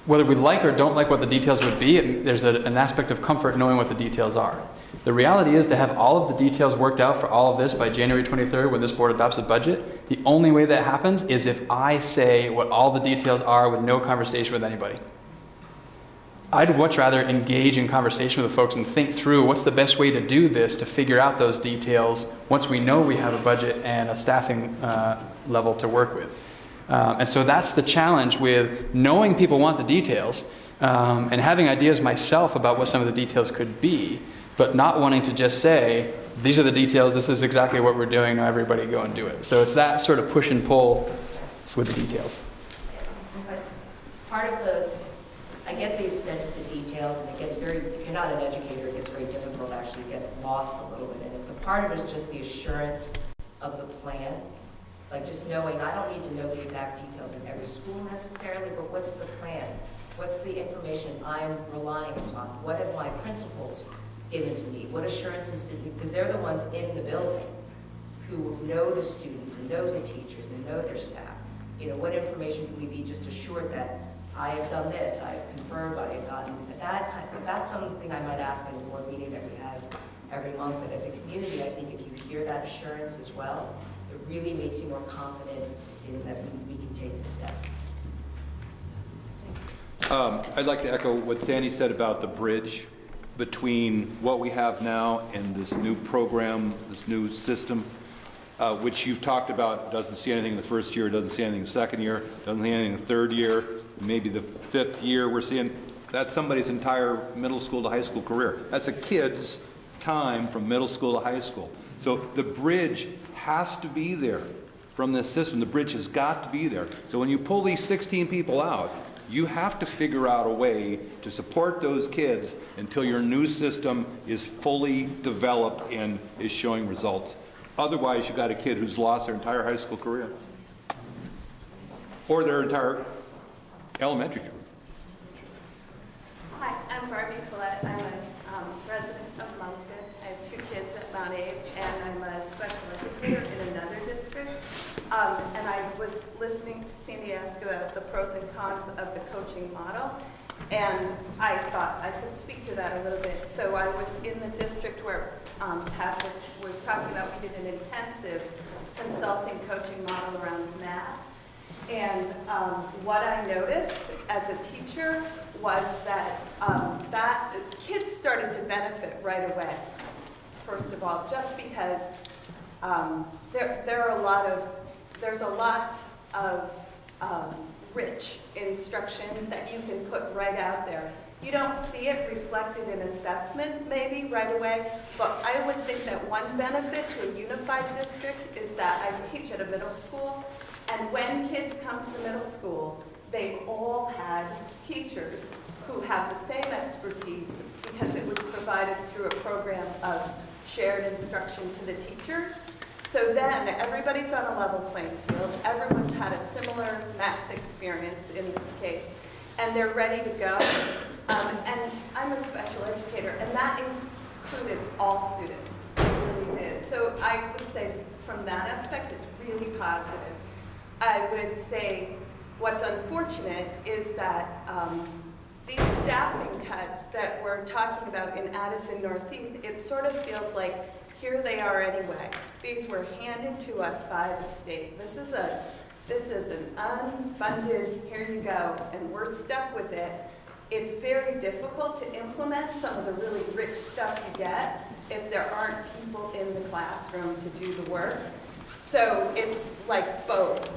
Whether we like or don't like what the details would be, there's an aspect of comfort knowing what the details are. The reality is to have all of the details worked out for all of this by January 23rd when this board adopts a budget, the only way that happens is if I say what all the details are with no conversation with anybody. I'd much rather engage in conversation with the folks and think through what's the best way to do this to figure out those details once we know we have a budget and a staffing level to work with. And so that's the challenge with knowing people want the details and having ideas myself about what some of the details could be, but not wanting to just say, these are the details, this is exactly what we're doing, now everybody go and do it. So it's that sort of push and pull with the details. But part of I get the extent of the details, and it gets very, if you're not an educator, it gets very difficult to actually get lost a little bit in it. But part of it is just the assurance of the plan. Like just knowing, I don't need to know the exact details in every school necessarily, but what's the plan? What's the information I'm relying upon? What have my principals given to me? What assurances did we, because they're the ones in the building who know the students and know the teachers and know their staff. You know, what information can we be just assured that I have done this, I have confirmed, I have gotten that's something I might ask in a board meeting that we have every month. But as a community, I think if you hear that assurance as well, it really makes you more confident in that we can take the step. I'd like to echo what Sandy said about the bridge between what we have now and this new program, this new system, which you've talked about, doesn't see anything in the first year, doesn't see anything in the second year, doesn't see anything in the third year, maybe the 5th year we're seeing. That's somebody's entire middle school to high school career. That's a kid's time from middle school to high school. So the bridge has to be there from this system. The bridge has got to be there. So when you pull these 16 people out, you have to figure out a way to support those kids until your new system is fully developed and is showing results. Otherwise, you've got a kid who's lost their entire high school career or their entire elementary career. Hi, I'm Barbie Collette. I'm a resident of Moncton. I have 2 kids at Mount Abe, and I'm a special educator in another district. And I was listening to Cindy ask about the pros and cons of the coaching model, and I thought I could speak to that a little bit. So I was in the district where Patrick was talking about. We did an intensive consulting coaching model around math. And what I noticed as a teacher was that that kids started to benefit right away. First of all, just because there's a lot of rich instruction that you can put right out there. You don't see it reflected in assessment maybe right away, but I would think that one benefit to a unified district is that I teach at a middle school, and when kids come to the middle school, they've all had teachers who have the same expertise because it was provided through a program of shared instruction to the teacher. So then everybody's on a level playing field. Everyone's had a similar math experience in this case, and they're ready to go. And I'm a special educator, and that included all students. It really did. So I would say from that aspect, it's really positive. I would say what's unfortunate is that these staffing cuts that we're talking about in Addison Northeast, it sort of feels like here they are anyway. These were handed to us by the state. This is an unfunded, here you go, and we're stuck with it. It's very difficult to implement some of the really rich stuff you get if there aren't people in the classroom to do the work. So it's like both.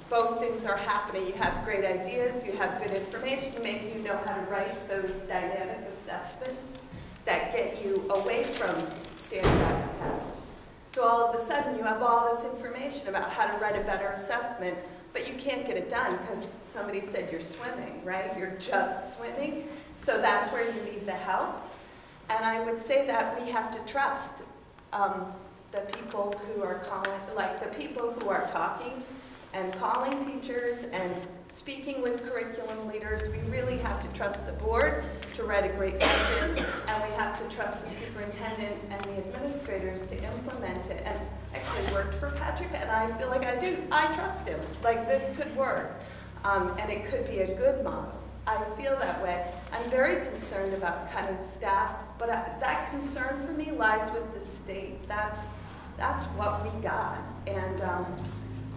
Both things are happening. You have great ideas, you have good information, maybe you know how to write those dynamic assessments that get you away from standardized tests. So all of a sudden you have all this information about how to write a better assessment, but you can't get it done because somebody said you're swimming, right? You're just swimming. So that's where you need the help. And I would say that we have to trust the people who are calling, like the people who are talking and calling teachers and speaking with curriculum leaders. We really have to trust the board to write a great budget, and we have to trust the superintendent and the administrators to implement it. And actually worked for Patrick, and I feel like I trust him. Like this could work, and it could be a good model. I feel that way. I'm very concerned about cutting staff, but that concern for me lies with the state. That's what we got, and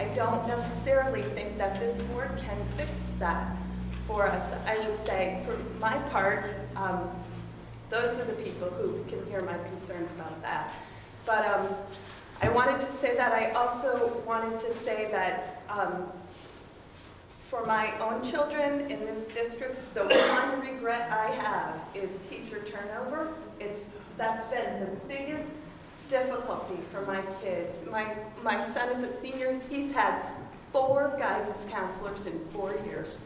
I don't necessarily think that this board can fix that for us. I would say, for my part, those are the people who can hear my concerns about that. But I wanted to say that. I also wanted to say that for my own children in this district, the one regret I have is teacher turnover. That's been the biggest difficulty for my kids. My son is a senior. He's had 4 guidance counselors in 4 years.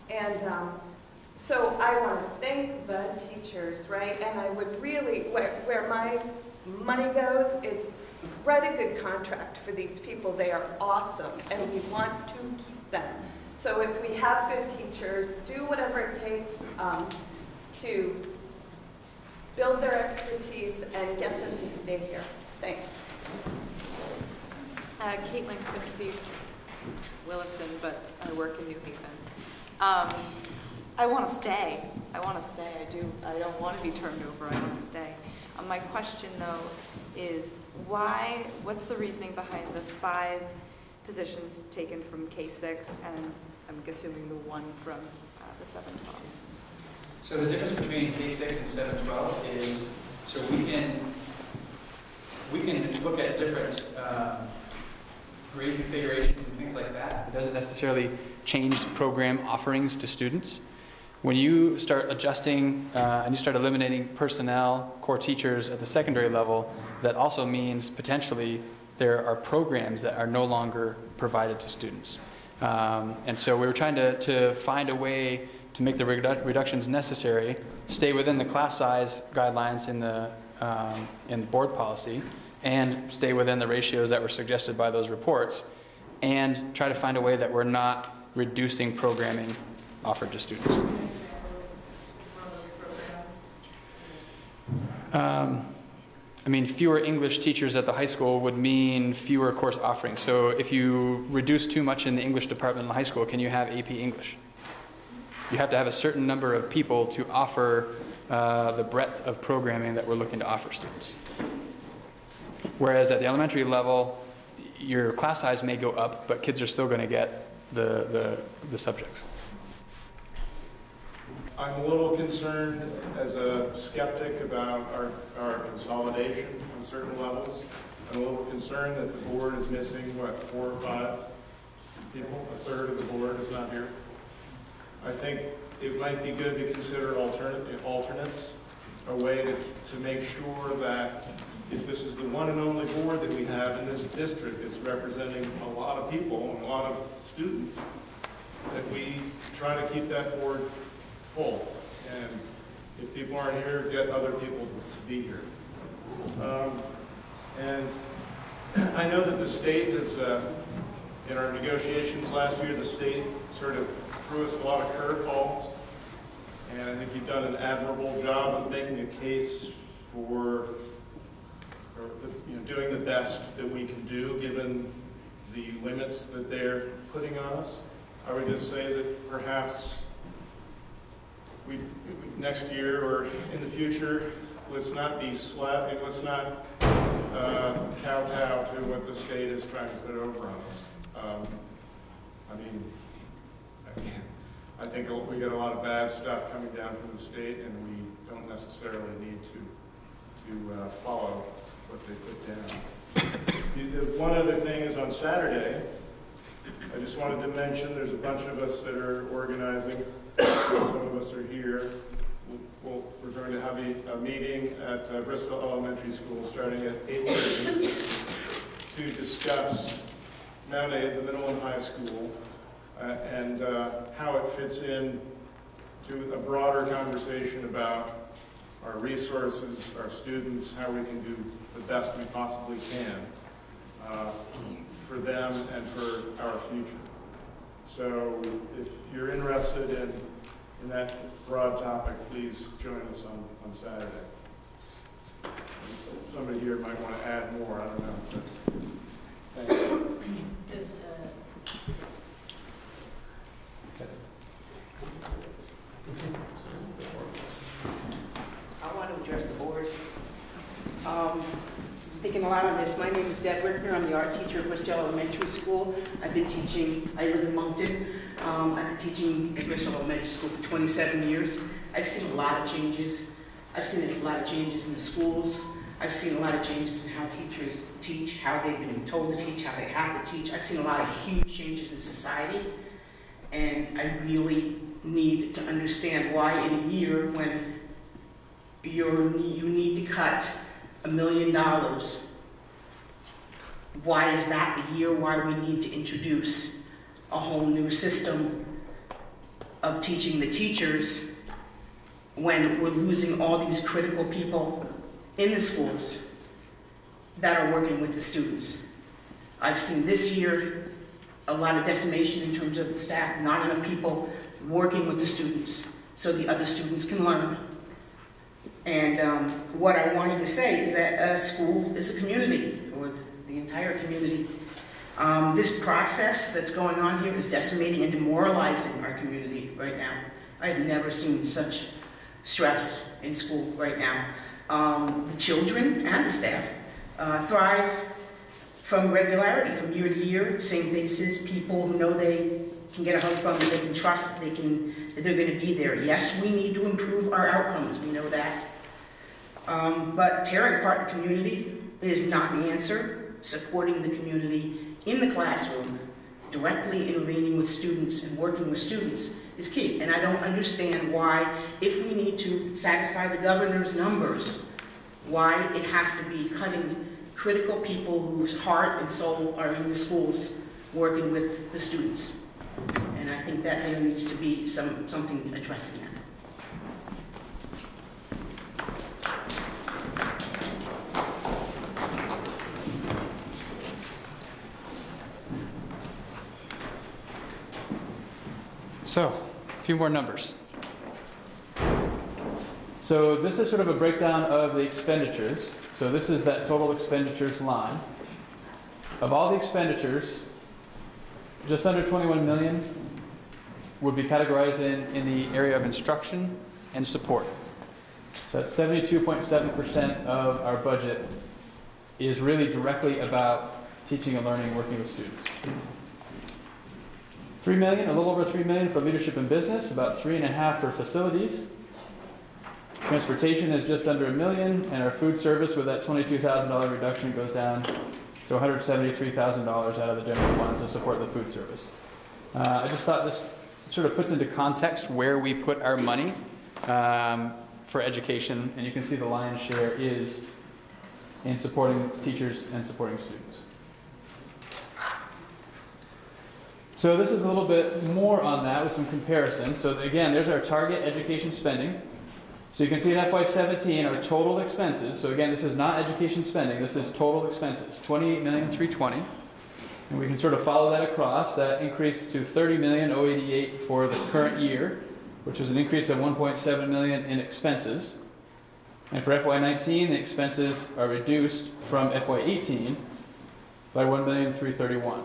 And so I want to thank the teachers, right? And I would really, where my money goes is write a good contract for these people. They are awesome, and we want to keep them. So if we have good teachers, do whatever it takes to build their expertise and get them to stay here. Thanks. Caitlin Christie, Williston, but I work in New Haven. I want to stay. I do. I don't want to be turned over. I want to stay. My question, though, is what's the reasoning behind the 5 positions taken from K-6 and I'm assuming the 1 from the 7-12? So the difference between K-6 and 7-12 is, so we can look at different grade configurations and things like that. It doesn't necessarily change program offerings to students. When you start adjusting and you start eliminating personnel, core teachers at the secondary level, that also means potentially there are programs that are no longer provided to students. And so we were trying to find a way to make the reductions necessary, stay within the class size guidelines in the board policy, and stay within the ratios that were suggested by those reports, and try to find a way that we're not reducing programming offered to students. I mean, fewer English teachers at the high school would mean fewer course offerings. So if you reduce too much in the English department in the high school, can you have AP English? You have to have a certain number of people to offer the breadth of programming that we're looking to offer students. Whereas at the elementary level, your class size may go up, but kids are still going to get the subjects. I'm a little concerned as a skeptic about our consolidation on certain levels. I'm a little concerned that the board is missing, what, 4 or 5 people? A third of the board is not here. I think it might be good to consider alternates, a way to make sure that if this is the one and only board that we have in this district, it's representing a lot of people and a lot of students, that we try to keep that board full. And if people aren't here, get other people to be here. And I know that the state has, in our negotiations last year, the state sort of threw us a lot of curveballs. And I think you've done an admirable job of making a case for doing the best that we can do given the limits that they're putting on us. I would just say that perhaps next year or in the future, let's not be let's not kowtow to what the state is trying to put over on us. I think we get a lot of bad stuff coming down from the state, and we don't necessarily need to follow what they put down. One other thing is on Saturday, I just wanted to mention there's a bunch of us that are organizing. Some of us are here. We're going to have a meeting at Bristol Elementary School starting at 8:30 to discuss Mount A, the middle and high school, and how it fits in to a broader conversation about our resources, our students, how we can do the best we possibly can for them and for our future. So if you're interested in that broad topic, please join us on Saturday. Somebody here might want to add more, I don't know. But thank you. I want to address the board. Thinking a lot on this. My name is Deb Rickner. I'm the art teacher at Bristol Elementary School. I've been teaching, I live in Moncton. I've been teaching at Bristol Elementary School for 27 years. I've seen a lot of changes. I've seen a lot of changes in the schools. I've seen a lot of changes in how teachers teach, how they've been told to teach, how they have to teach. I've seen a lot of huge changes in society. And I really need to understand why in a year when you need to cut $1 million, why is that the year why we need to introduce a whole new system of teaching the teachers when we're losing all these critical people in the schools that are working with the students? I've seen this year a lot of decimation in terms of the staff, not enough people working with the students so the other students can learn. And what I wanted to say is that a school is a community, or the entire community. This process that's going on here is decimating and demoralizing our community right now. I've never seen such stress in school right now. The children and the staff thrive from regularity, from year to year, same faces, people who know they can get a hug from, they can trust that they're going to be there. Yes, we need to improve our outcomes, we know that. But tearing apart the community is not the answer. Supporting the community in the classroom, directly intervening with students and working with students is key. And I don't understand why, if we need to satisfy the governor's numbers, why it has to be cutting critical people whose heart and soul are in the schools working with the students. And I think that there needs to be something addressing that. So, a few more numbers. So this is sort of a breakdown of the expenditures. So this is that total expenditures line. Of all the expenditures, just under 21 million would be categorized in the area of instruction and support. So that's 72.7% of our budget is really directly about teaching and learning, working with students. 3 million, a little over 3 million for leadership and business, about 3.5 for facilities. Transportation is just under $1 million, and our food service with that $22,000 reduction goes down to $173,000 out of the general fund to support the food service. I just thought this sort of puts into context where we put our money for education, and you can see the lion's share is in supporting teachers and supporting students. So this is a little bit more on that with some comparison. So again, there's our target education spending. So you can see in FY17 our total expenses. So again, this is not education spending, this is total expenses, $28,320,000. And we can sort of follow that across. That increased to $30,088,000 for the current year, which is an increase of $1.7 million in expenses. And for FY19, the expenses are reduced from FY18 by $1,331,000.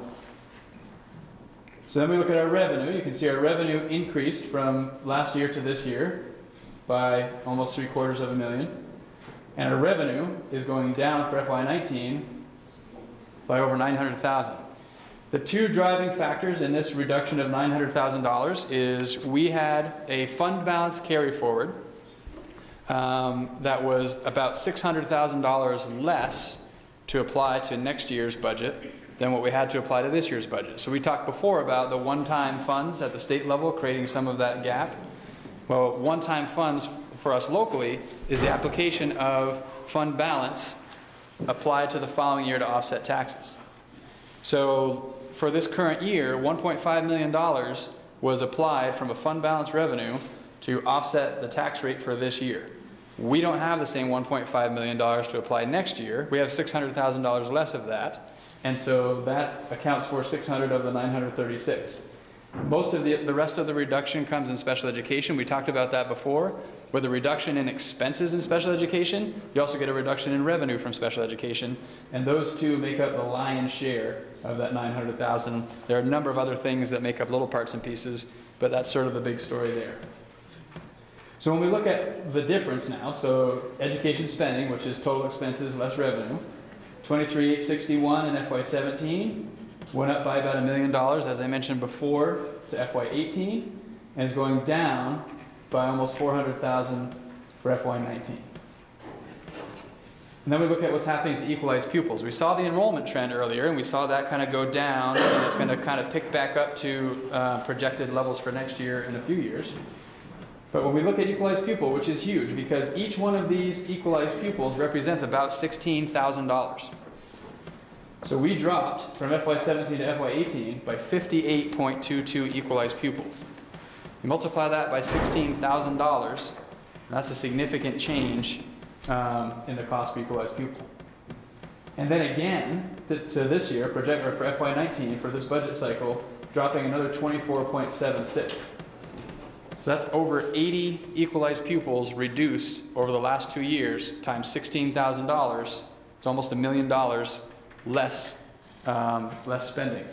So then we look at our revenue. You can see our revenue increased from last year to this year by almost $750,000. And our revenue is going down for FY19 by over $900,000. The two driving factors in this reduction of $900,000 is we had a fund balance carry forward that was about $600,000 less to apply to next year's budget than what we had to apply to this year's budget. So we talked before about the one-time funds at the state level creating some of that gap. Well, one-time funds for us locally is the application of fund balance applied to the following year to offset taxes. So for this current year, $1.5 million was applied from a fund balance revenue to offset the tax rate for this year. We don't have the same $1.5 million to apply next year. We have $600,000 less of that. And so that accounts for 600 of the 936. Most of the rest of the reduction comes in special education. We talked about that before. With a reduction in expenses in special education, you also get a reduction in revenue from special education. And those two make up the lion's share of that 900,000. There are a number of other things that make up little parts and pieces, but that's sort of the big story there. So when we look at the difference now, so education spending, which is total expenses less revenue, $23,861 in FY17, went up by about $1 million, as I mentioned before, to FY18, and is going down by almost $400,000 for FY19. And then we look at what's happening to equalized pupils. We saw the enrollment trend earlier, and we saw that kind of go down, and it's going to kind of pick back up to projected levels for next year in a few years. But when we look at equalized pupil, which is huge, because each one of these equalized pupils represents about $16,000. So we dropped from FY17 to FY18 by 58.22 equalized pupils. You multiply that by $16,000, that's a significant change in the cost per equalized pupil. And then again, to this year, projected for FY19, for this budget cycle, dropping another 24.76. So that's over 80 equalized pupils reduced over the last 2 years times $16,000. It's almost $1 million less spending.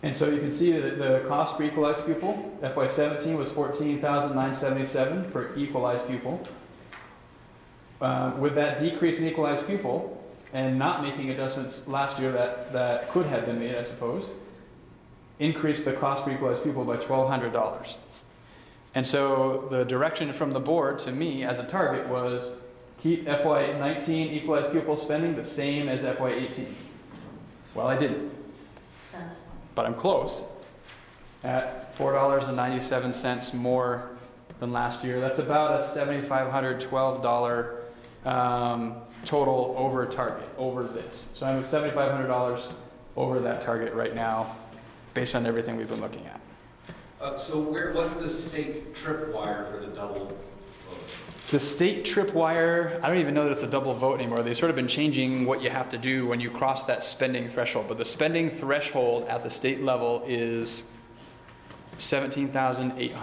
And so you can see that the cost per equalized pupil, FY17 was $14,977 per equalized pupil. With that decrease in equalized pupil and not making adjustments last year that could have been made, I suppose, increased the cost per equalized pupil by $1,200. And so the direction from the board to me as a target was keep FY19 equalized pupil spending the same as FY18. Well, I didn't, but I'm close at $4.97 more than last year. That's about a $7,512 total over target, over this. So I'm at $7,500 over that target right now, based on everything we've been looking at. So what's the state tripwire for the double vote? The state tripwire, I don't even know that it's a double vote anymore. They've sort of been changing what you have to do when you cross that spending threshold. But the spending threshold at the state level is $17,800. Okay,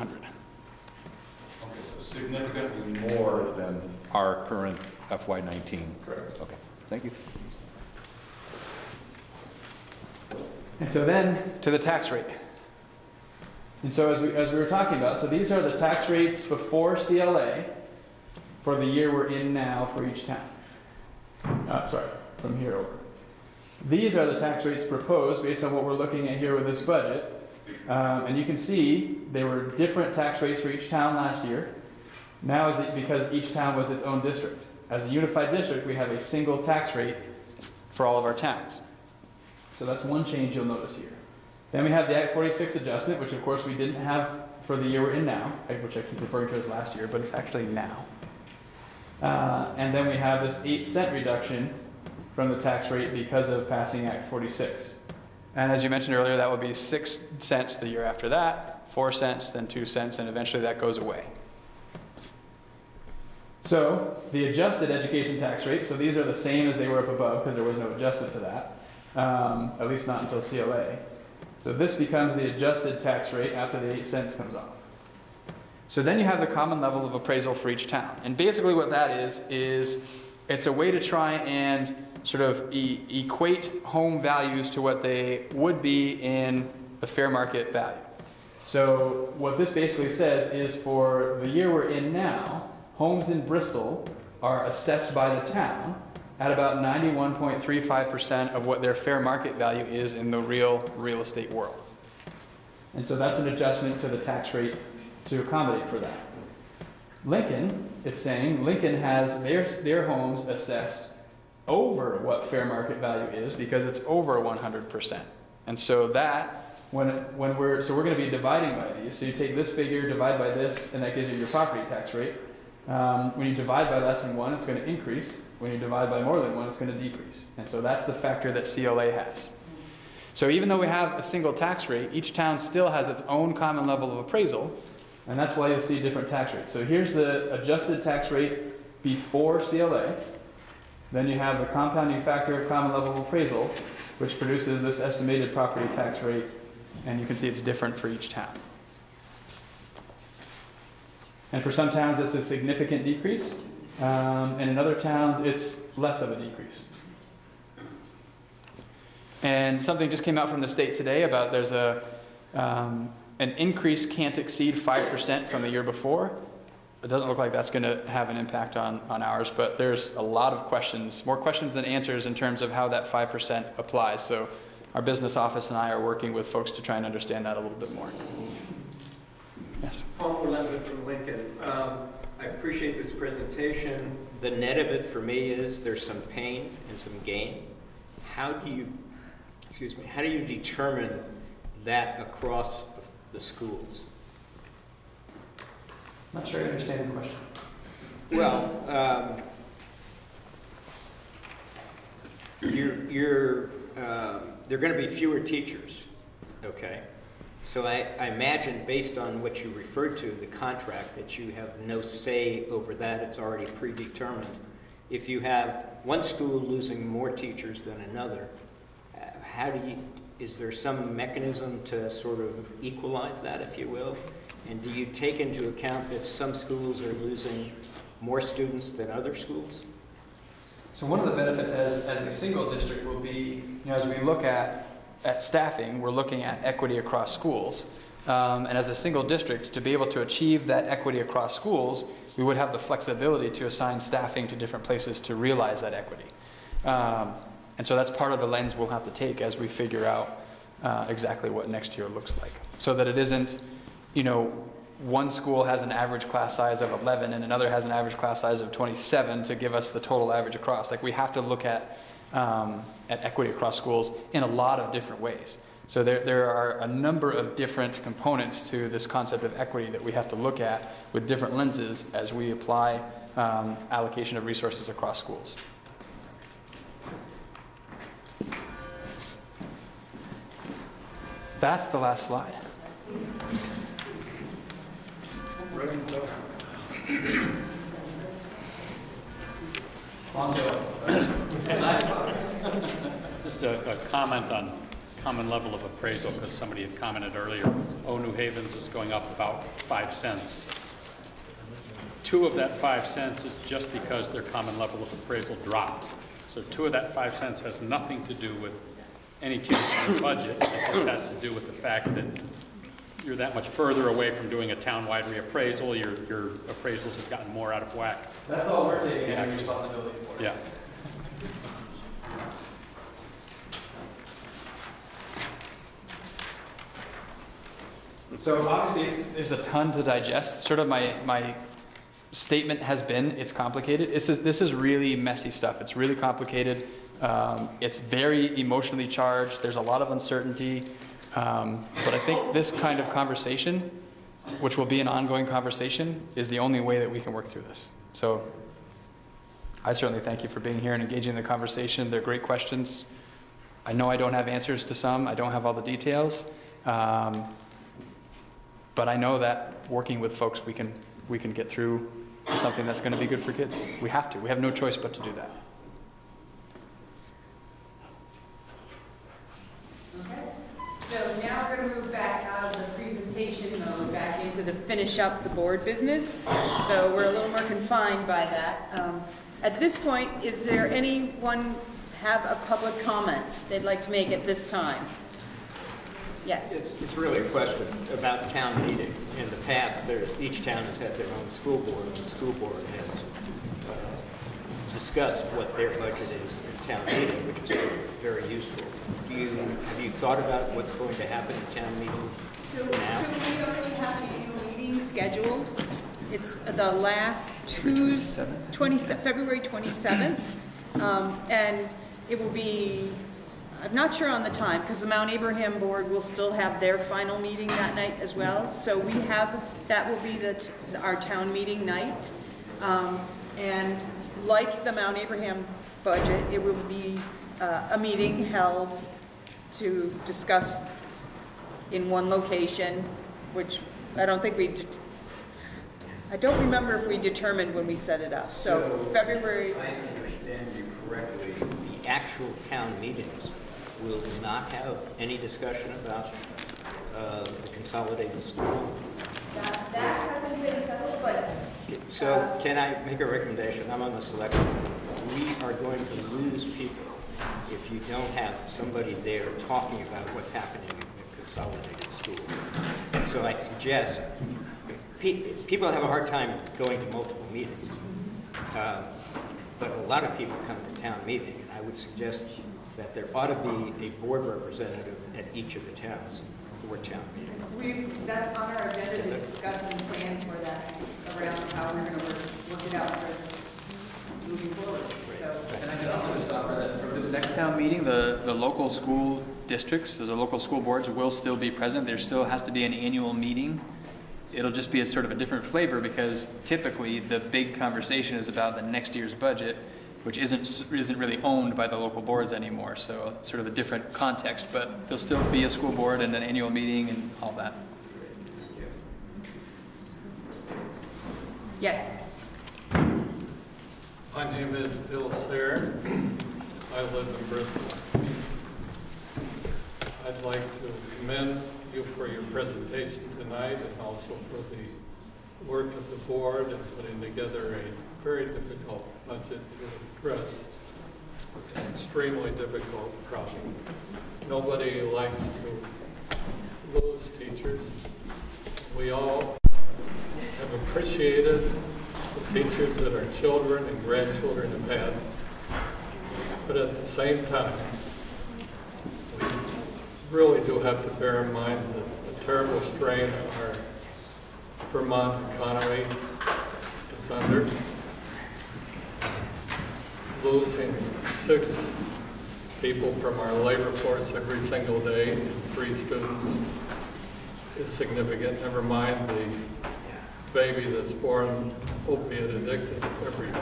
so significantly more than our current FY19. Correct. Okay, thank you. And so then to the tax rate. And so as we were talking about, so these are the tax rates before CLA for the year we're in now for each town. Sorry, from here over. These are the tax rates proposed based on what we're looking at here with this budget. And you can see they were different tax rates for each town last year. Now is it because each town was its own district. As a unified district, we have a single tax rate for all of our towns. So that's one change you'll notice here. Then we have the Act 46 adjustment, which of course we didn't have for the year we're in now, which I keep referring to as last year, but it's actually now. And then we have this 8-cent reduction from the tax rate because of passing Act 46. And as you mentioned earlier, that would be 6 cents the year after that, 4 cents, then 2 cents, and eventually that goes away. So the adjusted education tax rate, so these are the same as they were up above because there was no adjustment to that, at least not until CLA. So this becomes the adjusted tax rate after the 8 cents comes off. So then you have the common level of appraisal for each town. And basically what that is it's a way to try and sort of equate home values to what they would be in the fair market value. So what this basically says is for the year we're in now, homes in Bristol are assessed by the town at about 91.35% of what their fair market value is in the real estate world. And so that's an adjustment to the tax rate to accommodate for that. Lincoln, it's saying, Lincoln has their homes assessed over what fair market value is because it's over 100%. And so that, we're going to be dividing by these. So you take this figure, divide by this, and that gives you your property tax rate. When you divide by less than 1, it's going to increase. When you divide by more than 1, it's going to decrease. And so that's the factor that CLA has. So even though we have a single tax rate, each town still has its own common level of appraisal, and that's why you'll see different tax rates. So here's the adjusted tax rate before CLA. Then you have the compounding factor of common level of appraisal, which produces this estimated property tax rate, and you can see it's different for each town. And for some towns, it's a significant decrease, and in other towns, it's less of a decrease. And something just came out from the state today about there's an increase can't exceed 5% from the year before. It doesn't look like that's going to have an impact on ours, but there's a lot of questions, more questions than answers in terms of how that 5% applies. So our business office and I are working with folks to try and understand that a little bit more. Yes. Paul Forlezza from Lincoln. I appreciate this presentation. The net of it for me is there's some pain and some gain. How do you determine that across the schools? I'm not sure I understand the question. Well, there are going to be fewer teachers, okay? So I imagine, based on what you referred to, the contract, that you have no say over that. It's already predetermined. If you have one school losing more teachers than another, is there some mechanism to sort of equalize that, if you will? And do you take into account that some schools are losing more students than other schools? So one of the benefits as a single district will be, as we look at staffing, we're looking at equity across schools. And as a single district, to be able to achieve that equity across schools, we would have the flexibility to assign staffing to different places to realize that equity. And so that's part of the lens we'll have to take as we figure out exactly what next year looks like. So that it isn't, one school has an average class size of 11 and another has an average class size of 27 to give us the total average across. Like, we have to look at equity across schools in a lot of different ways. So there are a number of different components to this concept of equity that we have to look at with different lenses as we apply allocation of resources across schools. That's the last slide. Just a comment on common level of appraisal, because somebody had commented earlier, New Haven's is going up about 5 cents. 2 of that 5 cents is just because their common level of appraisal dropped. So 2 of that 5 cents has nothing to do with any change in the budget. It just has to do with the fact that you're that much further away from doing a town-wide reappraisal. Your appraisals have gotten more out of whack. That's all we're taking responsibility for. Yeah. So obviously there's a ton to digest. Sort of my statement has been, it's complicated. This is really messy stuff. It's really complicated. It's very emotionally charged. There's a lot of uncertainty. But I think this kind of conversation, which will be an ongoing conversation, is the only way that we can work through this. So I certainly thank you for being here and engaging in the conversation. They're great questions. I know I don't have answers to some. I don't have all the details. But I know that working with folks, we can get through to something that's going to be good for kids. We have to. We have no choice but to do that. Okay. So now we're going to move back out of the presentation mode, back into the finish up the board business. So we're a little more confined by that. At this point, is there anyone have a public comment they'd like to make at this time? Yes. It's really a question about town meetings. In the past, each town has had their own school board, and the school board has discussed what their budget is in town meeting, which is very useful. Have you thought about what's going to happen in town meeting now? So we already have an annual meeting scheduled. It's the last Tuesday, February 27th, and it will be, I'm not sure on the time, because the Mount Abraham board will still have their final meeting that night as well. So we have, that will be our town meeting night. And like the Mount Abraham budget, it will be a meeting held to discuss in one location, which I don't think I don't remember if we determined when we set it up. So February. If I understand you correctly, the actual town meetings will not have any discussion about the consolidated school. That hasn't been settled, but. So can I make a recommendation? I'm on the select board. We are going to lose people if you don't have somebody there talking about what's happening in the consolidated school. And so I suggest, people have a hard time going to multiple meetings, but a lot of people come to town meeting, and I would suggest that there ought to be a board representative at each of the towns for town meeting. That's on our agenda to discuss and plan for that, around how we're going to work it out for moving forward. So. And I can also just offer that for this next town meeting, the local school districts, so the local school boards will still be present. There still has to be an annual meeting. It'll just be a sort of a different flavor, because typically the big conversation is about the next year's budget, which isn't really owned by the local boards anymore. So sort of a different context, but there'll still be a school board and an annual meeting and all that. Yes. My name is Bill Sayre. I live in Bristol. I'd like to commend you for your presentation tonight, and also for the work of the board in putting together a very difficult budget to address an extremely difficult problem. Nobody likes to lose teachers. We all have appreciated the teachers that our children and grandchildren have had, but at the same time, we really do have to bear in mind the terrible strain our Vermont economy is under. Losing 6 people from our labor force every single day, 3 students is significant, never mind the baby that's born opiate addicted every day.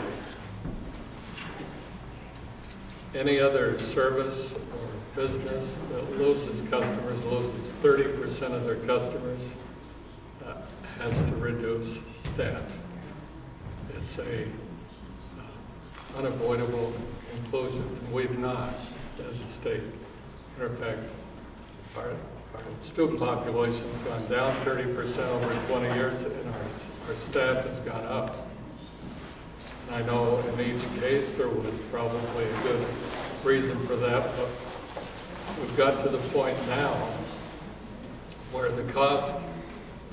Any other service or business that loses customers, loses 30% of their customers, has to reduce staff. It's a unavoidable conclusion, and we've not as a state. Matter of fact, our student population's gone down 30% over 20 years, and our staff has gone up. And I know in each case there was probably a good reason for that, but we've got to the point now where the cost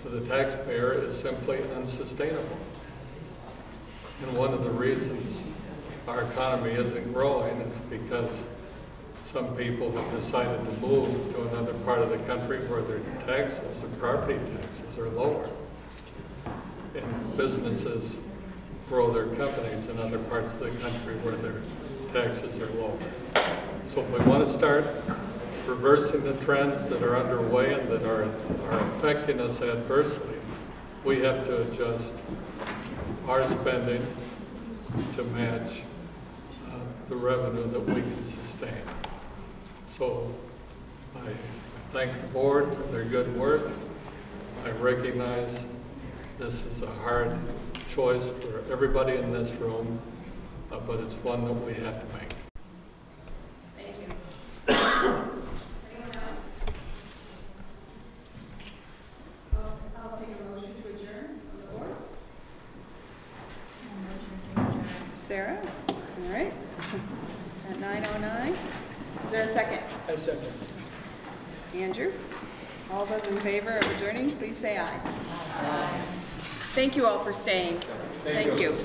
to the taxpayer is simply unsustainable. And one of the reasons our economy isn't growing is because some people have decided to move to another part of the country where their taxes, their property taxes, are lower. And businesses grow their companies in other parts of the country where their taxes are lower. So if we want to start reversing the trends that are underway and that are affecting us adversely, we have to adjust our spending to match the revenue that we can sustain. So I thank the board for their good work. I recognize this is a hard choice for everybody in this room, but it's one that we have to make. Thank you. I'll take a motion to adjourn on the board. Sarah? All right. At 9:09. Is there a second? I second. Andrew? All those in favor of adjourning, please say aye. Aye. Thank you all for staying. Thank you.